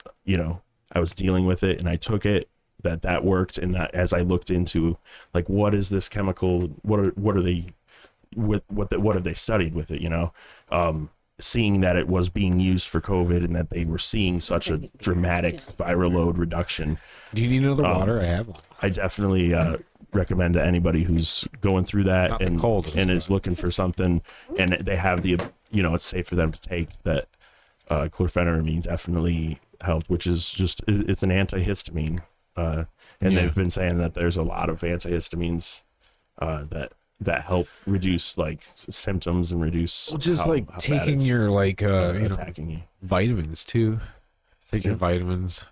dealing with it and I took it, that worked. And that as I looked into, like, what is this chemical? What have they studied with it? Seeing that it was being used for COVID and that they were seeing such a dramatic viral load reduction. Do you need another water? I have one. I definitely recommend to anybody who's going through that and is looking for something, and they have it's safe for them to take that. Chlorpheniramine definitely helped, which is it's an antihistamine, and they've been saying that there's a lot of antihistamines that help reduce, like, symptoms and reduce how taking your attacking you. Vitamins too. Take your vitamins,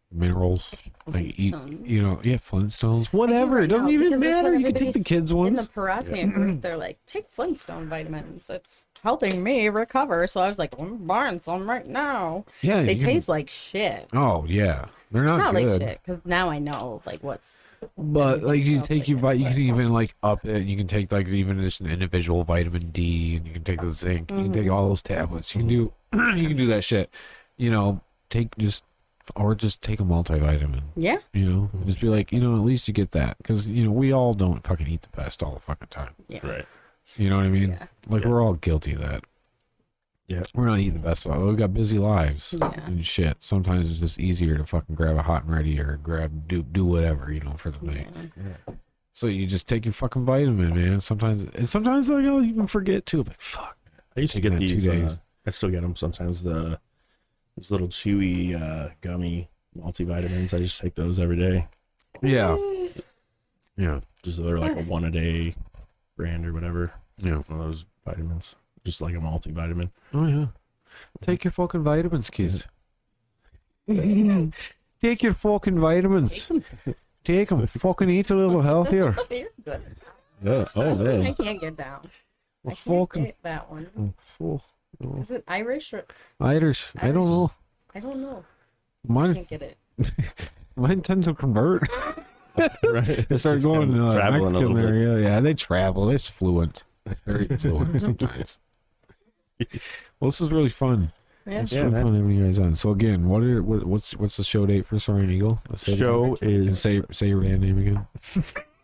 minerals, like eat, Flintstones, whatever. It doesn't even matter. You can take the kids ones. In the Parasmia group, they're like, take Flintstone vitamins. It's helping me recover. So I was like, I'm buying some right now. Yeah, they taste like shit. Oh yeah, they're not good. Like shit, because now I know, like, what's. But, like, you take you can even, like, up it. You can take, like, even just an individual vitamin D, and you can take the zinc. You can take all those tablets. You can do that shit. Just take a multivitamin. Yeah. Just be like, at least you get that, because we all don't fucking eat the best all the fucking time. Yeah. Right. You know what I mean? Yeah. Like, we're all guilty of that. Yeah. We're not eating the best. We've got busy lives and shit. Sometimes it's just easier to fucking grab a hot and ready or do whatever, for the night. Yeah. So you just take your fucking vitamin, man. Sometimes like, I'll even forget too. I'm like, fuck. I used to get these. I still get them sometimes. These little chewy gummy multivitamins. I just take those every day. Yeah. Yeah. Just they're like a 1-a-day brand or whatever. Yeah. One of those vitamins. Just like a multivitamin. Oh yeah. Take your fucking vitamins, kids. Take your fucking vitamins. Take them. Fucking eat a little healthier. You're good. Yeah. Oh man. I can't get down. I can't fucking get that one. Is it Irish or Irish? I don't know. I don't know. I Mine can't get it. mine tends to convert. Right. They start going traveling a little there. bit. Yeah, they travel. It's fluent. It's very fluent sometimes. Well, this is really fun. Yeah. It's really fun having you guys on. So again, what's the show date for Soaring Eagle? Let's say Show is say your band name again.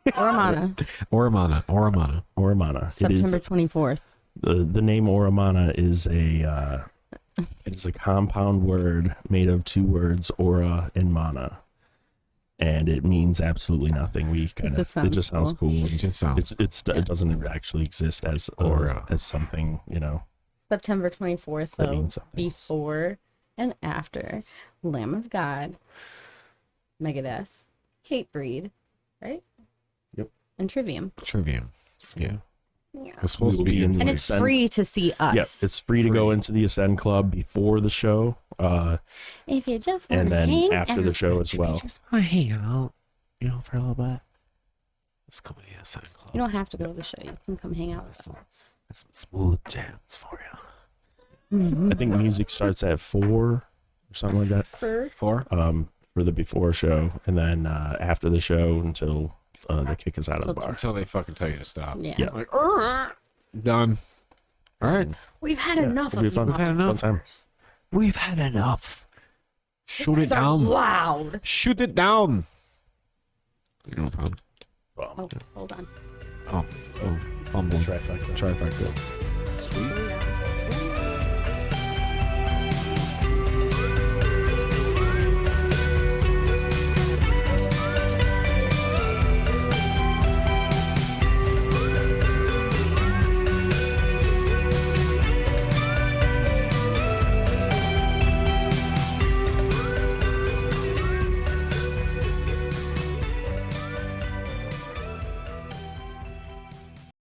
Auramana. Auramana. September 24th. The name Auramana is a compound word made of two words, aura and mana, and it means absolutely nothing. It just sounds cool. It just sounds. It doesn't actually exist as aura, as something, September 24th, that though, means something. before and after Lamb of God, Megadeth, Hatebreed, right? Yep. And Trivium. Yeah. It's supposed to be in And it's free to see us. Yes, it's free to go into the Ascend Club before the show. If you just want And to then hang after the out. show as well. Just want to hang out, for a little bit. Let's come to the Ascend Club. You don't have to go to the show. You can come hang out with us. That's some smooth jams for you. I think music starts at 4 or something like that. For 4? For the before show, and then after the show until they kick us out of the bar. Until they fucking tell you to stop. Yeah. Yeah. Like, done. All right. We've had enough of It'll be fun. you. We've had enough. Fun time. We've had enough. Shoot it Guys are down. loud. Shoot it down. No problem. Well, Oh, hold on. Oh, fumble. trifecta. Trifecta. Sweet.